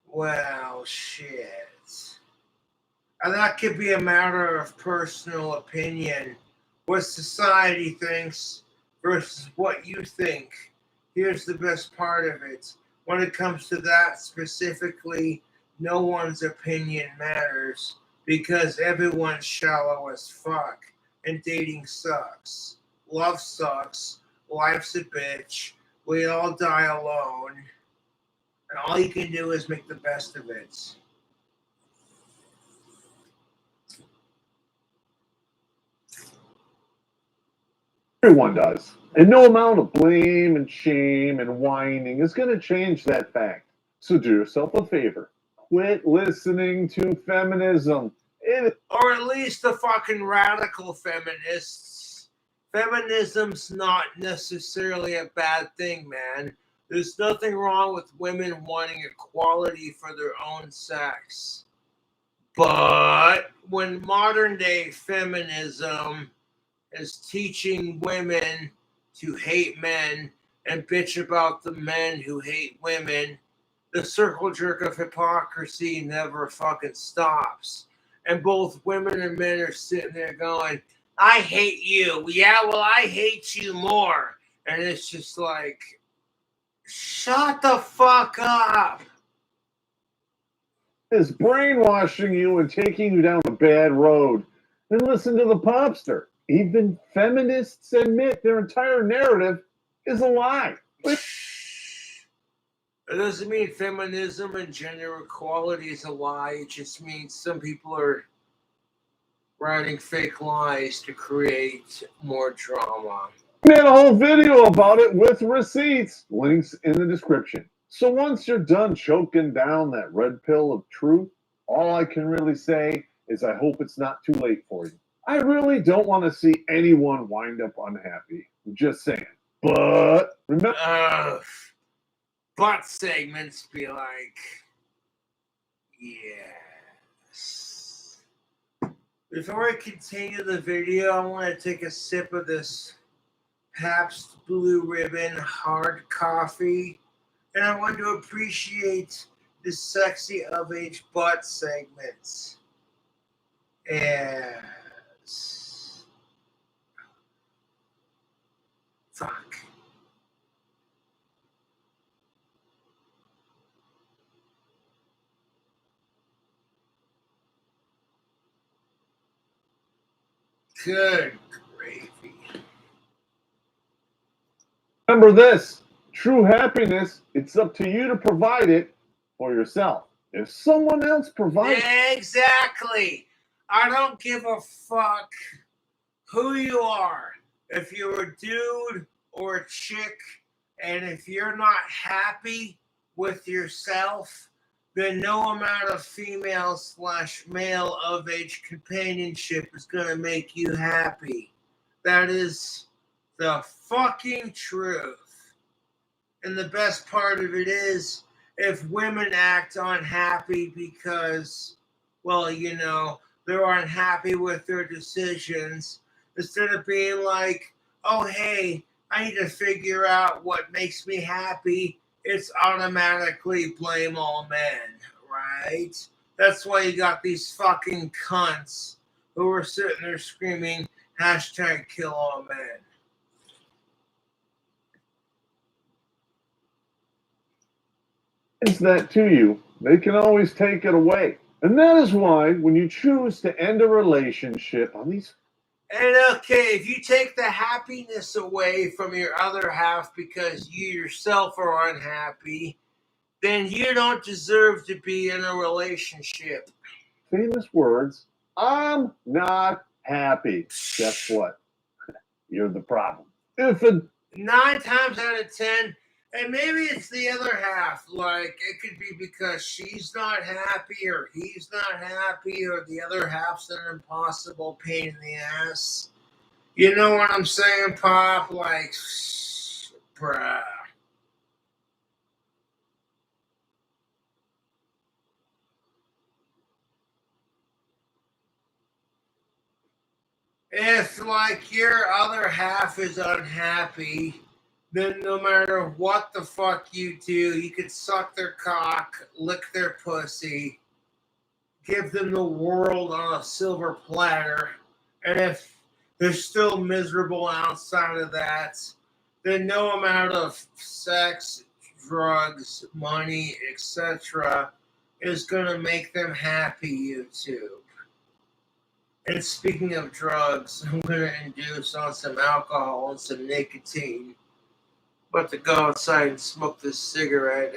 well, shit. And that could be a matter of personal opinion. What society thinks versus what you think. Here's the best part of it. When it comes to that specifically, no one's opinion matters because everyone's shallow as fuck. And dating sucks. Love sucks. Life's a bitch. We all die alone. And all you can do is make the best of it. Everyone does. And no amount of blame and shame and whining is going to change that fact. So do yourself a favor. Quit listening to feminism. Or at least the fucking radical feminists. Feminism's not necessarily a bad thing, man. There's nothing wrong with women wanting equality for their own sex. But when modern day feminism is teaching women to hate men and bitch about the men who hate women, the circle jerk of hypocrisy never fucking stops. And both women and men are sitting there going, I hate you. Yeah, well, I hate you more. And it's just like, shut the fuck up. Is brainwashing you and taking you down a bad road. And listen to the popster. Even feminists admit their entire narrative is a lie. It doesn't mean feminism and gender equality is a lie. It just means some people are writing fake lies to create more drama. We made a whole video about it with receipts. Links in the description. So once you're done choking down that red pill of truth, all I can really say is I hope it's not too late for you. I really don't want to see anyone wind up unhappy. I'm just saying. But remember, butt segments be like, yes. Before I continue the video, I want to take a sip of this Pabst Blue Ribbon hard coffee. And I want to appreciate the sexy of age butt segments. Yes. Fuck. Good gravy. remember this. True happiness, it's up to you to provide it for yourself. If someone else provides Exactly. I don't give a fuck who you are. If you're a dude or a chick, and if you're not happy with yourself, then no amount of female/male of age companionship is going to make you happy. That is the fucking truth. And the best part of it is, if women act unhappy because, well, you know, they're unhappy with their decisions, instead of being like, oh, hey, I need to figure out what makes me happy, it's automatically blame all men, right? That's why you got these fucking cunts who are sitting there screaming, hashtag kill all men. that to you, they can always take it away. And that is why when you choose to end a relationship on these And okay, if you take the happiness away from your other half because you yourself are unhappy, then you don't deserve to be in a relationship. famous words, I'm not happy. Guess what? You're the problem. If a 9 times out of 10, and maybe it's the other half. Like, it could be because she's not happy, or he's not happy, or the other half's an impossible pain in the ass. You know what I'm saying, Pop? Like, bruh. If like your other half is unhappy, then no matter what the fuck you do, you could suck their cock, lick their pussy, give them the world on a silver platter, and if they're still miserable outside of that, then no amount of sex, drugs, money, etc. is going to make them happy, YouTube. And speaking of drugs, I'm going to induce on some alcohol and some nicotine. About to go outside and smoke this cigarette.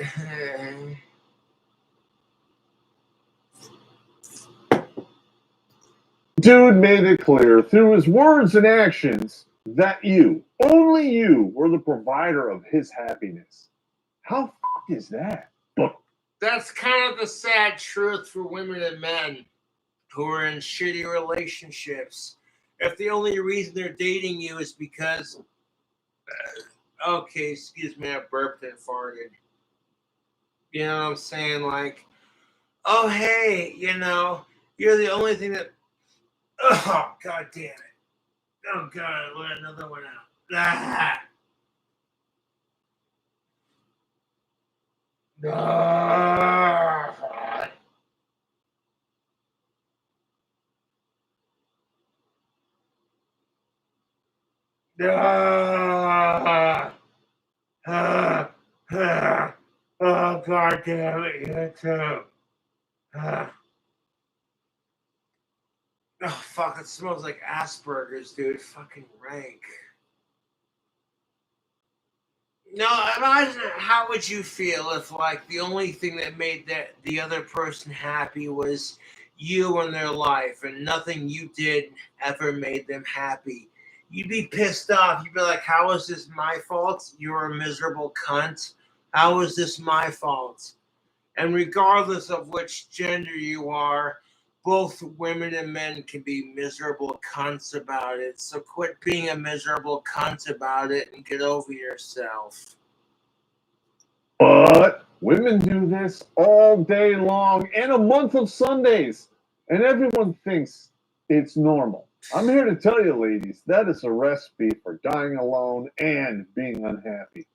Dude made it clear through his words and actions that you, only you, were the provider of his happiness. How is that? That's kind of the sad truth for women and men who are in shitty relationships. If the only reason they're dating you is because, okay, excuse me, I burped and farted. You know what I'm saying? Like, oh, hey, you're the only thing that, oh, god damn it. Oh, god, let another one out. Ah. Ah. Ah. Ah. Ah. Oh, god damn it, you too. Ah. Oh, fuck, it smells like Asperger's, dude. Fucking rank. No, imagine how would you feel if, like, the only thing that made the other person happy was you in their life, and nothing you did ever made them happy. You'd be pissed off. You'd be like, "How is this my fault? You're a miserable cunt. How is this my fault?" And regardless of which gender you are, both women and men can be miserable cunts about it. So quit being a miserable cunt about it and get over yourself. But women do this all day long and a month of Sundays, and everyone thinks it's normal. I'm here to tell you, ladies, that is a recipe for dying alone and being unhappy.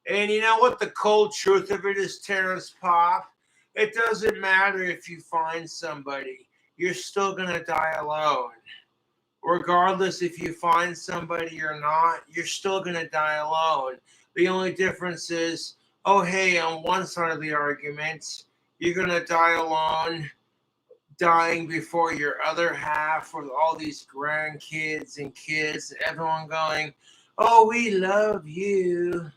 And you know what the cold truth of it is, Terrence Pop? It doesn't matter if you find somebody. You're still going to die alone. Regardless if you find somebody or not, you're still going to die alone. The only difference is, oh, hey, on one side of the argument, you're going to die alone, dying before your other half with all these grandkids and kids, everyone going, oh, we love you.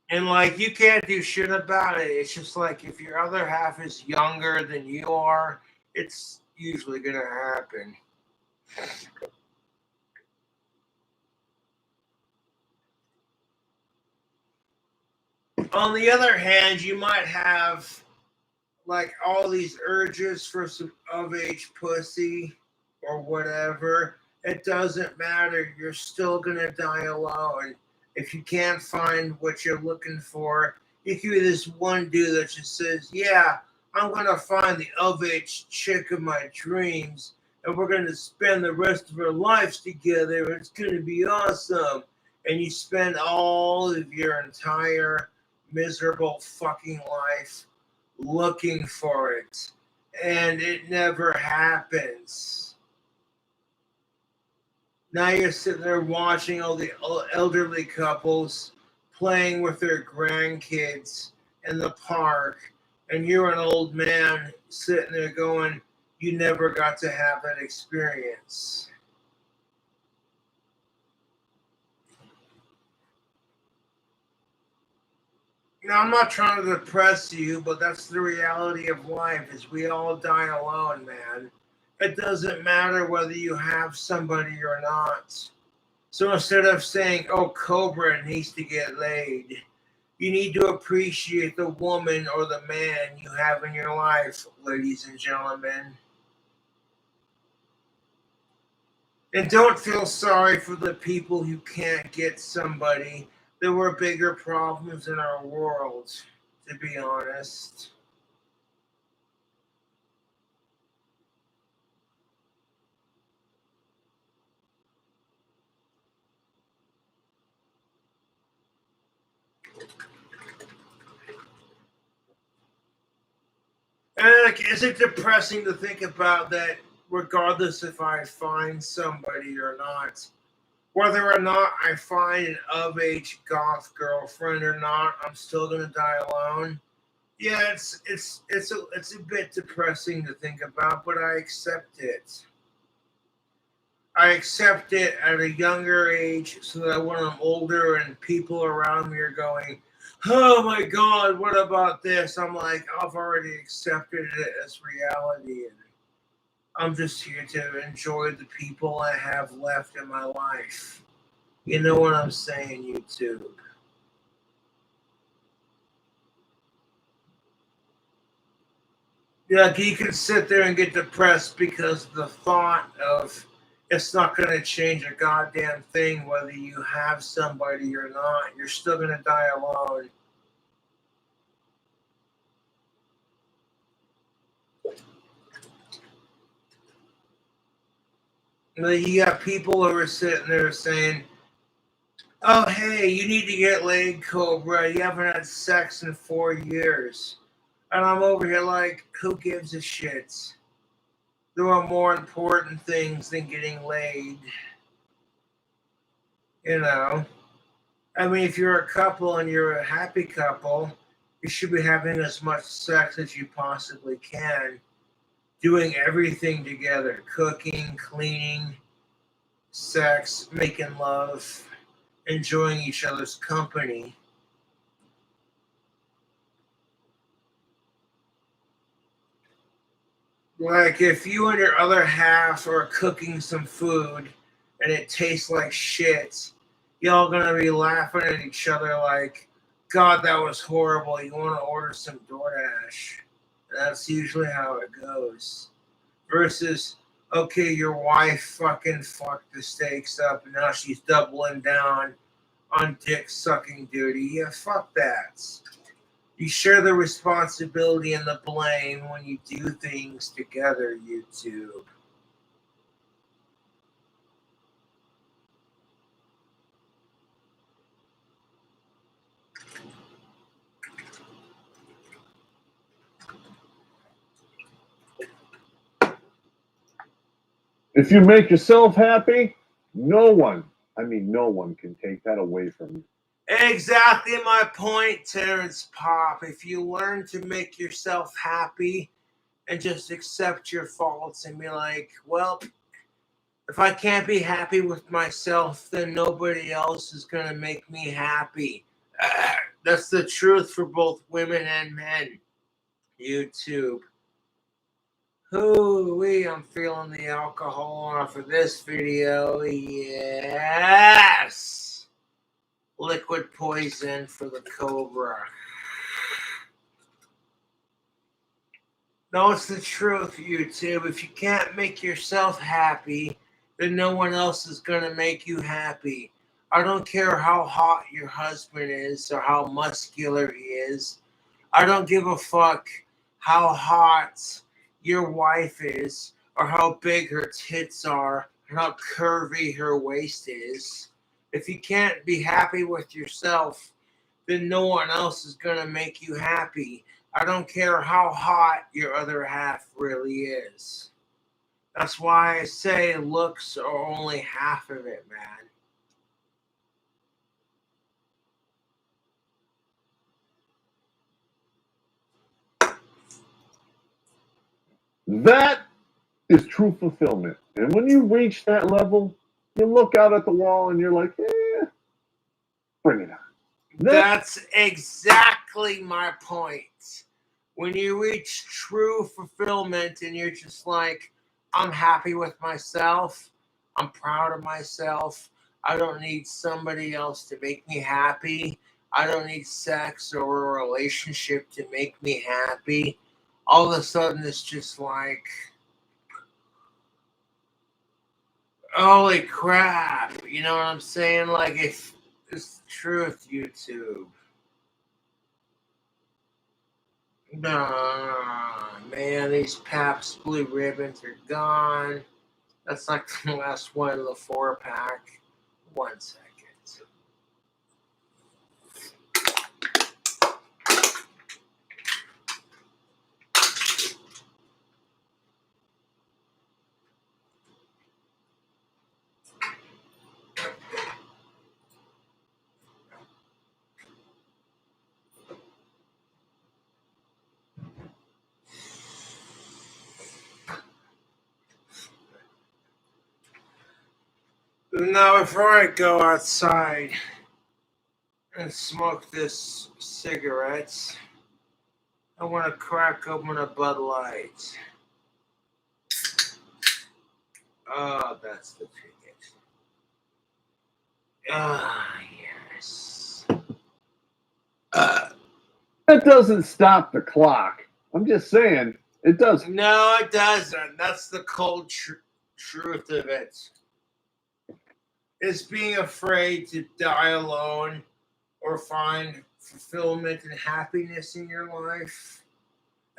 And like you can't do shit about it. It's just like if your other half is younger than you are, it's usually gonna happen. On the other hand, you might have like all these urges for some of age pussy or whatever. It doesn't matter. You're still gonna die alone. If you can't find what you're looking for, you can be this one dude that just says, yeah, I'm gonna find the of age chick of my dreams and we're gonna spend the rest of our lives together. It's gonna be awesome. And you spend all of your entire miserable fucking life looking for it, and it never happens. Now you're sitting there watching all the elderly couples playing with their grandkids in the park, and you're an old man sitting there going, you never got to have that experience. Now, I'm not trying to depress you, but that's the reality of life is we all die alone, man. It doesn't matter whether you have somebody or not. So instead of saying, oh, Cobra needs to get laid, you need to appreciate the woman or the man you have in your life, ladies and gentlemen. And don't feel sorry for the people who can't get somebody. There were bigger problems in our world, to be honest. And is it depressing to think about that regardless if I find somebody or not, whether or not I find an of-age goth girlfriend or not, I'm still gonna die alone? Yeah, it's a bit depressing to think about, but I accept it. I accept it at a younger age so that when I'm older and people around me are going, oh my God, what about this? I'm like, I've already accepted it as reality. And I'm just here to enjoy the people I have left in my life. You know what I'm saying, YouTube? Like, you can sit there and get depressed because the thought of it's not going to change a goddamn thing whether you have somebody or not. You're still going to die alone. You got people who are sitting there saying, oh, hey, you need to get laid, Cobra. You haven't had sex in 4 years. And I'm over here like, who gives a shit? There are more important things than getting laid. You know? I mean, if you're a couple and you're a happy couple, you should be having as much sex as you possibly can. Doing everything together. Cooking, cleaning, sex, making love, enjoying each other's company. Like, if you and your other half are cooking some food and it tastes like shit, y'all gonna be laughing at each other like, God, that was horrible. You want to order some DoorDash. That's usually how it goes. Versus, okay, your wife fucking fucked the steaks up and now she's doubling down on dick sucking duty. Yeah, fuck that. You share the responsibility and the blame when you do things together, YouTube. If you make yourself happy, no one can take that away from you. Exactly my point, Terrence Pop. If you learn to make yourself happy and just accept your faults and be like, well, if I can't be happy with myself, then nobody else is going to make me happy. That's the truth for both women and men. YouTube. Hoo-wee, I'm feeling the alcohol off of this video. Yes! Liquid poison for the Cobra. No, it's the truth, YouTube. If you can't make yourself happy, then no one else is going to make you happy. I don't care how hot your husband is or how muscular he is. I don't give a fuck how hot your wife is or how big her tits are or how curvy her waist is. If you can't be happy with yourself, then no one else is going to make you happy. I don't care how hot your other half really is. That's why I say looks are only half of it, man. That is true fulfillment. And when you reach that level, you look out at the wall and you're like, bring it on. That's exactly my point. When you reach true fulfillment and you're just like, I'm happy with myself, I'm proud of myself, I don't need somebody else to make me happy, I don't need sex or a relationship to make me happy. All of a sudden, it's just like, holy crap. You know what I'm saying? Like, if it's the truth, YouTube. Nah, man, these Pabst Blue Ribbons are gone. That's like the last one of the 4-pack. 1 second. Now, before I go outside and smoke this cigarettes, I want to crack open a Bud Light. Oh, that's the ticket. Ah, yes. That doesn't stop the clock. I'm just saying, it does. No, it doesn't. That's the cold truth of it. It's being afraid to die alone or find fulfillment and happiness in your life.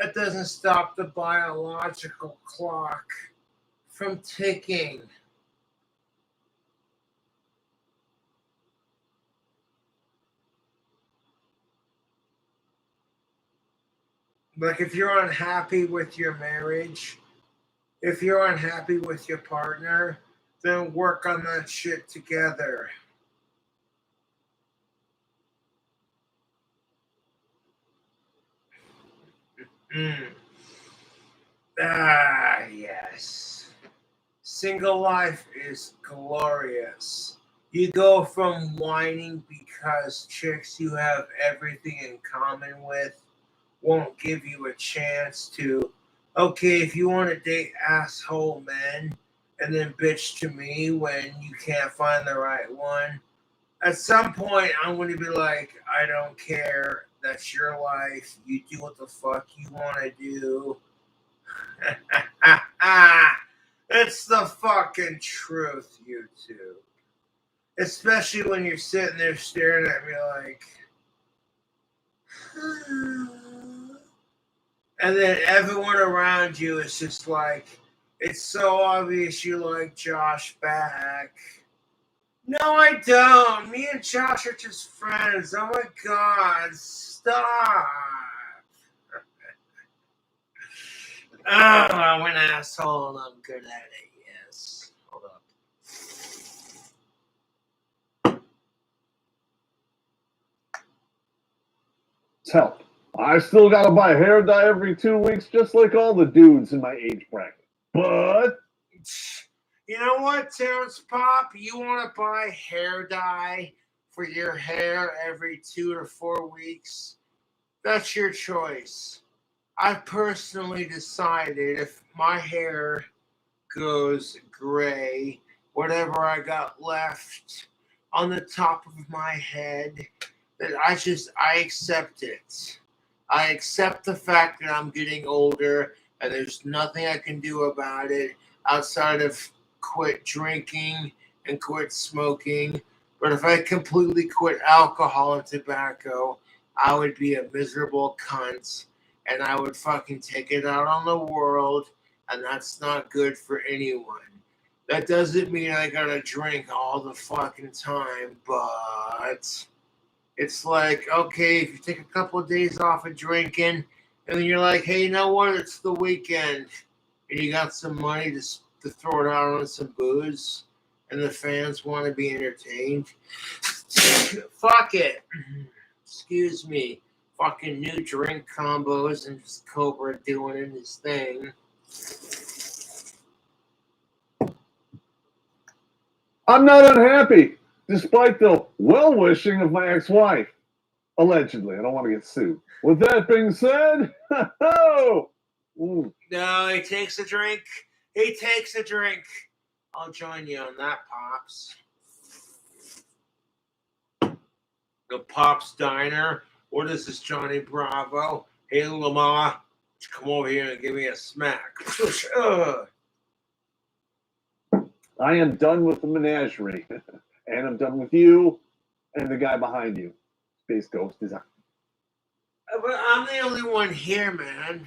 That doesn't stop the biological clock from ticking. Like if you're unhappy with your marriage, if you're unhappy with your partner, then work on that shit together. Mm. Ah, yes. Single life is glorious. You go from whining because chicks you have everything in common with won't give you a chance to, okay, if you want to date asshole men and then bitch to me when you can't find the right one, at some point I'm going to be like, I don't care. That's your life. You do what the fuck you want to do. It's the fucking truth, you two. Especially when you're sitting there staring at me like, and then everyone around you is just like, it's so obvious you like Josh back. No, I don't. Me and Josh are just friends. Oh my God, stop. Oh, I'm an asshole and I'm good at it. Yes. Hold up. It's help. I still gotta buy hair dye every 2 weeks, just like all the dudes in my age bracket. But you know what, Terrence Pop? You want to buy hair dye for your hair every 2 to 4 weeks? That's your choice. I personally decided if my hair goes gray, whatever I got left on the top of my head, that I accept it. I accept the fact that I'm getting older and there's nothing I can do about it outside of quit drinking and quit smoking. But if I completely quit alcohol and tobacco, I would be a miserable cunt and I would fucking take it out on the world, and that's not good for anyone. That doesn't mean I gotta drink all the fucking time, but it's like, okay, if you take a couple of days off of drinking, and then you're like, hey, you know what? It's the weekend, and you got some money to throw it out on some booze, and the fans want to be entertained. Fuck it. Excuse me. Fucking new drink combos and just Cobra doing his thing. I'm not unhappy, despite the well-wishing of my ex-wife. Allegedly. I don't want to get sued. With that being said, No, he takes a drink. He takes a drink. I'll join you on that, Pops. The Pops Diner. What is this, Johnny Bravo? Hey, Lamar, come over here and give me a smack. I am done with the menagerie. And I'm done with you and the guy behind you. Space Ghost is on. But I'm the only one here, man.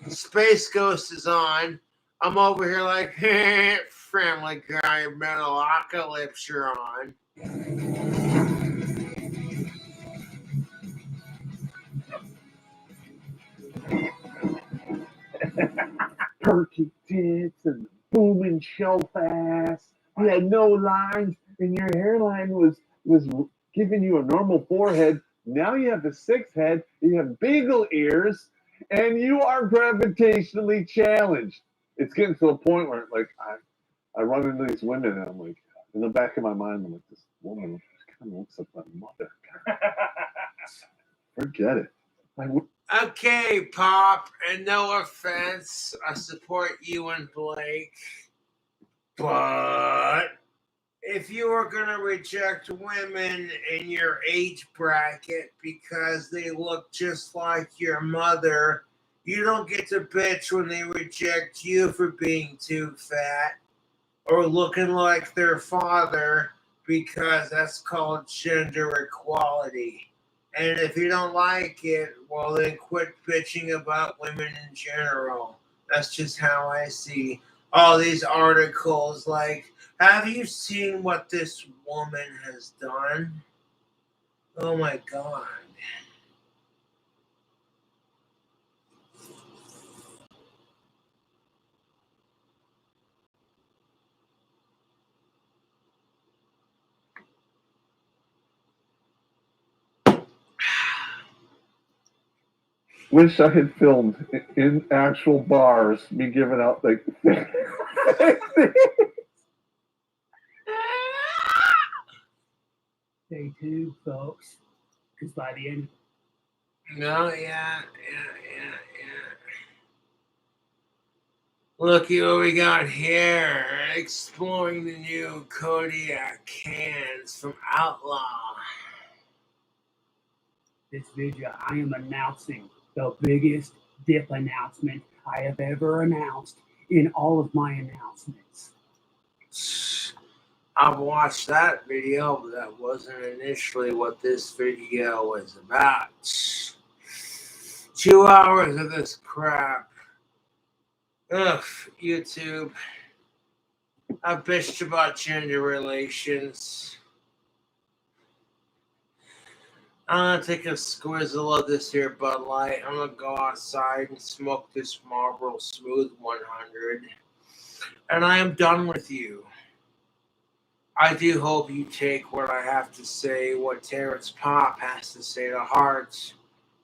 Space Ghost is on. I'm over here like, hey, Family Guy, Metalocalypse, you're on. Perky tits and booming shelf ass. You had no lines, and your hairline was giving you a normal forehead. Now you have the 6 head, you have beagle ears, and you are gravitationally challenged. It's getting to a point where, like, I run into these women, and I'm like, In the back of my mind, I'm like, this woman kind of looks like my mother. Forget it. Okay, Pop, and no offense, I support you and Blake, but if you are going to reject women in your age bracket because they look just like your mother, you don't get to bitch when they reject you for being too fat or looking like their father, because that's called gender equality. And if you don't like it, well, then quit bitching about women in general. That's just how I see all these articles. Like, have you seen what this woman has done? Oh my God. Wish I had filmed in actual bars, me giving out like. Stay tuned, folks, because by the end. No, yeah. Looky what we got here. Exploring the new Kodiak cans from Outlaw. This video, I am announcing the biggest dip announcement I have ever announced in all of my announcements. I've watched that video, but that wasn't initially what this video was about. 2 hours of this crap. Ugh, YouTube. I bitched about gender relations. I'm gonna take a squizzle of this here Bud Light. I'm gonna go outside and smoke this Marlboro Smooth 100. And I am done with you. I do hope you take what I have to say, what Terrence Pop has to say to heart,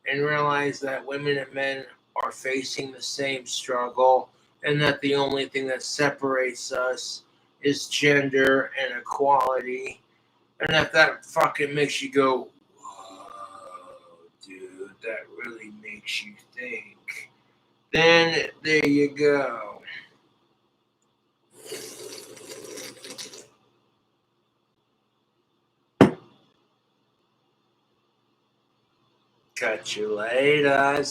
and realize that women and men are facing the same struggle, and that the only thing that separates us is gender and equality. And if that fucking makes you go, whoa, dude, that really makes you think, then there you go. Catch you later.